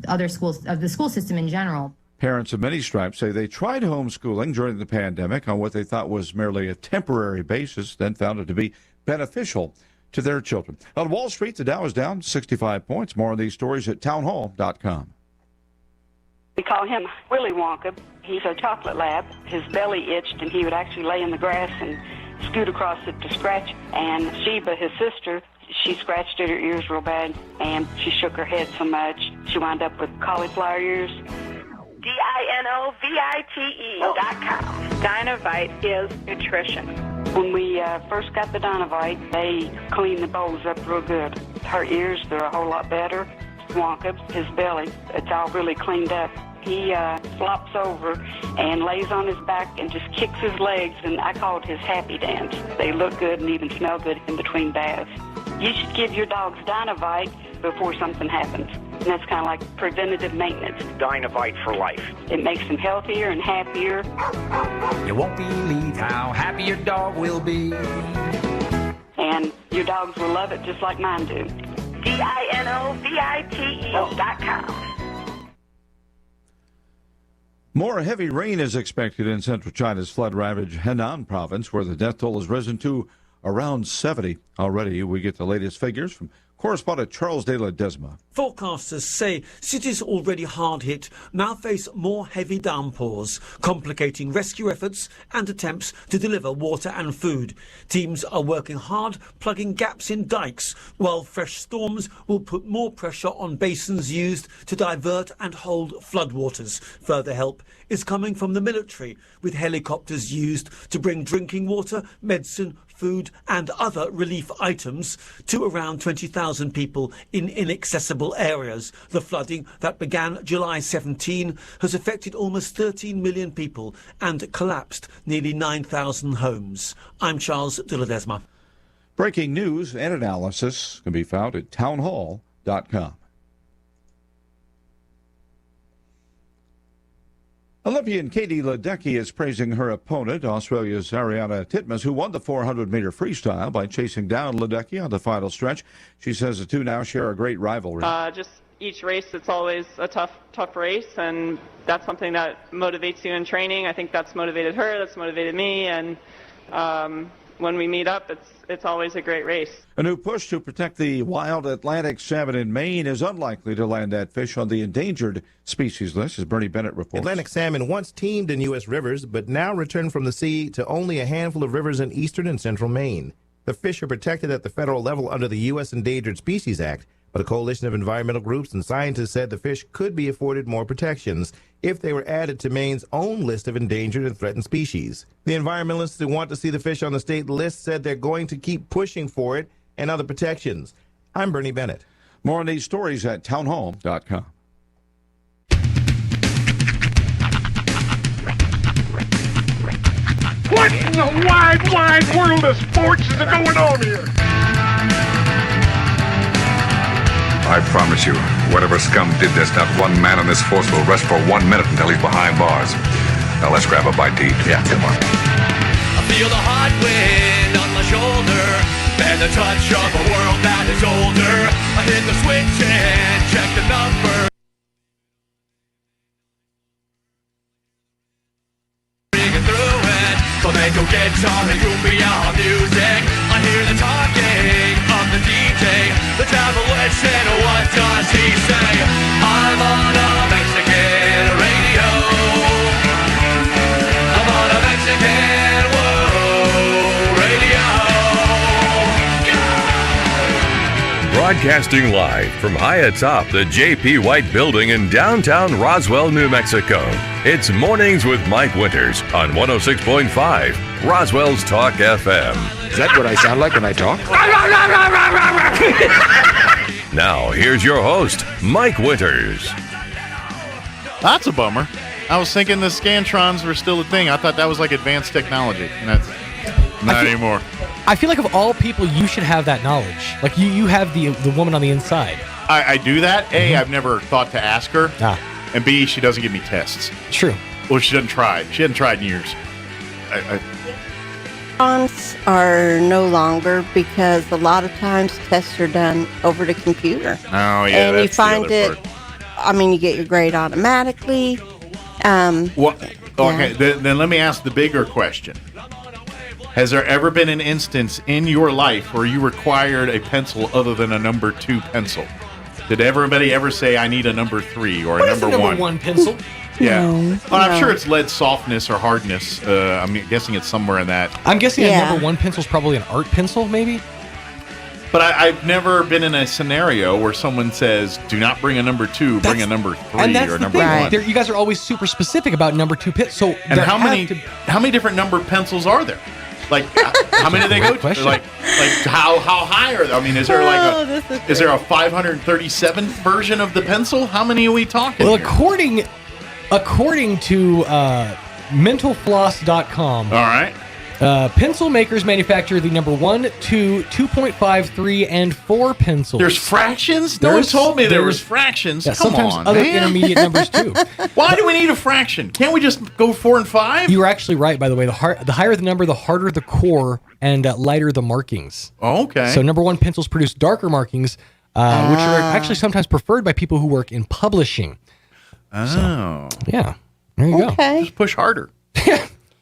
other schools, of the school system in general. Parents of many stripes say they tried homeschooling during the pandemic on what they thought was merely a temporary basis, then found it to be beneficial to their children. On Wall Street, the Dow is down 65 points. More on these stories at townhall.com. We call him Willy Wonka. He's a chocolate lab. His belly itched, and he would actually lay in the grass and scoot across it to scratch. And Sheba, his sister, she scratched at her ears real bad, and she shook her head so much, she wound up with cauliflower ears. DINOVITE.com. Dinovite is nutrition. When we first got the Dinovite, they cleaned the bowls up real good. Her ears, they're a whole lot better. Wonka, his belly, it's all really cleaned up. He flops over and lays on his back and just kicks his legs, and I call it his happy dance. They look good and even smell good in between baths. You should give your dogs Dinovite before something happens. And that's kind of like preventative maintenance. Dinovite for life. It makes them healthier and happier. You won't believe how happy your dog will be. And your dogs will love it just like mine do. DINOVITE.com. More heavy rain is expected in central China's flood-ravaged Henan province, where the death toll has risen to around 70 already. We get the latest figures from correspondent Charles De La Desma. Forecasters say cities already hard hit now face more heavy downpours, complicating rescue efforts and attempts to deliver water and food. Teams are working hard plugging gaps in dikes, while fresh storms will put more pressure on basins used to divert and hold floodwaters. Further help is coming from the military, with helicopters used to bring drinking water, medicine, food and other relief items to around 20,000 people in inaccessible areas. The flooding that began July 17 has affected almost 13 million people and collapsed nearly 9,000 homes. I'm Charles de Ledesma. Breaking news and analysis can be found at townhall.com. Olympian Katie Ledecky is praising her opponent, Australia's Ariana Titmus, who won the 400-meter freestyle by chasing down Ledecky on the final stretch. She says the two now share a great rivalry. Just each race, it's always a tough race, and that's something that motivates you in training. I think that's motivated her, that's motivated me, and when we meet up, it's always a great race. A new push to protect the wild Atlantic salmon in Maine is unlikely to land that fish on the endangered species list, as Bernie Bennett reports. Atlantic salmon once teemed in U.S. rivers, but now return from the sea to only a handful of rivers in eastern and central Maine. The fish are protected at the federal level under the U.S. Endangered Species Act, but a coalition of environmental groups and scientists said the fish could be afforded more protections if they were added to Maine's own list of endangered and threatened species. The environmentalists who want to see the fish on the state list said they're going to keep pushing for it and other protections. I'm Bernie Bennett. More on these stories at townhall.com. What in the wide world of sports is going on here? I promise you, whatever scum did this, not one man on this force will rest for 1 minute until he's behind bars. Now let's grab a bite to eat. Yeah, come on. I feel the hot wind on my shoulder and the touch of a world that is older. I hit the switch and check the number. Ringing through it, flamenco guitar and cumbia music. I hear the talking of the DJ. The travel said, what does he say? I'm on a Mexican radio. I'm on a Mexican radio. Broadcasting live from high atop the J.P. White Building in downtown Roswell, New Mexico. It's Mornings with Mike Winters on 106.5 Roswell's Talk FM. Is that what I sound like when I talk? Now, here's your host, Mike Winters. That's a bummer. I was thinking the Scantrons were still a thing. I thought that was like advanced technology, and that's not anymore. I feel like of all people, you should have that knowledge. Like you have the woman on the inside. I do that. A, I've never thought to ask her. And B, she doesn't give me tests. True. Well, she doesn't try. She hasn't tried in years. Are no longer because a lot of times tests are done over the computer. Oh, yeah. And that's you find it, you get your grade automatically. Okay, then let me ask the bigger question. Has there ever been an instance in your life where you required a pencil other than a number 2 pencil? Did everybody ever say, I need a number 3 or a number 1? Number 1 pencil? Yeah. No, I'm sure it's lead softness or hardness. I'm guessing it's somewhere in that. I'm guessing a number 1 pencil is probably an art pencil, maybe? But I've never been in a scenario where someone says, do not bring a number 2, bring a number 3 and that's or the number thing. 1. You guys are always super specific about number 2 pencil. So And how many different number pencils are there? Like, how many do they go to? Like how high are they? I mean, is there is there a 537th version of the pencil? How many are we talking? Well, here? according to mentalfloss.com. All right. Pencil makers manufacture the number 1, 2, 2.5, 3, and 4 pencils. There's fractions? No one told me there was fractions. Yeah, Come sometimes on, other man. intermediate numbers too. Why do we need a fraction? Can't we just go 4 and 5? You were actually right, by the way. The higher the number, the harder the core and lighter the markings. Oh, okay. So number 1 pencils produce darker markings, which are actually sometimes preferred by people who work in publishing. Oh. So, yeah. There you go. Just push harder.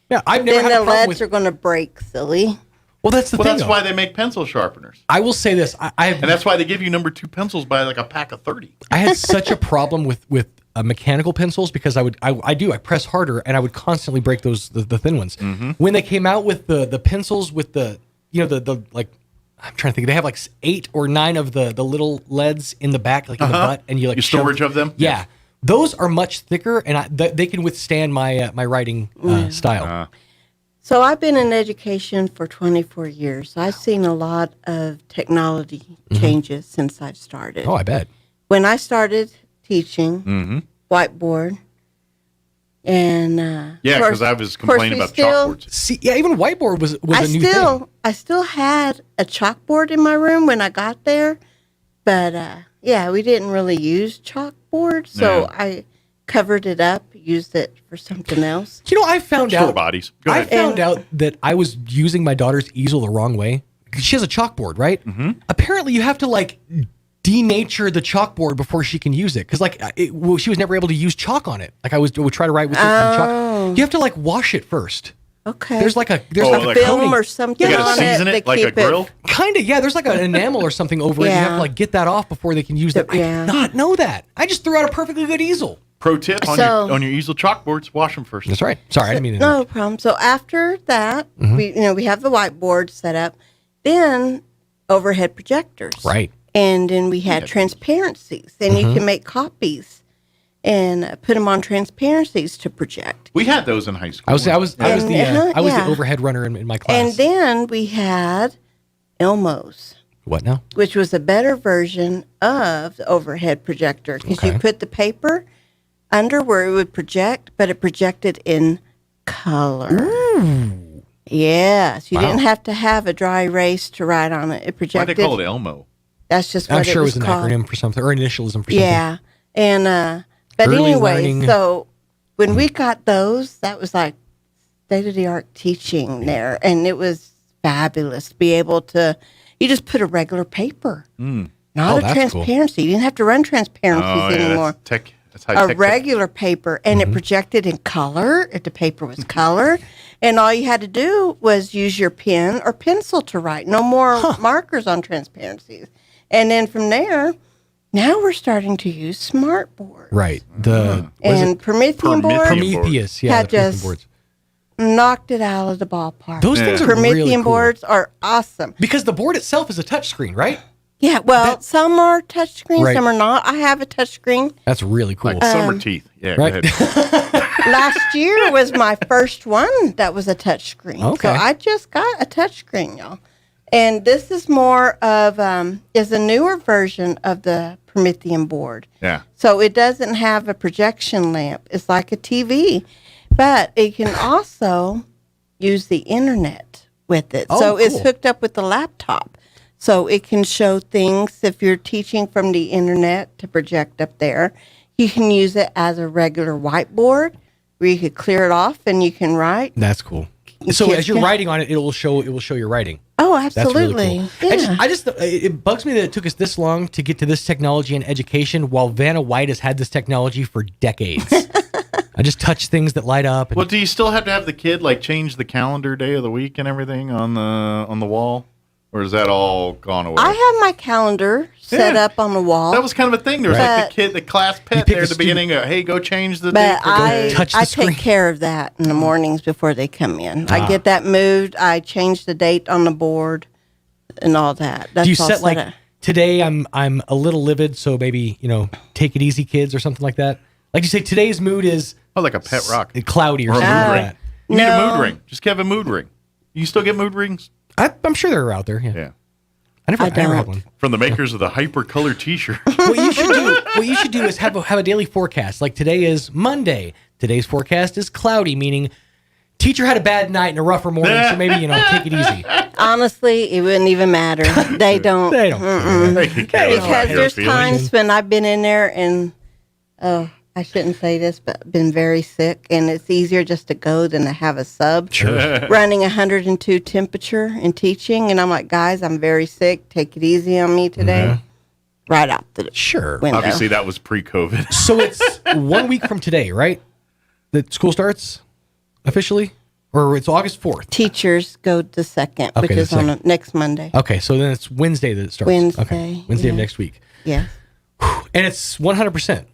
Yeah, I've never then had a the problem leads are going to break, silly. Well, that's the thing. That's though. why they make pencil sharpeners. I will say this. And that's why they give you number 2 pencils by like a pack of 30. I had such a problem with mechanical pencils because I press harder and I would constantly break the thin ones. Mm-hmm. When they came out with the pencils with the like, I'm trying to think, they have like 8 or 9 of the little leads in the back, like in the butt, and you like your storage of them. Yeah, those are much thicker and they can withstand my writing style. So I've been in education for 24 years. I've seen a lot of technology changes since I've started. Oh, I bet. When I started teaching, whiteboard, and yeah, because I was complaining about chalkboards. See, yeah, even whiteboard was a new thing. I still had a chalkboard in my room when I got there, but yeah, we didn't really use chalkboard, so I covered it up, used it for something else. You know, I found out bodies. I found out that I was using my daughter's easel the wrong way. She has a chalkboard, right? Apparently, you have to like denature the chalkboard before she can use it, because like she was never able to use chalk on it. Like I would try to write with chalk. You have to like wash it first. Okay. There's like a film or something. You gotta on season it like a grill. Kind of, yeah. There's like an enamel or something over it. You have to like get that off before they can use it. I did not know that. I just threw out a perfectly good easel. Pro tip on your easel chalkboards: wash them first. That's right. Sorry, I didn't mean to. No problem. So after that, we have the whiteboard set up, then overhead projectors, right? And then we had transparencies, and you can make copies and put them on transparencies to project. We had those in high school. I was the overhead runner in my class. And then we had Elmos. What now? Which was a better version of the overhead projector, because you put the paper under where it would project, but it projected in color. Ooh. Yes, you didn't have to have a dry erase to write on it. It projected. Why'd they call it Elmo? That's just what I'm sure it was an called. acronym for something or initialism for something. Yeah, and but Early anyway, learning. so when we got those, that was like state-of-the-art teaching there, and it was fabulous to be able to. You just put a regular paper, not a transparency. You didn't have to run transparencies anymore. That's high-tech. A regular paper, and it projected in color if the paper was color, and all you had to do was use your pen or pencil to write. No more markers on transparencies. And then from there, now we're starting to use smart boards. Right. And Promethean board Prometheus, yeah, had just knocked it out of the ballpark. Those things are Promethean really cool. boards are awesome. Because the board itself is a touchscreen, right? Yeah, well, some are touchscreen, some are not. I have a touchscreen. That's really cool. Like summer teeth. Yeah, right. go ahead. Last year was my first one that was a touchscreen. Okay. So I just got a touchscreen, y'all. And this is more of, is a newer version of the Promethean board. Yeah. So it doesn't have a projection lamp. It's like a TV. But it can also use the internet with it. Oh, so it's cool. hooked up with the laptop. So it can show things if you're teaching from the internet to project up there. You can use it as a regular whiteboard where you could clear it off and you can write. That's cool. So as you're writing on it, it will show your writing. Oh, absolutely. That's really cool. Yeah. I just it bugs me that it took us this long to get to this technology in education, while Vanna White has had this technology for decades. I just touch things that light up. Well, do you still have to have the kid like change the calendar day of the week and everything on the wall, or is that all gone away? I have my calendar set up on the wall. That was kind of a thing. There was like the class pet there at the beginning. Hey, go change the date. But I take care of that in the mornings before they come in. I get that moved. I change the date on the board and all that. That's Do you all set like up. today? I'm a little livid, so maybe take it easy, kids, or something like that. Like you say, today's mood is like a pet rock, cloudy, or something like that. You need a mood ring. Just have a mood ring. You still get mood rings? I'm sure they're out there. Yeah. I never had one. From the makers of the Hypercolor T-shirt. What you should do is have a daily forecast. Like today is Monday. Today's forecast is cloudy, meaning teacher had a bad night and a rougher morning, so maybe take it easy. Honestly, it wouldn't even matter. They don't. They don't. Because there's times when I've been in there and I shouldn't say this, but been very sick, and it's easier just to go than to have a sub running 102 temperature and teaching. And I'm like, guys, I'm very sick. Take it easy on me today. Right out the window. Obviously, that was pre-COVID. So it's 1 week from today, right? That school starts officially, or it's August 4th. Teachers go the 2nd, which is on next Monday. Okay, so then it's Wednesday that it starts. Wednesday. Okay. Wednesday of next week. Yeah. And it's 100%.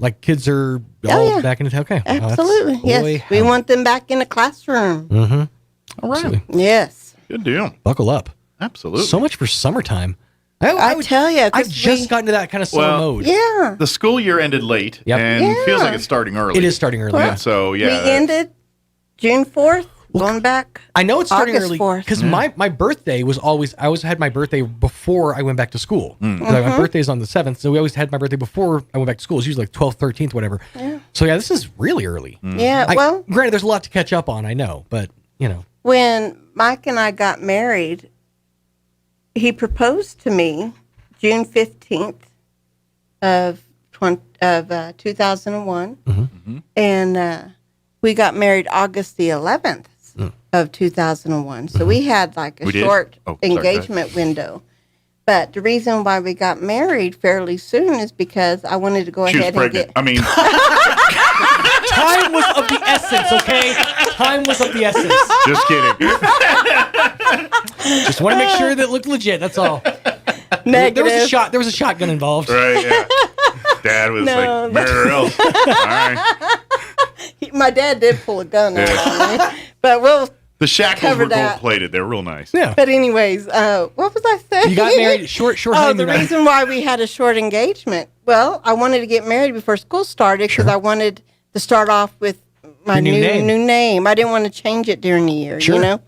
Like kids are all back into okay. Absolutely. Yes. We want them back in the classroom. Mm-hmm. All right. Absolutely. Yes. Good deal. Buckle up. Absolutely. So much for summertime. I tell you, I've just gotten to that kind of summer mode. Yeah. The school year ended late, and feels like it's starting early. It is starting early. And so, We ended June 4th. going back. I know it's starting August early 4th. because my birthday was always, I always had my birthday before I went back to school. My birthday is on the 7th, so we always had my birthday before I went back to school. It's usually like 12th, 13th, whatever. Yeah. So yeah, this is really early. Yeah, well, granted, there's a lot to catch up on, I know, but you know. When Mike and I got married, he proposed to me June 15th of 2001, and we got married August the 11th of 2001. So we had like a short engagement window. But the reason why we got married fairly soon is because I wanted to go ahead and get. I mean, time was of the essence, okay? Time was of the essence. Just kidding. Just want to make sure that it looked legit. That's all. Negative. There was a shotgun involved. Right. Yeah. Dad was like, marry her else. All right. My dad did pull a gun out on me, but the shackles cover were that. gold plated. They're real nice. Yeah. But anyways, what was I saying? You got married short Oh, honeymoon. the reason why we had a short engagement. Well, I wanted to get married before school started because I wanted to start off with my new name. I didn't want to change it during the year, you know.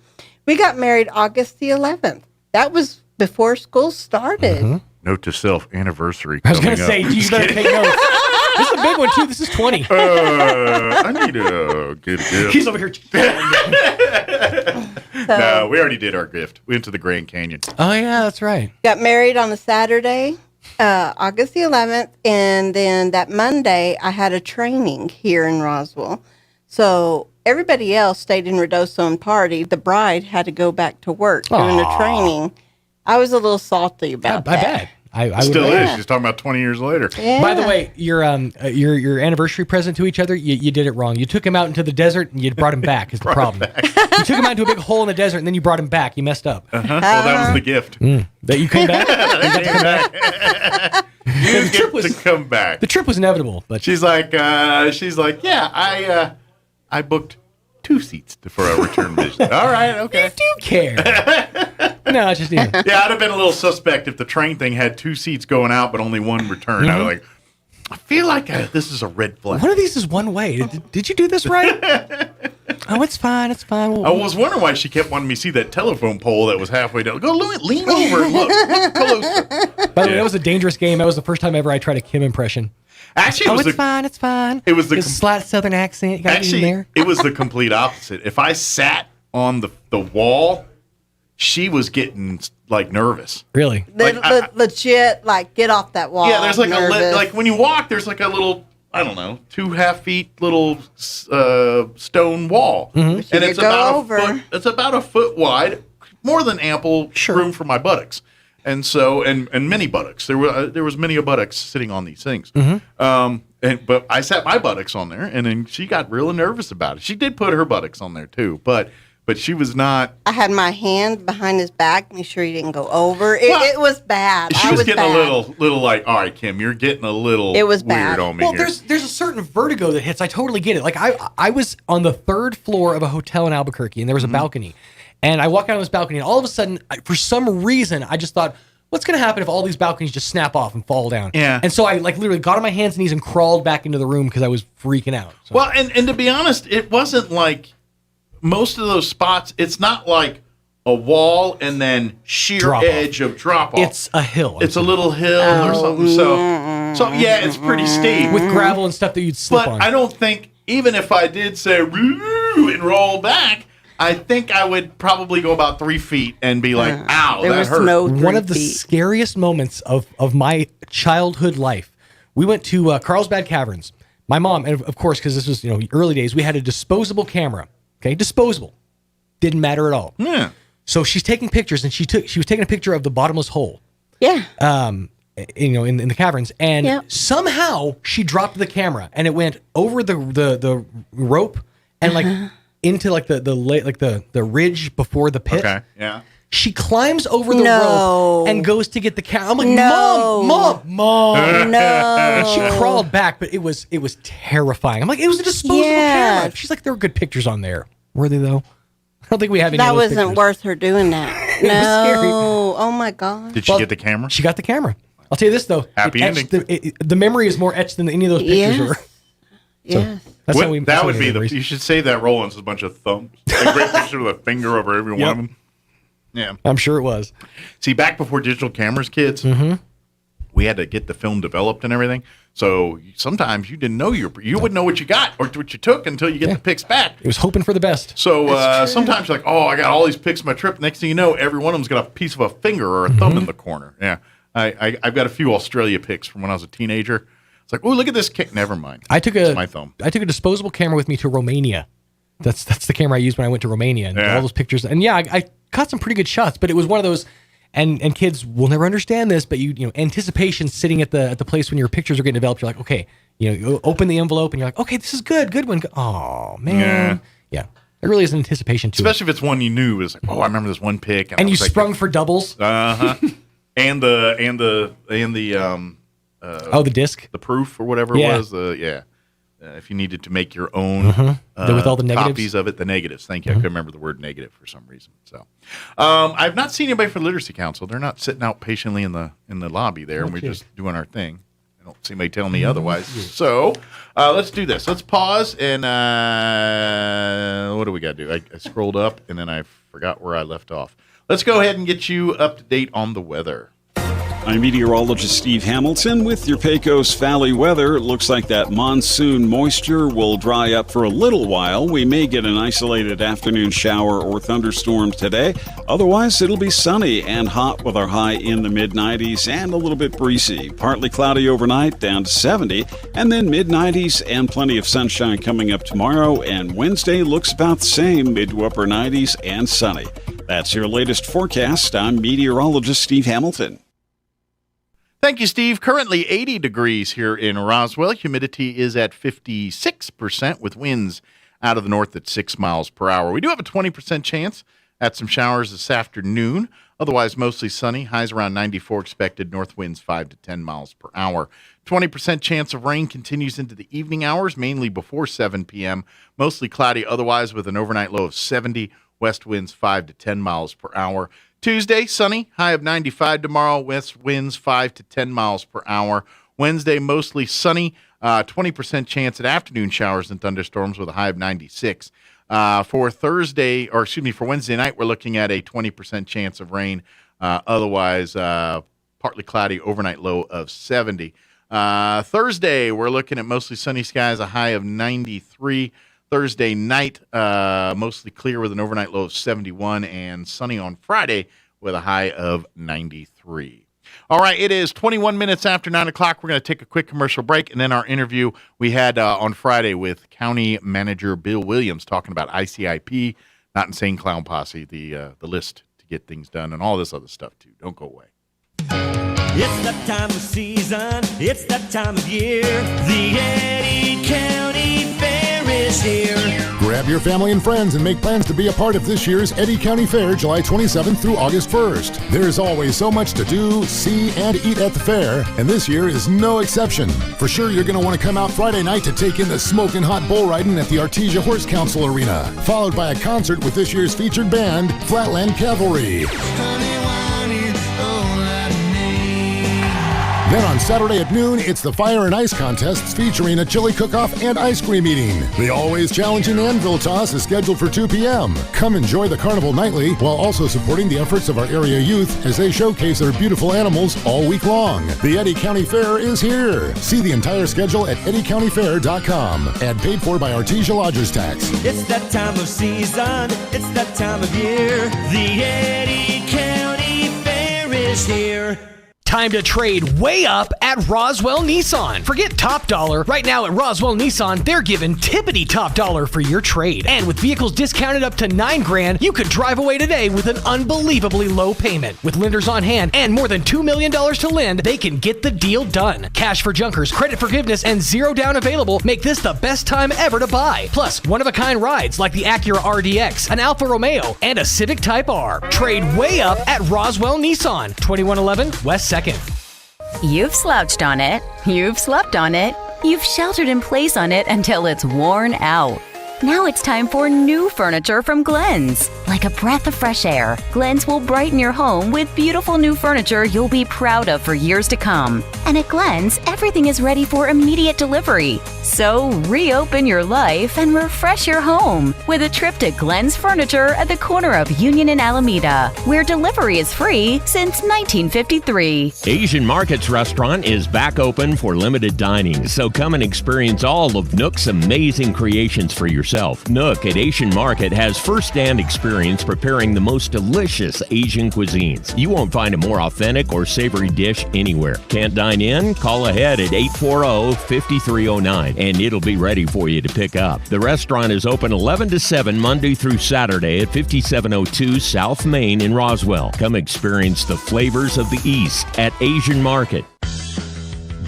We got married August the 11th. That was before school started. Note to self, anniversary. I was going to coming say, up. you better take notes. This is a big one, too. This is 20. I need to get a gift. He's over here. No, we already did our gift. We went to the Grand Canyon. Oh, yeah, that's right. Got married on a Saturday, August the 11th, and then that Monday I had a training here in Roswell. So everybody else stayed in Redoso and partied. The bride had to go back to work during the training. I was a little salty about that. I bet. I Still would, is. She's talking about 20 years later. Yeah. By the way, your anniversary present to each other, you did it wrong. You took him out into the desert and you brought him back is the problem. You took him out into a big hole in the desert and then you brought him back. You messed up. Well, that was the gift. That you came back? You got to come back? You get to come back. The trip was inevitable, but She's like, yeah, I booked 2 seats for a return visit. All right, okay. You do care. No, it's just Yeah, I'd have been a little suspect if the train thing had 2 seats going out but only 1 return. I'd be like, I feel like this is a red flag. one of these is one way. Did you do this right? Oh, it's fine. It's fine. I was wondering why she kept wanting me to see that telephone pole that was halfway down. Go lean over and look closer. By the way, that was a dangerous game. That was the first time ever I tried a Kim impression. Actually, it's fine. It's fine. It was the slight Southern accent. You got me in there. It was the complete opposite. If I sat on the wall, she was getting like nervous. Really? Legit, like get off that wall. Yeah, there's like nervous. like when you walk, there's like a little, I don't know, 2.5 feet little stone wall, and it's about a foot. It's about a foot wide, more than ample room for my buttocks, and so and many buttocks. There was many a buttocks sitting on these things. But I sat my buttocks on there, and then she got real nervous about it. She did put her buttocks on there too, but she was not. I had my hand behind his back, make sure he didn't go over. It was bad. She was getting a little like, all right, Kim, you're getting a little. It was weird bad. on me Well, here. there's a certain vertigo that hits. I totally get it. Like I was on the 3rd floor of a hotel in Albuquerque, and there was a balcony, and I walk out on this balcony, and all of a sudden, for some reason, I just thought, what's going to happen if all these balconies just snap off and fall down? Yeah. And so I like literally got on my hands and knees and crawled back into the room because I was freaking out. So. Well, and to be honest, it wasn't like most of those spots. It's not like a wall and then sheer Drop edge of drop off. It's a hill. It's a little hill or something. So yeah, it's pretty steep with gravel and stuff that you'd slip but on. I don't think even if I did say "Woo," and roll back, I think I would probably go about 3 feet and be like, "Ow, that hurt." One of the scariest moments of my childhood life. We went to Carlsbad Caverns. My mom, and of course, because this was early days, we had a disposable camera. Okay, disposable, didn't matter at all. Yeah. So she's taking pictures, and she was taking a picture of the bottomless hole. Yeah. In the caverns, and somehow she dropped the camera, and it went over the rope and like into like the ridge before the pit. Okay. Yeah. She climbs over the rope and goes to get the camera. I'm like, Mom. No. And she crawled back, but it was terrifying. I'm like, it was a disposable camera. She's like, there were good pictures on there. Were they though? I don't think we have any. That of those wasn't pictures. worth her doing that. No. Oh my God. Did she get the camera? She got the camera. I'll tell you this though. Happy ending. The memory is more etched than any of those pictures were. Yes. That would be you should save that roll as a bunch of thumbs. A great picture with a finger over every one of them. Yeah. I'm sure it was. See, back before digital cameras, kids, we had to get the film developed and everything. So sometimes you didn't know you wouldn't know what you got or what you took until you get the pics back. It was hoping for the best. So sometimes you're like, oh, I got all these pics of my trip. Next thing you know, every one of them's got a piece of a finger or a thumb in the corner. Yeah. I've got a few Australia pics from when I was a teenager. It's like, oh, look at this. Never mind. It's my thumb. I took a disposable camera with me to Romania. That's the camera I used when I went to Romania. And all those pictures. And I caught some pretty good shots, but it was one of those. And kids will never understand this, but you anticipation sitting at the place when your pictures are getting developed. You're like, okay, you open the envelope and you're like, okay, this is good one. Oh man, yeah. There really is an anticipation to especially if it's one you knew. Is like, oh, I remember this one pic, and you sprung for doubles. And the the disc, the proof or whatever it was. If you needed to make your own with all the negatives. Copies of it, the negatives. Thank you. I couldn't remember the word negative for some reason. So, I've not seen anybody for Literacy Council. They're not sitting out patiently in the lobby there, and we're just doing our thing. I don't see anybody telling me otherwise. So, let's do this. Let's pause and what do we got to do? I scrolled up and then I forgot where I left off. Let's go ahead and get you up to date on the weather. I'm meteorologist Steve Hamilton with your Pecos Valley weather. It looks like that monsoon moisture will dry up for a little while. We may get an isolated afternoon shower or thunderstorm today. Otherwise, it'll be sunny and hot with our high in the mid-90s and a little bit breezy. Partly cloudy overnight, down to 70, and then mid-90s and plenty of sunshine coming up tomorrow. And Wednesday looks about the same, mid to upper 90s and sunny. That's your latest forecast. I'm meteorologist Steve Hamilton. Thank you, Steve. Currently 80 degrees here in Roswell. Humidity is at 56% with winds out of the north at 6 miles per hour. We do have a 20% chance at some showers this afternoon. Otherwise, mostly sunny. Highs around 94 expected. North winds 5 to 10 miles per hour. 20% chance of rain continues into the evening hours, mainly before 7 p.m. Mostly cloudy otherwise with an overnight low of 70. West winds 5 to 10 miles per hour. Tuesday, sunny, high of 95 tomorrow. West winds 5 to 10 miles per hour. Wednesday, mostly sunny, 20% chance at afternoon showers and thunderstorms with a high of 96. For Wednesday night, we're looking at a 20% chance of rain. Otherwise, partly cloudy, overnight low of 70. Thursday, we're looking at mostly sunny skies, a high of 93. Thursday night, mostly clear with an overnight low of 71, and sunny on Friday with a high of 93. All right, it is 21 minutes after 9 o'clock. We're going to take a quick commercial break, and then our interview we had on Friday with County Manager Bill Williams talking about ICIP, Not Insane Clown Posse, the list to get things done, and all this other stuff, too. Don't go away. It's that time of season, it's that time of year, the Eddy County Fair is here. Grab your family and friends and make plans to be a part of this year's Eddy County Fair, July 27th through August 1st. There's always so much to do, see, and eat at the fair, and this year is no exception. For sure, you're going to want to come out Friday night to take in the smoking hot bull riding at the Artesia Horse Council Arena, followed by a concert with this year's featured band, Flatland Cavalry. Then on Saturday at noon, it's the Fire and Ice Contests featuring a chili cook-off and ice cream eating. The always challenging Anvil Toss is scheduled for 2 p.m. Come enjoy the carnival nightly while also supporting the efforts of our area youth as they showcase their beautiful animals all week long. The Eddy County Fair is here. See the entire schedule at eddycountyfair.com and paid for by Artesia Lodgers Tax. It's that time of season, it's that time of year, the Eddy County Fair is here. Time to trade way up at Roswell Nissan. Forget top dollar. Right now at Roswell Nissan, they're giving tippity top dollar for your trade. And with vehicles discounted up to $9,000, you could drive away today with an unbelievably low payment. With lenders on hand and more than $2 million to lend, they can get the deal done. Cash for junkers, credit forgiveness, and zero down available make this the best time ever to buy. Plus, one-of-a-kind rides like the Acura RDX, an Alfa Romeo, and a Civic Type R. Trade way up at Roswell Nissan, 2111 West 2nd. You've slouched on it, you've slept on it, you've sheltered in place on it until it's worn out. Now it's time for new furniture from Glenn's. like a breath of fresh air, Glenn's will brighten your home with beautiful new furniture you'll be proud of for years to come. And at Glenn's, everything is ready for immediate delivery. So reopen your life and refresh your home with a trip to Glenn's Furniture at the corner of Union and Alameda, where delivery is free since 1953. Asian Market's restaurant is back open for limited dining, so come and experience all of Nook's amazing creations for yourself. Nook at Asian Market has first-hand experience preparing the most delicious Asian cuisines. You won't find a more authentic or savory dish anywhere. Can't dine in? Call ahead at 840-5309 and it'll be ready for you to pick up. The restaurant is open 11 to 7 Monday through Saturday at 5702 South Main in Roswell. Come experience the flavors of the East at Asian Market.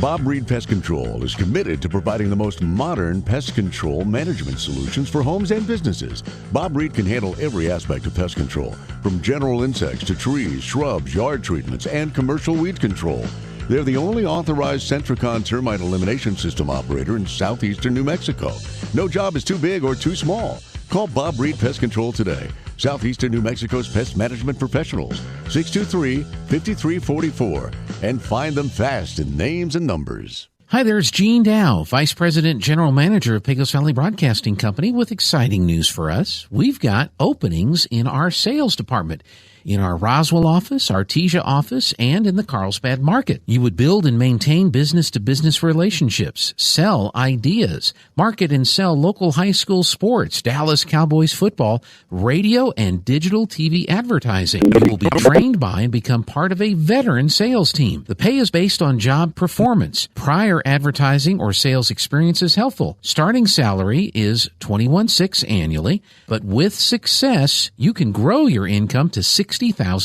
Bob Reed Pest Control is committed to providing the most modern pest control management solutions for homes and businesses. Bob Reed can handle every aspect of pest control, from general insects to trees, shrubs, yard treatments, and commercial weed control. They're the only authorized Centricon termite elimination system operator in southeastern New Mexico. No job is too big or too small. Call Bob Reed Pest Control today. Southeastern New Mexico's pest management professionals, 623-5344, and find them fast in names and numbers. Hi there, it's Gene Dow, Vice President General Manager of Pecos Valley Broadcasting Company, with exciting news for us. We've got openings in our sales department, in our Roswell office, Artesia office, and in the Carlsbad market. You would build and maintain business-to-business relationships, sell ideas, market and sell local high school sports, Dallas Cowboys football, radio and digital TV advertising. You will be trained by and become part of a veteran sales team. The pay is based on job performance. Prior advertising or sales experience is helpful. Starting salary is $21,600 annually, but with success, you can grow your income to $60,000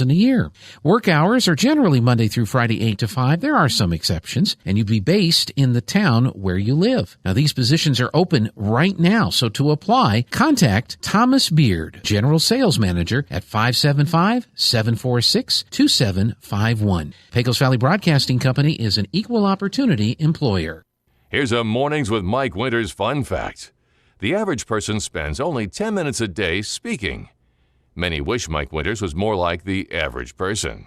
a year. Work hours are generally Monday through Friday, 8 to 5. There are some exceptions, and you'd be based in the town where you live. Now, these positions are open right now, so to apply, contact Thomas Beard, General Sales Manager, at 575-746-2751. Pecos Valley Broadcasting Company is an equal opportunity employer. Here's a Mornings with Mike Winters fun fact. The average person spends only 10 minutes a day speaking. Many wish Mike Winters was more like the average person.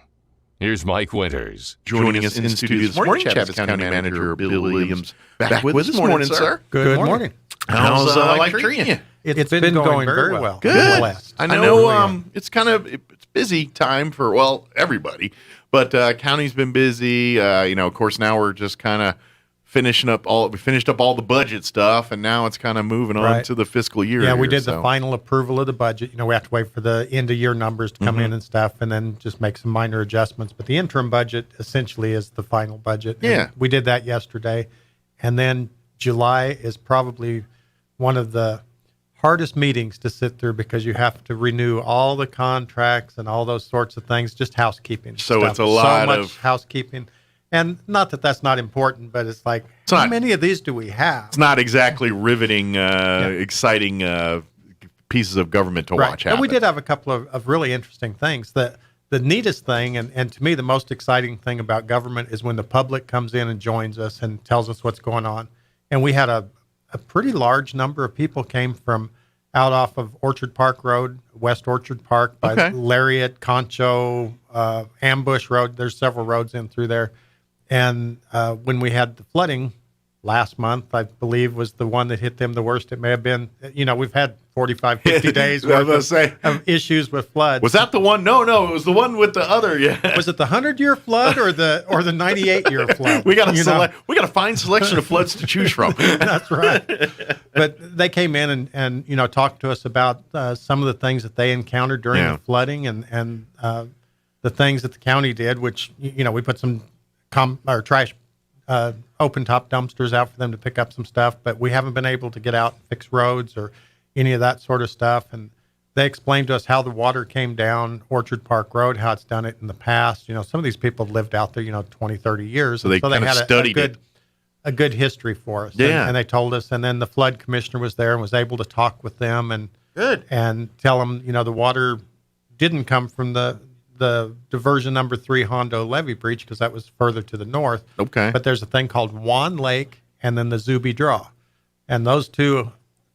Here's Mike Winters. Joining us in studio this morning, Chavis County Manager Bill Williams. Back with us this morning, sir. Good morning. How's life treating you? It's been going very well. Good. I know it's kind of it's busy time for, well, everybody. But county's been busy. Of course, now we're just kind of we finished up all the budget stuff, and now it's kind of moving on to the fiscal year. Yeah, we did the final approval of the budget. We have to wait for the end of year numbers to come in and stuff, and then just make some minor adjustments. But the interim budget essentially is the final budget. Yeah. And we did that yesterday. And then July is probably one of the hardest meetings to sit through because you have to renew all the contracts and all those sorts of things, just housekeeping. So stuff. it's a lot so much of housekeeping. And not that that's not important, but it's like, how many of these do we have? It's not exactly riveting, exciting pieces of government to watch happen. And we did have a couple of really interesting things. The neatest thing, and to me the most exciting thing about government is when the public comes in and joins us and tells us what's going on. And we had a pretty large number of people came from out off of Orchard Park Road, West Orchard Park, by Lariat, Concho, Ambush Road. There's several roads in through there. And when we had the flooding last month, I believe was the one that hit them the worst. It may have been, we've had 45, 50 days worth of issues with floods. Was that the one? No, it was the one with the other. Yeah. Was it the 100-year flood or the 98-year flood? We got a fine selection of floods to choose from. That's right. But they came in and talked to us about some of the things that they encountered during the flooding and the things that the county did, which we put some trash open top dumpsters out for them to pick up some stuff, but we haven't been able to get out and fix roads or any of that sort of stuff. And they explained to us how the water came down Orchard Park Road, how it's done it in the past. Some of these people lived out there 20, 30 years, so they had studied a good history for us. And they told us, and then the flood commissioner was there and was able to talk with them and tell them the water didn't come from the diversion number 3 Hondo levee breach, because that was further to the north. Okay. But there's a thing called Juan Lake and then the Zuby Draw. And those two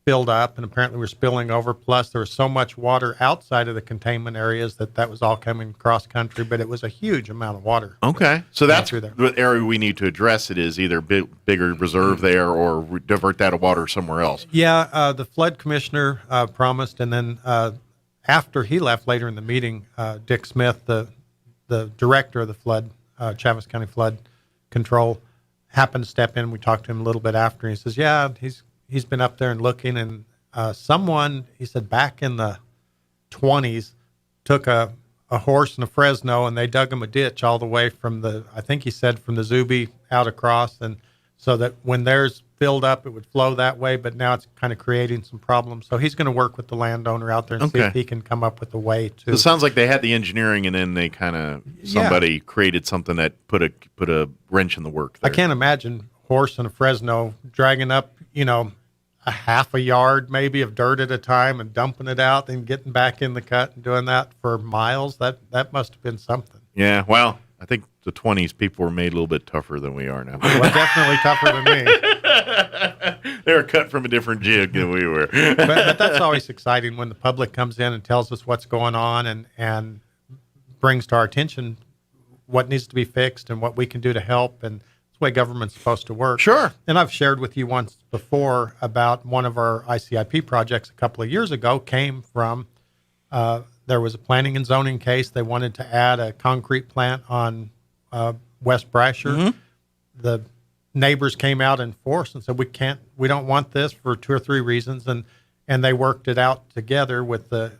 filled up, and apparently we're spilling over. Plus, there was so much water outside of the containment areas that was all coming cross country, but it was a huge amount of water. Okay. So that's through there. the area we need to address. It is either bigger reserve there or divert that water somewhere else. Yeah, the flood commissioner promised, and then after he left later in the meeting, Dick Smith, the director of the flood, Chaves County Flood Control, happened to step in. We talked to him a little bit after, and he says, yeah, he's been up there and looking, and someone, he said, back in the 20s, took a horse and a Fresno, and they dug him a ditch all the way from I think he said from the Zuby out across, and so that when theirs filled up, it would flow that way, but now it's kind of creating some problems. So he's going to work with the landowner out there and see if he can come up with a way to. It sounds like they had the engineering, and then they kind of somebody created something that put a wrench in the work there. I can't imagine horse and a Fresno dragging up, a half a yard maybe of dirt at a time and dumping it out and getting back in the cut and doing that for miles. That must have been something. Yeah, well, I think the 20s people were made a little bit tougher than we are now. Well, definitely tougher than me. They were cut from a different jig than we were. but that's always exciting when the public comes in and tells us what's going on and brings to our attention what needs to be fixed and what we can do to help. And that's the way government's supposed to work. Sure. And I've shared with you once before about one of our ICIP projects a couple of years ago came from there was a planning and zoning case. They wanted to add a concrete plant on West Brasher. Mm-hmm. The neighbors came out in force and said, we don't want this for 2 or 3 reasons. And they worked it out together with the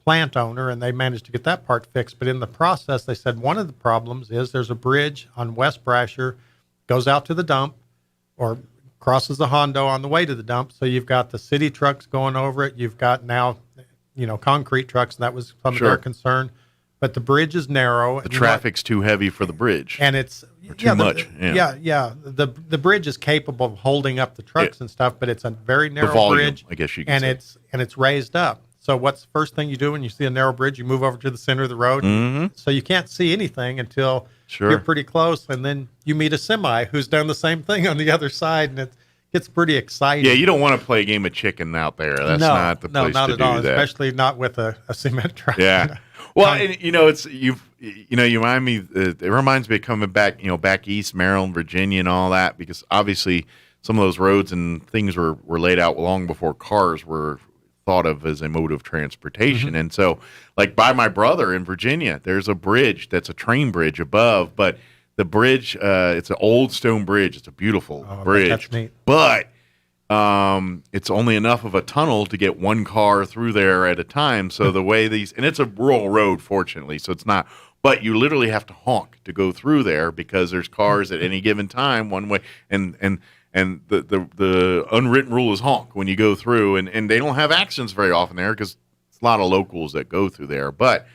plant owner, and they managed to get that part fixed. But in the process, they said one of the problems is there's a bridge on West Brasher, goes out to the dump or crosses the Hondo on the way to the dump. So you've got the city trucks going over it. You've got now, concrete trucks, and that was some of their concern. But the bridge is narrow. The traffic's too heavy for the bridge. And it's too much. The bridge is capable of holding up the trucks and stuff, but it's a very narrow bridge. I guess you can say. It's raised up. So what's the first thing you do when you see a narrow bridge? You move over to the center of the road. Mm-hmm. So you can't see anything until you're pretty close, and then you meet a semi who's done the same thing on the other side, and it gets pretty exciting. Yeah, you don't want to play a game of chicken out there. That's not the place not to at do all, that. especially not with a cement truck. Yeah. Well, and, you remind me. It reminds me of coming back, back east, Maryland, Virginia, and all that, because obviously some of those roads and things were laid out long before cars were thought of as a mode of transportation. Mm-hmm. And so, like by my brother in Virginia, there's a bridge that's a train bridge above, but the bridge, it's an old stone bridge. It's a beautiful bridge. That's neat. But it's only enough of a tunnel to get one car through there at a time. So the way and it's a rural road, fortunately, so it's not, but you literally have to honk to go through there because there's cars at any given time one way. And the unwritten rule is honk when you go through, and they don't have accidents very often there because it's a lot of locals that go through there. But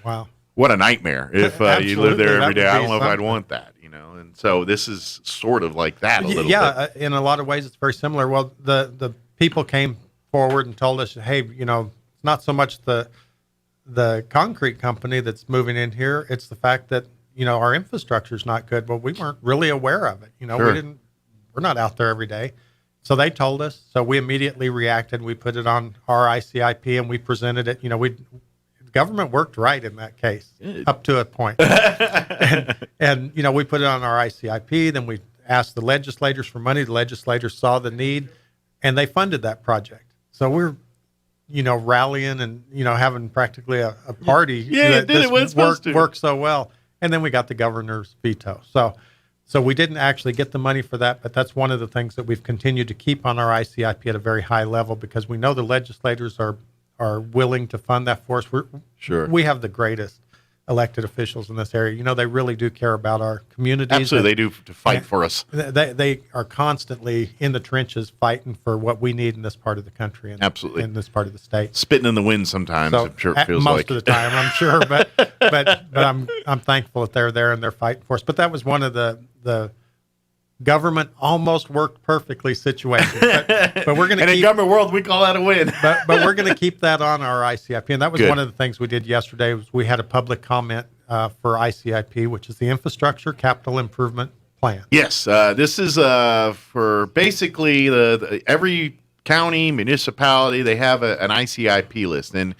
wow, what a nightmare if you live there every day. I don't know if I'd want that, And so this is sort of like that a little bit. Yeah, in a lot of ways, it's very similar. Well, the people came forward and told us, hey, it's not so much the concrete company that's moving in here; it's the fact that our infrastructure is not good. Well, we weren't really aware of it. Sure. We're not out there every day. So they told us. So we immediately reacted. We put it on our ICIP and we presented it. The government worked right in that case up to a point. and we put it on our ICIP. Then we asked the legislators for money. The legislators saw the need and they funded that project. So we're, rallying and, having practically a party. Yeah, it did. It was worked so well. And then we got the governor's veto. So we didn't actually get the money for that, but that's one of the things that we've continued to keep on our ICIP at a very high level because we know the legislators are willing to fund that for us. We have the greatest elected officials in this area. They really do care about our communities. Absolutely, they do to fight for us. They are constantly in the trenches fighting for what we need in this part of the country and absolutely in this part of the state. Spitting in the wind sometimes. So, I'm sure it feels most of the time, I'm sure, but I'm thankful that they're there and they're fighting for us. But that was one of the government almost worked perfectly situation. But we're going to in government world, we call that a win. but we're going to keep that on our ICIP. And that was one of the things we did yesterday was we had a public comment for ICIP, which is the Infrastructure Capital Improvement Plan. Yes. This is for basically every county, municipality, they have an ICIP list. And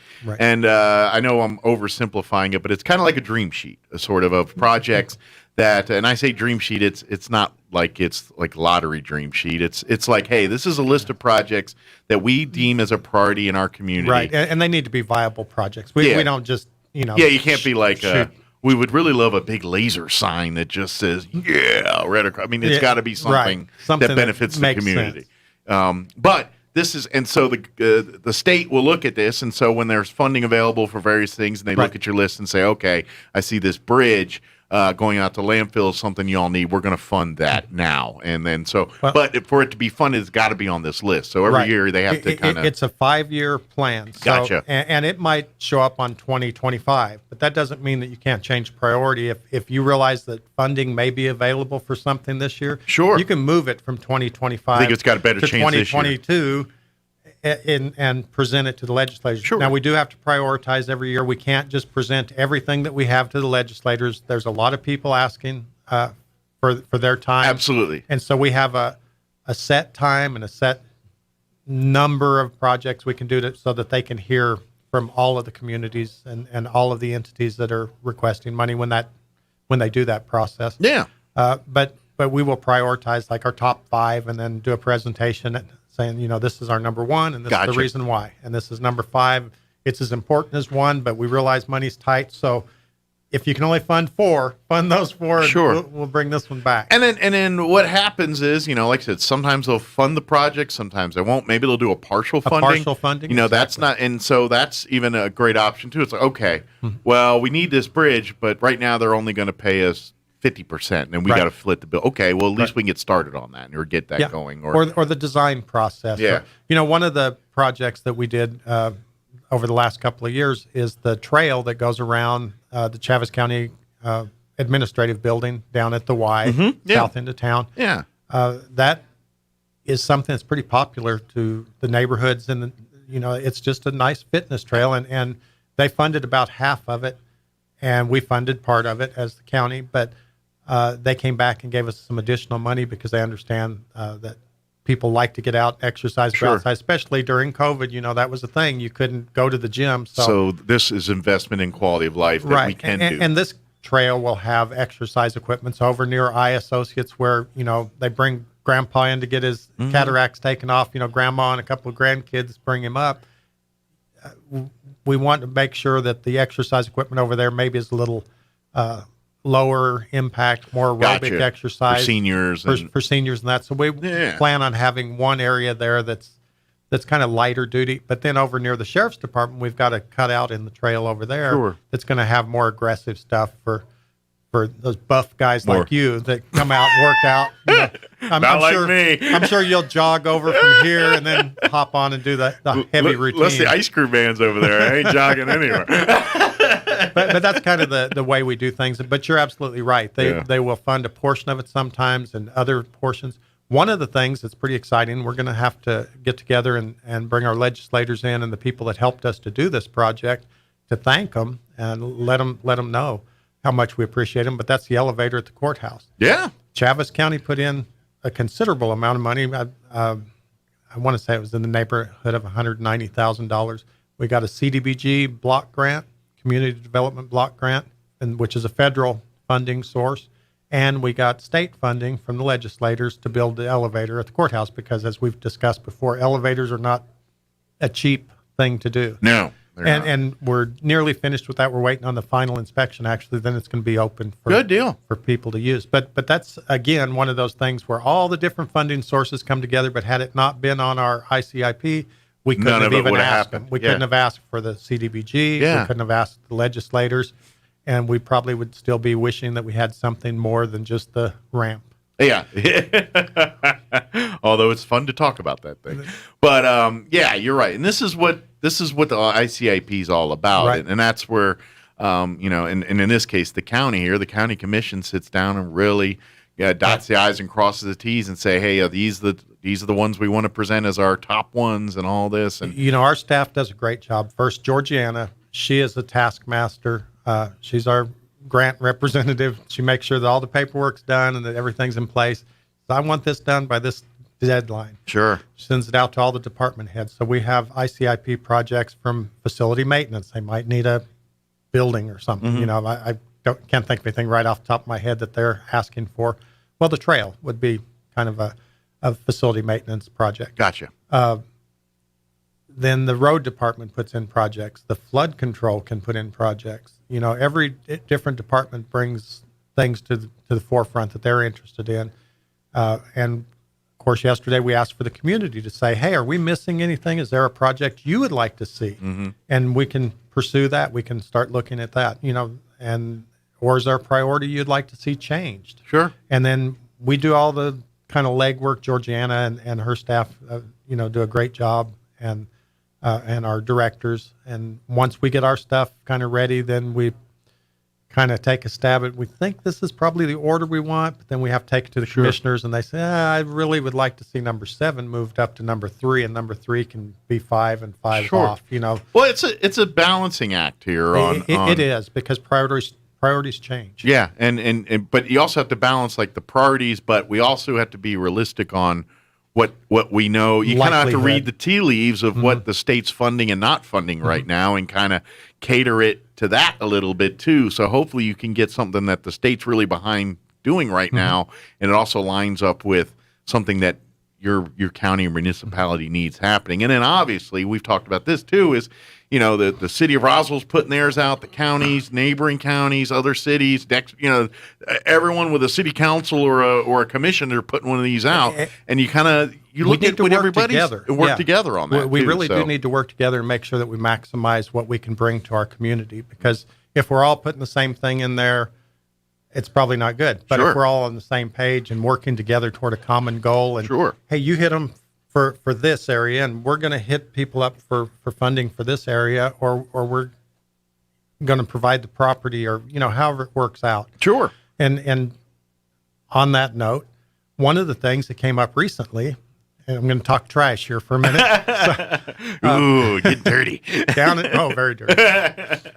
I know I'm oversimplifying it, but it's kind of like a dream sheet, a sort of projects that, and I say dream sheet, it's not like it's like lottery dream sheet. It's like, hey, this is a list of projects that we deem as a priority in our community. Right, and they need to be viable projects. We don't just, Yeah, you can't be like, we would really love a big laser sign that just says, red across. I mean, it's got to be something that benefits the community. But this is, and so the state will look at this, and so when there's funding available for various things, and they look at your list and say, okay, I see this bridge going out to landfill is something y'all need. We're going to fund that now, and then but for it to be funded, it's got to be on this list. So every year they have to kind of. It's a 5-year plan. So, gotcha. And it might show up on 2025, but that doesn't mean that you can't change priority. If you realize that funding may be available for something this year, sure, you can move it from 2025. I think it's got a better to chance this year. 2022. And present it to the legislature. Sure. Now, we do have to prioritize every year. We can't just present everything that we have to the legislators. There's a lot of people asking for their time. Absolutely. And so we have a set time and a set number of projects we can do so that they can hear from all of the communities and all of the entities that are requesting money when they do that process. Yeah. But we will prioritize like our top 5 and then do a presentation saying, this is our number 1 and this is the reason why. And this is number 5. It's as important as 1, but we realize money's tight. So if you can only fund 4, fund those 4. Sure. And we'll bring this one back. And then what happens is, like I said, sometimes they'll fund the project, sometimes they won't. Maybe they'll do a partial funding. Exactly. That's not, and so that's even a great option too. It's like, okay, well, we need this bridge, but right now they're only going to pay us 50%, and we got to split the bill. Okay, well, at least we can get started on that or get that going. Or the design process. Yeah. One of the projects that we did over the last couple of years is the trail that goes around the Chaves County Administrative Building down at the Y, south end of town. Yeah. That is something that's pretty popular to the neighborhoods, and it's just a nice fitness trail, and they funded about half of it, and we funded part of it as the county, but they came back and gave us some additional money because they understand that people like to get out, exercise, go outside, especially during COVID. That was a thing. You couldn't go to the gym. So this is investment in quality of life that we can do. And this trail will have exercise equipment. So over near Eye Associates where, they bring grandpa in to get his cataracts taken off, grandma and a couple of grandkids bring him up. We want to make sure that the exercise equipment over there maybe is a little lower impact, more aerobic exercise for seniors, for seniors and that. So we plan on having one area there that's kind of lighter duty. But then over near the sheriff's department, we've got a cutout in the trail over there that's going to have more aggressive stuff for those buff guys like you that come out and work out. I'm sure, me. I'm sure you'll jog over from here and then hop on and do the heavy routine. Unless the ice cream man's over there. I ain't jogging anywhere. But that's kind of the way we do things. But you're absolutely right. They will fund a portion of it sometimes and other portions. One of the things that's pretty exciting, we're going to have to get together and bring our legislators in and the people that helped us to do this project to thank them and let them know how much we appreciate them. But that's the elevator at the courthouse. Yeah. Chaves County put in a considerable amount of money. I want to say it was in the neighborhood of $190,000. We got a CDBG block grant, Community Development Block Grant, which is a federal funding source. And we got state funding from the legislators to build the elevator at the courthouse because, as we've discussed before, elevators are not a cheap thing to do. No. And we're nearly finished with that. We're waiting on the final inspection, actually. Then it's going to be open for people to use. But that's, again, one of those things where all the different funding sources come together. But had it not been on our ICIP, we couldn't have even asked them. We couldn't have asked for the CDBG. We couldn't have asked the legislators. And we probably would still be wishing that we had something more than just the ramp. Yeah. Although it's fun to talk about that thing. But you're right. And this is what the ICIP is all about. Right. And that's where and in this case the county commission sits down and really dots the I's and crosses the T's and say, hey, these are the ones we want to present as our top ones and all this. And our staff does a great job. First, Georgiana, she is the taskmaster. She's our grant representative. She makes sure that all the paperwork's done and that everything's in place. So I want this done by this deadline. Sure. Sends it out to all the department heads. So we have ICIP projects from facility maintenance. They might need a building or something. Mhm. You know, I can't think of anything right off the top of my head that they're asking for. Well, the trail would be kind of a facility maintenance project. Gotcha. Then the road department puts in projects. The flood control can put in projects. You know, every different department brings things to the forefront that they're interested in. And of course, yesterday we asked for the community to say, hey, are we missing anything? Is there a project you would like to see? Mm-hmm. And we can pursue that. We can start looking at that, you know, or is there a priority you'd like to see changed? Sure. And then we do all the kind of legwork. Georgiana and her staff, you know, do a great job, and our directors. And once we get our stuff kind of ready, then we kind of take a stab at, we think this is probably the order we want, but then we have to take it to the commissioners, and they say, I really would like to see number 7 moved up to number 3, and number 3 can be 5 and 5 off, you know. Well, it's a balancing act here. It is, because priorities change. Yeah, and but you also have to balance like the priorities, but we also have to be realistic on what we know. You kind of have to read the tea leaves of what the state's funding and not funding right now, and kind of cater it to that a little bit too. So hopefully you can get something that the state's really behind doing right now, and it also lines up with something that your county or municipality needs happening. And then obviously we've talked about this too, is, you know, the city of Roswell's putting theirs out, the counties, neighboring counties, other cities, you know, everyone with a city council or a commission, they're putting one of these out, and you kind of look at what everybody's work together on that. We too, really so. do need to work together and make sure that we maximize what we can bring to our community, because if we're all putting the same thing in there, it's probably not good. But if we're all on the same page and working together toward a common goal, and hey, you hit them for this area, and we're going to hit people up for funding for this area, or we're going to provide the property, or, you know, however it works out. Sure. And on that note, one of the things that came up recently, and I'm going to talk trash here for a minute. Ooh, get dirty. Very dirty.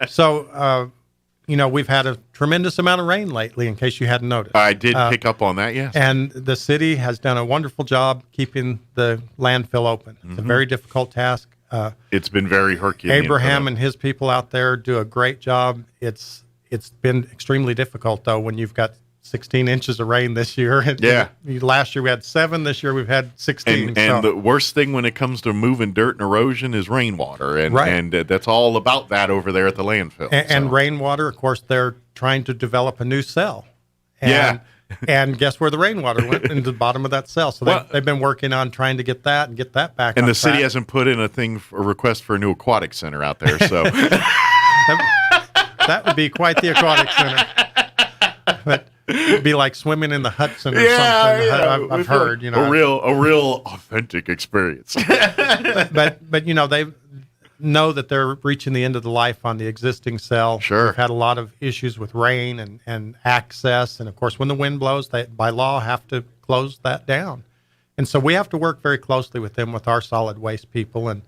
So, you know, we've had a tremendous amount of rain lately, in case you hadn't noticed. I did pick up on that, yes. And the city has done a wonderful job keeping the landfill open. It's a very difficult task. It's been very Herculean. Abraham and his people out there do a great job. It's been extremely difficult, though, when you've got 16 inches of rain this year. Yeah. Last year we had 7. This year we've had 16. And the worst thing when it comes to moving dirt and erosion is rainwater. And that's all about that over there at the landfill. And rainwater, of course, they're trying to develop a new cell. And, and guess where the rainwater went? Into the bottom of that cell. So they've been working on trying to get that back and on the city track. hasn't put in a request for a new aquatic center out there. So that would be quite the aquatic center. But it'd be like swimming in the Hudson or something. I've heard, you know, a real authentic experience. but you know, they know that they're reaching the end of the life on the existing cell. Sure. We've had a lot of issues with rain and access, and of course, when the wind blows, they by law have to close that down. And so we have to work very closely with them, with our solid waste people, and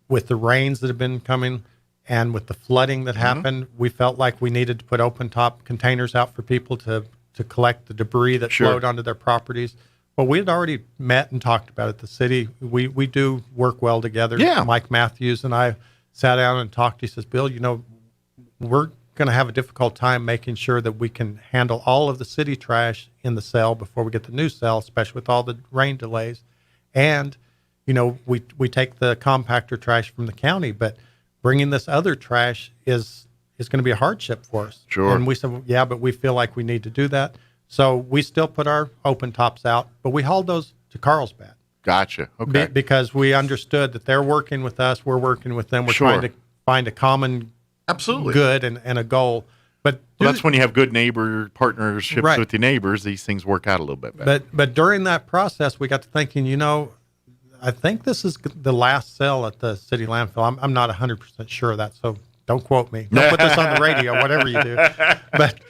with the rains that have been coming. And with the flooding that happened, we felt like we needed to put open top containers out for people to collect the debris that flowed onto their properties. Well, we had already met and talked about it. The city, we do work well together. Yeah. Mike Matthews and I sat down and talked. He says, Bill, you know, we're going to have a difficult time making sure that we can handle all of the city trash in the cell before we get the new cell, especially with all the rain delays. And, you know, we take the compactor trash from the county, but bringing this other trash is going to be a hardship for us. Sure. And we said, well, yeah, but we feel like we need to do that. So we still put our open tops out, but we hauled those to Carlsbad. Gotcha. Okay. Because we understood that they're working with us, we're working with them. We're trying to find a common good and a goal. But that's when you have good neighbor partnerships with your neighbors, these things work out a little bit better. But during that process, we got to thinking, you know, I think this is the last cell at the city landfill. I'm not 100% sure of that, so don't quote me. Don't put this on the radio, whatever you do. But,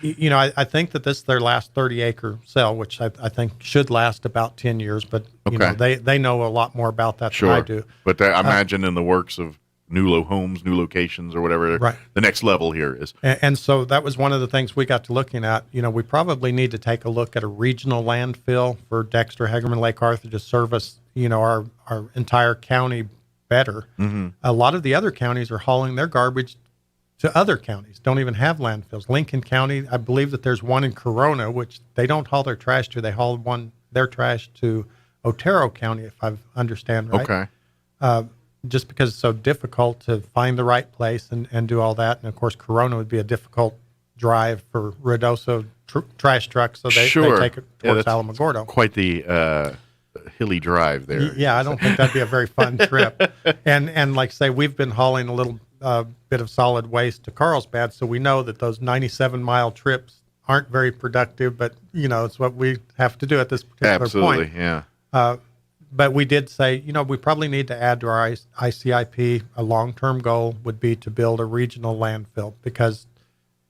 you know, I think that this is their last 30-acre cell, which I think should last about 10 years. But, you know, they know a lot more about that than I do. But I imagine in the works of new homes, new locations, or whatever the next level here is. And so that was one of the things we got to looking at. We probably need to take a look at a regional landfill for Dexter, Hagerman, Lake Arthur to service, our entire county better. Mm-hmm. A lot of the other counties are hauling their garbage to other counties, don't even have landfills. Lincoln County, I believe that there's one in Corona, which they don't haul their trash to. They haul their trash to Otero County, if I understand right. Okay. Just because it's so difficult to find the right place and do all that. And, of course, Corona would be a difficult drive for Ruidoso trash trucks, so they take it towards Alamogordo. Quite the hilly drive there. Yeah, I don't think that'd be a very fun trip. And like I say, we've been hauling a little bit of solid waste to Carlsbad, so we know that those 97-mile trips aren't very productive, but, it's what we have to do at this particular point. Yeah. But we did say, we probably need to add to our ICIP. A long-term goal would be to build a regional landfill, because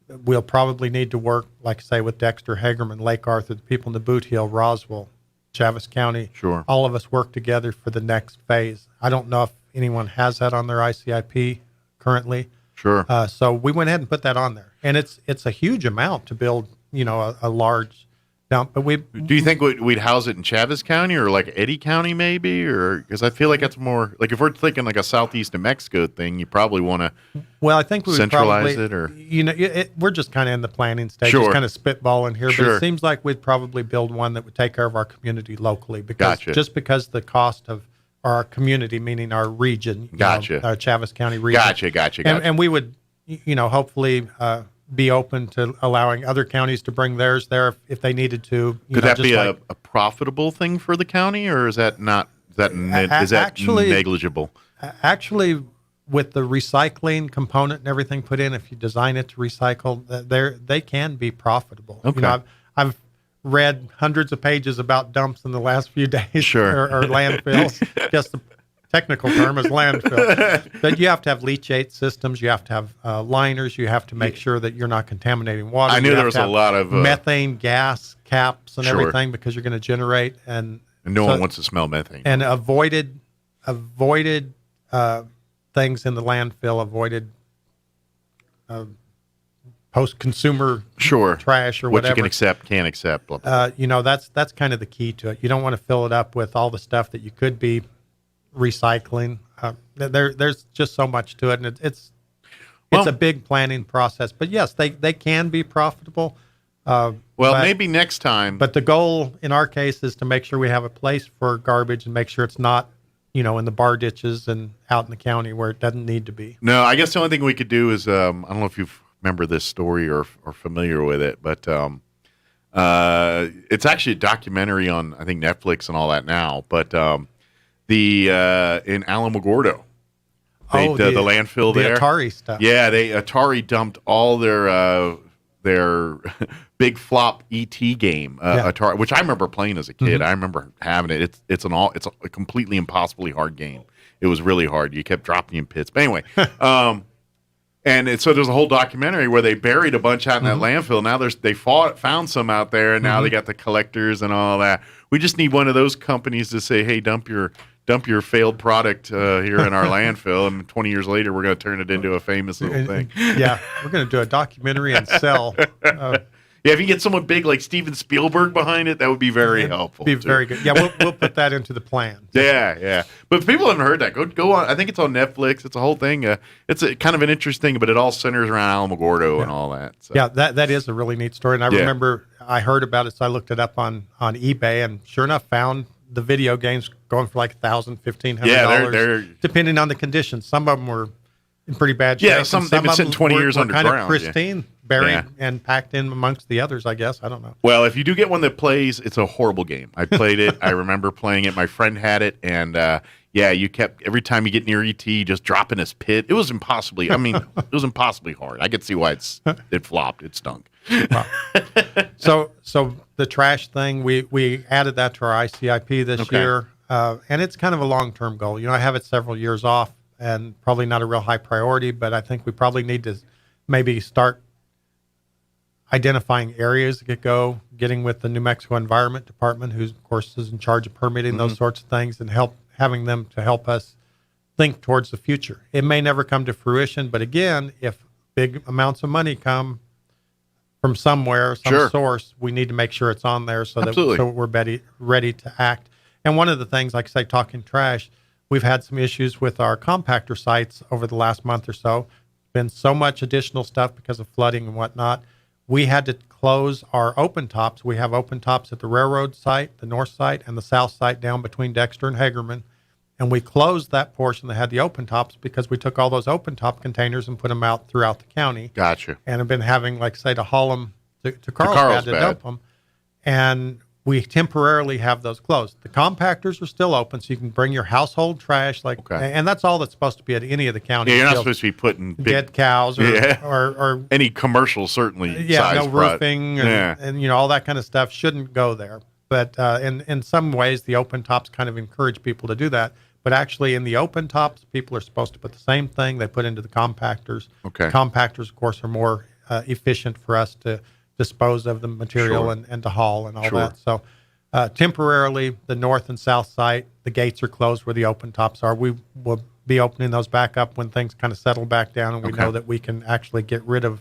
we'll probably need to work, like I say, with Dexter, Hagerman, Lake Arthur, the people in the Boot Heel, Roswell, Chavis County. Sure. All of us work together for the next phase. I don't know if anyone has that on their ICIP currently. Sure. So we went ahead and put that on there. And it's a huge amount to build, a large dump. But do you think we'd house it in Chavis County or like Eddy County maybe? Or because I feel like that's more like, if we're thinking like a southeast New Mexico thing, you probably want to I think we would centralize probably, it, or we're just kind of in the planning stage, Sure. just kind of spitballing here. Sure. But it seems like we'd probably build one that would take care of our community locally, because because the cost of our community, meaning our region, our Chavis County region. Gotcha. And we would, hopefully be open to allowing other counties to bring theirs there if they needed to. Could that be a profitable thing for the county, or is that not? Is that negligible? Actually, with the recycling component and everything put in, if you design it to recycle, they can be profitable. Okay. I've read hundreds of pages about dumps in the last few days, Sure. or landfills. Just the technical term is landfill. But you have to have leachate systems. You have to have liners. You have to make sure that you're not contaminating water. I knew there was a lot of methane gas caps and Sure. everything, because you're going to generate and no one wants to smell methane. And avoided things in the landfill. Avoided post-consumer trash or what whatever. you can accept, can't accept. Blah, blah, blah. That's kind of the key to it. You don't want to fill it up with all the stuff that you could be recycling. There's just so much to it, and it's a big planning process. But yes, they can be profitable. Maybe next time. But the goal in our case is to make sure we have a place for garbage and make sure it's not, in the bar ditches and out in the county where it doesn't need to be. No, I guess the only thing we could do is I don't know if you remember this story or familiar with it, but it's actually a documentary on, I think, Netflix and all that now. But in Alamogordo, the landfill there, the Atari stuff. Yeah, Atari dumped all their big flop ET game, Atari, which I remember playing as a kid. Mm-hmm. I remember having it. It's a completely impossibly hard game. It was really hard. You kept dropping in pits. But anyway, so there's a whole documentary where they buried a bunch out in that landfill. Now they found some out there, and now they got the collectors and all that. We just need one of those companies to say, "Hey, dump your failed product here in our landfill," and 20 years later, we're going to turn it into a famous little thing. Yeah, we're going to do a documentary and sell. Yeah, if you get someone big like Steven Spielberg behind it, that would be very helpful. Be very good. Yeah, we'll put that into the plan. Yeah. But if people haven't heard that, go on. I think it's on Netflix. It's a whole thing. It's a kind of an interesting, but it all centers around Alamogordo and all that. So. Yeah, that is a really neat story. And I remember I heard about it, so I looked it up on eBay, and sure enough, found the video games going for like $1,000, $1,500. Yeah, they're depending on the conditions. Some of them were in pretty bad shape. Yeah, they've been sitting 20 years underground. Kind of pristine, buried and packed in amongst the others, I guess. I don't know. Well, if you do get one that plays, it's a horrible game. I played it. I remember playing it. My friend had it, and you kept, every time you get near ET, just dropping his pit. It was impossibly hard. I could see why it flopped. It stunk. Wow. So the trash thing, we added that to our ICIP this year, and it's kind of a long-term goal. I have it several years off, and probably not a real high priority, but I think we probably need to maybe start identifying areas that could go, getting with the New Mexico Environment Department, who, of course, is in charge of permitting those sorts of things, and having them to help us think towards the future. It may never come to fruition, but again, if big amounts of money come from somewhere, some source, we need to make sure it's on there so that we're ready to act. And one of the things, like I say, talking trash, we've had some issues with our compactor sites over the last month or so. Been so much additional stuff because of flooding and whatnot. We had to close our open tops. We have open tops at the railroad site, the north site, and the south site down between Dexter and Hagerman. And we closed that portion that had the open tops because we took all those open top containers and put them out throughout the county. Gotcha. And have been having, like, say, to haul them to Carlsbad to dump them. And we temporarily have those closed. The compactors are still open, so you can bring your household trash, and that's all that's supposed to be at any of the counties. Yeah, you're not supposed to be putting dead cows or any commercial, certainly. No roofing and all that kind of stuff shouldn't go there. But in some ways, the open tops kind of encourage people to do that. But actually, in the open tops, people are supposed to put the same thing they put into the compactors. Okay. Compactors, of course, are more efficient for us to dispose of the material and to haul and all that. So temporarily, the north and south site, the gates are closed where the open tops are. We will be opening those back up when things kind of settle back down and we know that we can actually get rid of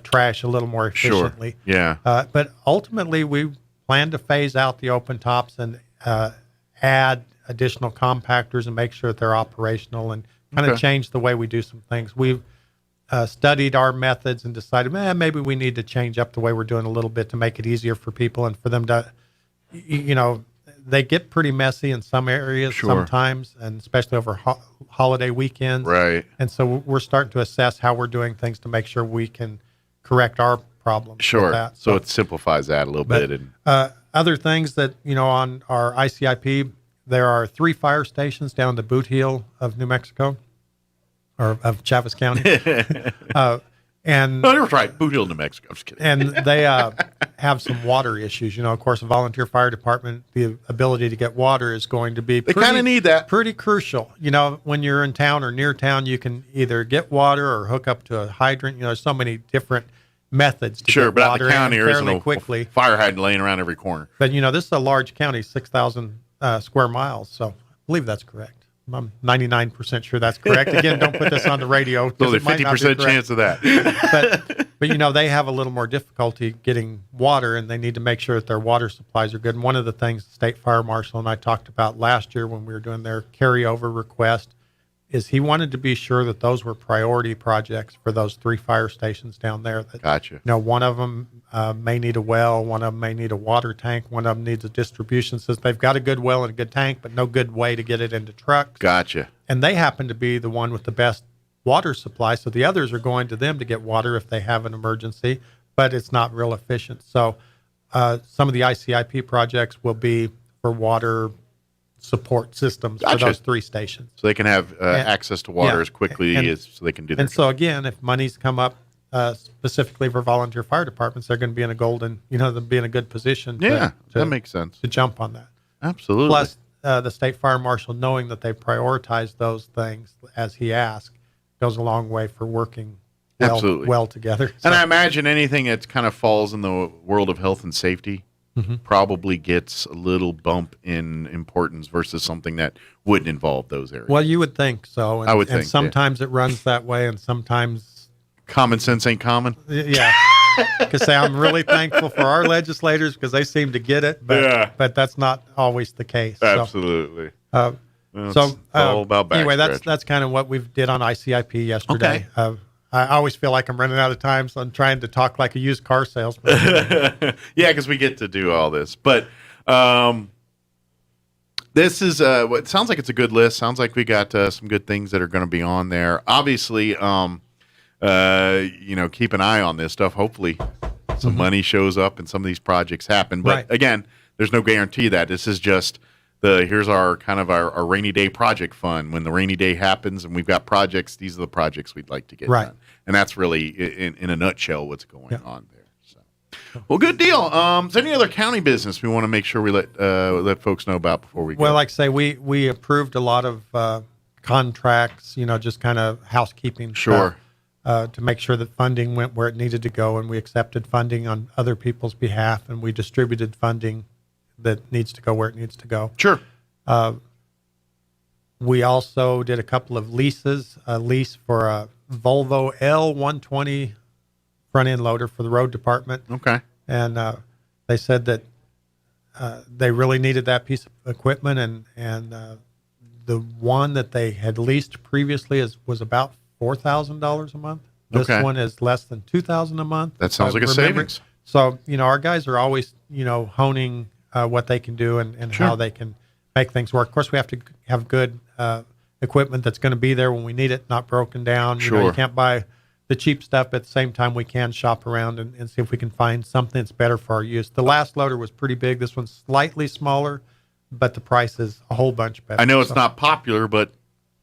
trash a little more efficiently. Yeah. But ultimately, we plan to phase out the open tops and add additional compactors and make sure that they're operational and kind of change the way we do some things. We've studied our methods and decided, maybe we need to change up the way we're doing a little bit to make it easier for people and for them to, they get pretty messy in some areas sometimes, and especially over holiday weekends. Right. And so we're starting to assess how we're doing things to make sure we can correct our problems. Sure. With that. So it simplifies that a little bit. And other things that, on our ICIP, there are 3 fire stations down the Boot Heel of New Mexico. Or of Chaves County. And you're right, Boot Hill, New Mexico. I'm just kidding. And they have some water issues. Of course, a volunteer fire department, the ability to get water is going to be they kind of need that. Pretty crucial. When you're in town or near town, you can either get water or hook up to a hydrant. There's so many different methods to get but water out the county there fairly isn't quickly. Fire hydrant laying around every corner. But this is a large county, 6,000 square miles. So I believe that's correct. I'm 99% sure that's correct. Again, don't put this on the radio. There's a 50% chance of that. but they have a little more difficulty getting water, and they need to make sure that their water supplies are good. And one of the things the State Fire Marshal and I talked about last year when we were doing their carryover request is he wanted to be sure that those were priority projects for those 3 fire stations down there. That, gotcha. One of them may need a well, one of them may need a water tank, one of them needs a distribution system. They've got a good well and a good tank, but no good way to get it into trucks. Gotcha. And they happen to be the one with the best water supply, so the others are going to them to get water if they have an emergency, but it's not real efficient. So some of the ICIP projects will be for water support systems for those 3 stations. So they can have access to water as quickly as so they can do that. And so again, if money's come up specifically for volunteer fire departments, they're going to be in a golden, they'll be in a good position to that makes sense. To jump on that. Absolutely. Plus, the State Fire Marshal, knowing that they prioritize those things as he asked, goes a long way for working well together. And I imagine anything that kind of falls in the world of health and safety probably gets a little bump in importance versus something that wouldn't involve those areas. Well, you would think so. And, I would think. And sometimes it runs that way, and sometimes common sense ain't common. Yeah. Because I'm really thankful for our legislators because they seem to get it, but that's not always the case. Absolutely. So all about anyway, that's kind of what we did on ICIP yesterday. Okay. I always feel like I'm running out of time, so I'm trying to talk like a used car salesman. Yeah, because we get to do all this. But this is what sounds like it's a good list. Sounds like we got some good things that are going to be on there. Obviously, keep an eye on this stuff. Hopefully, some money shows up and some of these projects happen. But again, there's no guarantee that this is just here's our kind of our rainy day project fund. When the rainy day happens and we've got projects, these are the projects we'd like to get done. And that's really, in a nutshell, what's going on there. So, well, good deal. Is there any other county business we want to make sure we let folks know about before we go? Well, like I say, we approved a lot of contracts, just kind of housekeeping stuff, to make sure that funding went where it needed to go, and we accepted funding on other people's behalf, and we distributed funding that needs to go where it needs to go. Sure. We also did a couple of leases, a lease for a Volvo L120 front end loader for the road department. Okay. And they said that they really needed that piece of equipment, and the one that they had leased previously was about $4,000 a month. This one is less than $2,000 a month. That sounds like a savings. So, our guys are always, honing what they can do and Sure. how they can make things work. Of course, we have to have good equipment that's going to be there when we need it, not broken down. You Sure. can't buy the cheap stuff. At the same time, we can shop around and see if we can find something that's better for our use. The last loader was pretty big. This one's slightly smaller, but the price is a whole bunch better. I know it's not popular, but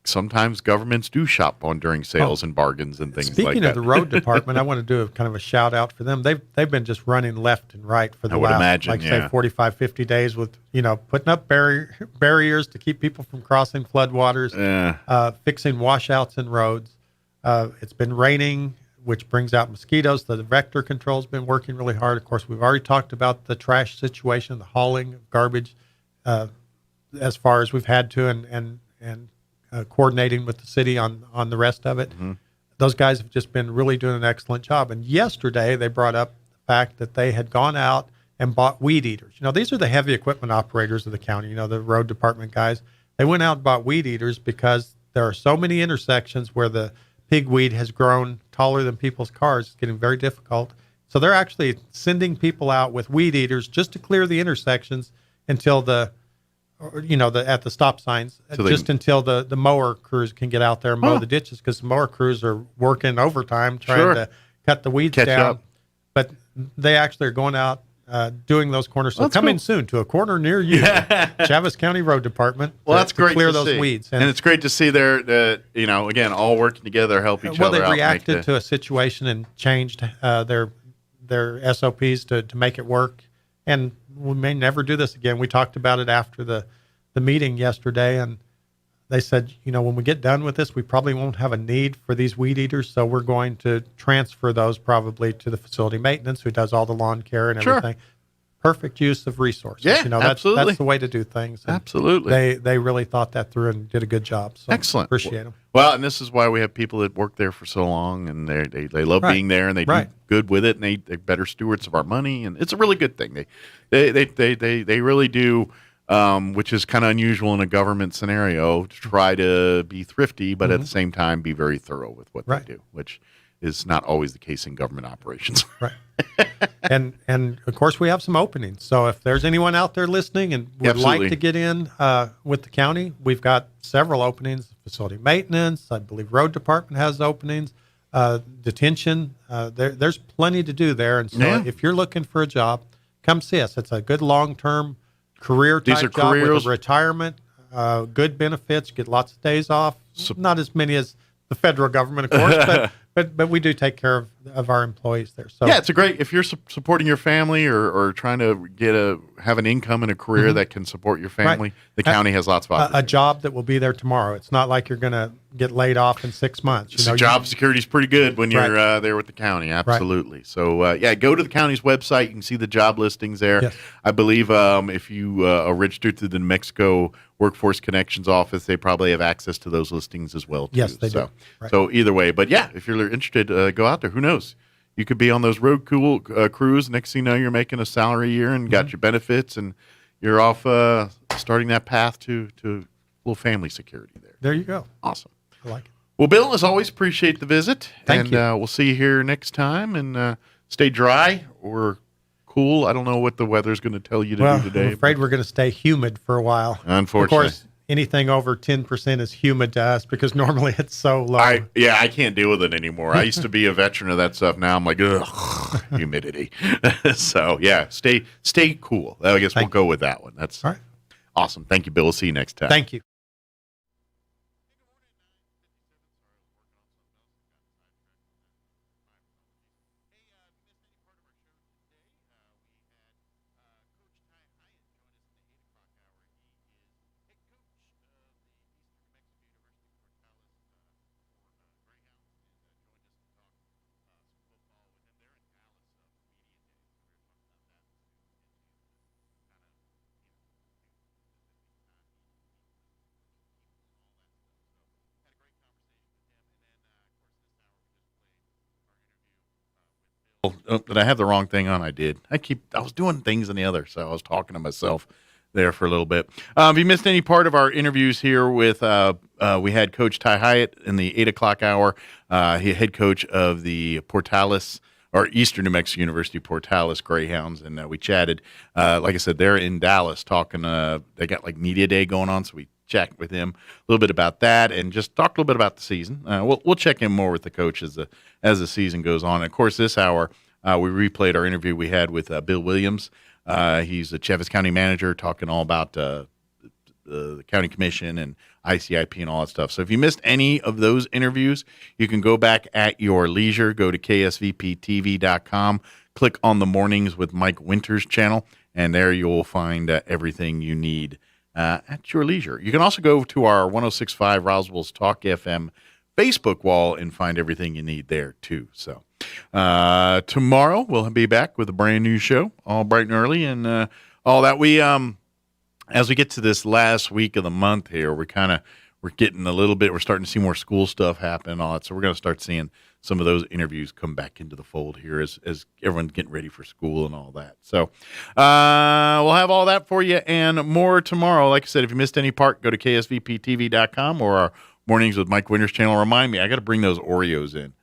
sometimes governments do shop on during sales and bargains and things like that. Speaking of the road department, I want to do a kind of a shout out for them. They've been just running left and right for the last, say, 45, 50 days with, putting up barriers to keep people from crossing floodwaters, fixing washouts in roads. It's been raining, which brings out mosquitoes. The vector control's been working really hard. Of course, we've already talked about the trash situation, the hauling of garbage, as far as we've had to, and coordinating with the city on the rest of it. Mm-hmm. Those guys have just been really doing an excellent job. And yesterday they brought up the fact that they had gone out and bought weed eaters. These are the heavy equipment operators of the county, the road department guys. They went out and bought weed eaters because there are so many intersections where the pigweed has grown taller than people's cars. It's getting very difficult. So they're actually sending people out with weed eaters just to clear the intersections until at the stop signs, so until the mower crews can get out there and mow the ditches, because the mower crews are working overtime trying to cut the weeds Catch down. up. But they actually are going out doing those corners. So coming soon to a corner near you, Chaves County Road Department. Well, that's great to clear to those see. weeds. And it's great to see they're, again, all working together, help each other out. Well, they reacted to a situation and changed their SOPs to make it work. And we may never do this again. We talked about it after the meeting yesterday, and they said, when we get done with this, we probably won't have a need for these weed eaters, so we're going to transfer those probably to the facility maintenance, who does all the lawn care and everything. Perfect use of resources. Yeah, absolutely. That's the way to do things. And absolutely. They really thought that through and did a good job. So excellent. Appreciate them. Well, and this is why we have people that work there for so long, and they love being there, and they do good with it, and they're better stewards of our money, and it's a really good thing. They really do, which is kind of unusual in a government scenario, to try to be thrifty, but at the same time be very thorough with what they do, which is not always the case in government operations. Right. and of course we have some openings. So if there's anyone out there listening and would like to get in with the county, we've got several openings. Facility maintenance, I believe road department has openings, detention. There's plenty to do there. And so if you're looking for a job, come see us. It's a good long-term career type job with a retirement, good benefits, get lots of days off. Not as many as the federal government, of course, but we do take care of our employees there. So it's a great, if you're supporting your family or trying to have an income and a career that can support your family, the county has lots of opportunities. A job that will be there tomorrow. It's not like you're going to get laid off in 6 months. Job security is pretty good when you're there with the county. Absolutely. Right. So go to the county's website. You can see the job listings there. Yes. I believe if you are registered through the New Mexico Workforce Connections office, they probably have access to those listings as well, too. Yes, they do. Right. So either way, but if you're interested, go out there. Who knows? You could be on those road crews. Next thing you know, you're making a salary a year and got your benefits, and you're off starting that path to a little family security there. There you go. Awesome. I like it. Well, Bill, as always, appreciate the visit. Thank you. We'll see you here next time, and stay dry or cool. I don't know what the weather's going to tell you to do today. I'm afraid we're going to stay humid for a while. Unfortunately. Of course, anything over 10% is humid to us because normally it's so low. I can't deal with it anymore. I used to be a veteran of that stuff. Now I'm like, ugh, humidity. So, stay cool. I guess we'll go with that one. That's all right. Awesome. Thank you, Bill. We'll see you next time. Thank you. Did I have the wrong thing on? I did. I was doing things in the other, so I was talking to myself there for a little bit. If you missed any part of our interviews here with, we had Coach Ty Hyatt in the 8 o'clock hour. He head coach of the Portales, or Eastern New Mexico University Portales Greyhounds, and we chatted. Like I said, they're in Dallas talking. They got like media day going on, so we chat with him a little bit about that, and just talk a little bit about the season. We'll check in more with the coach as the season goes on. And of course, this hour we replayed our interview we had with Bill Williams. He's the Chaffetz County manager, talking all about the county commission and ICIP and all that stuff. So if you missed any of those interviews, you can go back at your leisure. Go to ksvptv.com, click on the Mornings with Mike Winters channel, and there you will find everything you need at your leisure. You can also go to our 106.5 Roswell's Talk FM Facebook wall and find everything you need there too. So tomorrow we'll be back with a brand new show, all bright and early, and all that. We as we get to this last week of the month here, we're getting a little bit. We're starting to see more school stuff happen and all that. So we're going to start seeing some of those interviews come back into the fold here as everyone's getting ready for school and all that. So we'll have all that for you and more tomorrow. Like I said, if you missed any part, go to ksvptv.com or our Mornings with Mike Winters channel. Remind me, I got to bring those Oreos in.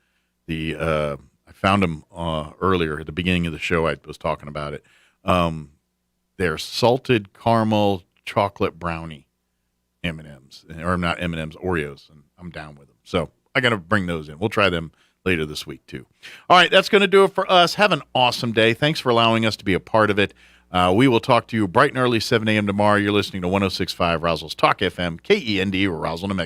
I found them earlier at the beginning of the show. I was talking about it. They're salted caramel chocolate brownie M&Ms, or not M&Ms, Oreos, and I'm down with them. So I got to bring those in. We'll try them later this week too. All right, that's going to do it for us. Have an awesome day. Thanks for allowing us to be a part of it. We will talk to you bright and early, 7 a.m. tomorrow. You're listening to 106.5 Roswell's Talk FM, KEND, Roswell, New Mexico.